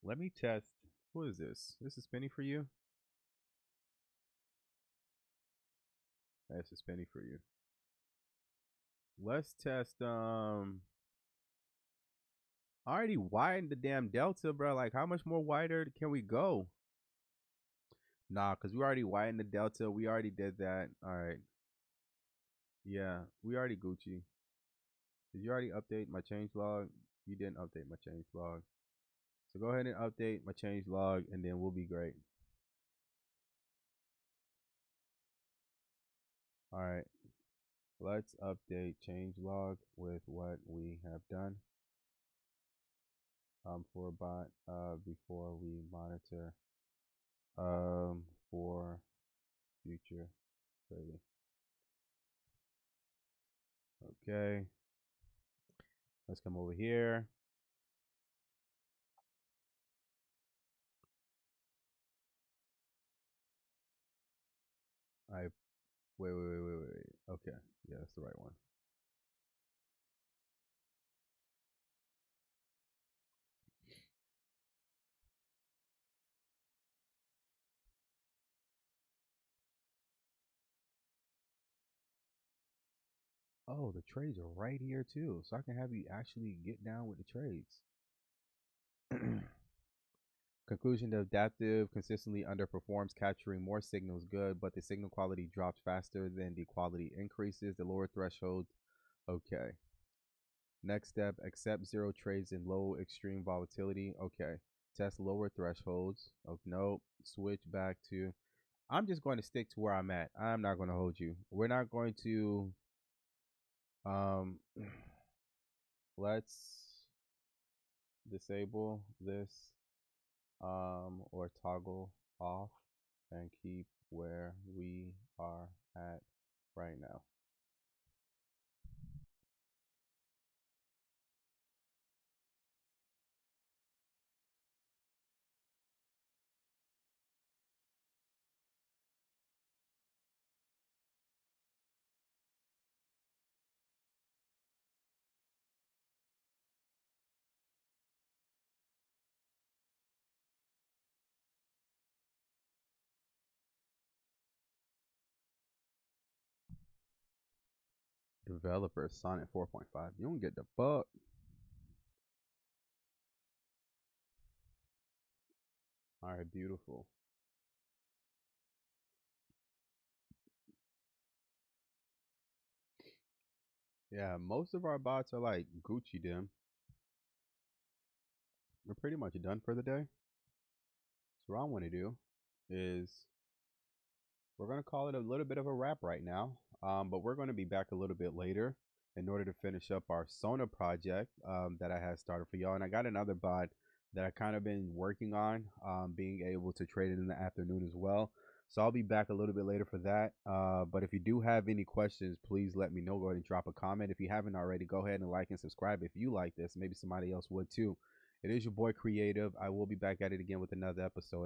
Speaker 6: Let me test. Who is this? This is Penny for you? This is Penny for you. Let's test I already widened the damn delta, bro. Like, how much more wider can we go? Nah, because we already widened the delta. We already did that. All right. Yeah, we already Gucci. Did you already update my change log? You didn't update my change log. So go ahead and update my change log, and then we'll be great. All right. Let's update change log with what we have done. For bot before we monitor for future trading. Okay, let's come over here. Wait. Okay, yeah, that's the right one. Oh, the trades are right here too, so I can have you actually get down with the trades. Conclusion: the adaptive consistently underperforms, capturing more signals good, but the signal quality drops faster than the quality increases. The lower threshold. Okay. Next step: accept 0 trades in low extreme volatility. Okay. Test lower thresholds. Oh, nope. Switch back to. I'm just going to stick to where I'm at. I'm not going to hold you. We're not going to. Let's disable this or toggle off and keep where we are at right now. Developer Sonnet 4.5. You don't get the fuck. All right, beautiful. Yeah, most of our bots are like Gucci them. We're pretty much done for the day. So what I want to do is we're going to call it a little bit of a wrap right now. But we're going to be back a little bit later in order to finish up our Sona project that I had started for y'all. And I got another bot that I kind of been working on, being able to trade it in the afternoon as well. So I'll be back a little bit later for that. But if you do have any questions, please let me know. Go ahead and drop a comment. If you haven't already, go ahead and like and subscribe if you like this. Maybe somebody else would too. It is your boy Creative. I will be back at it again with another episode.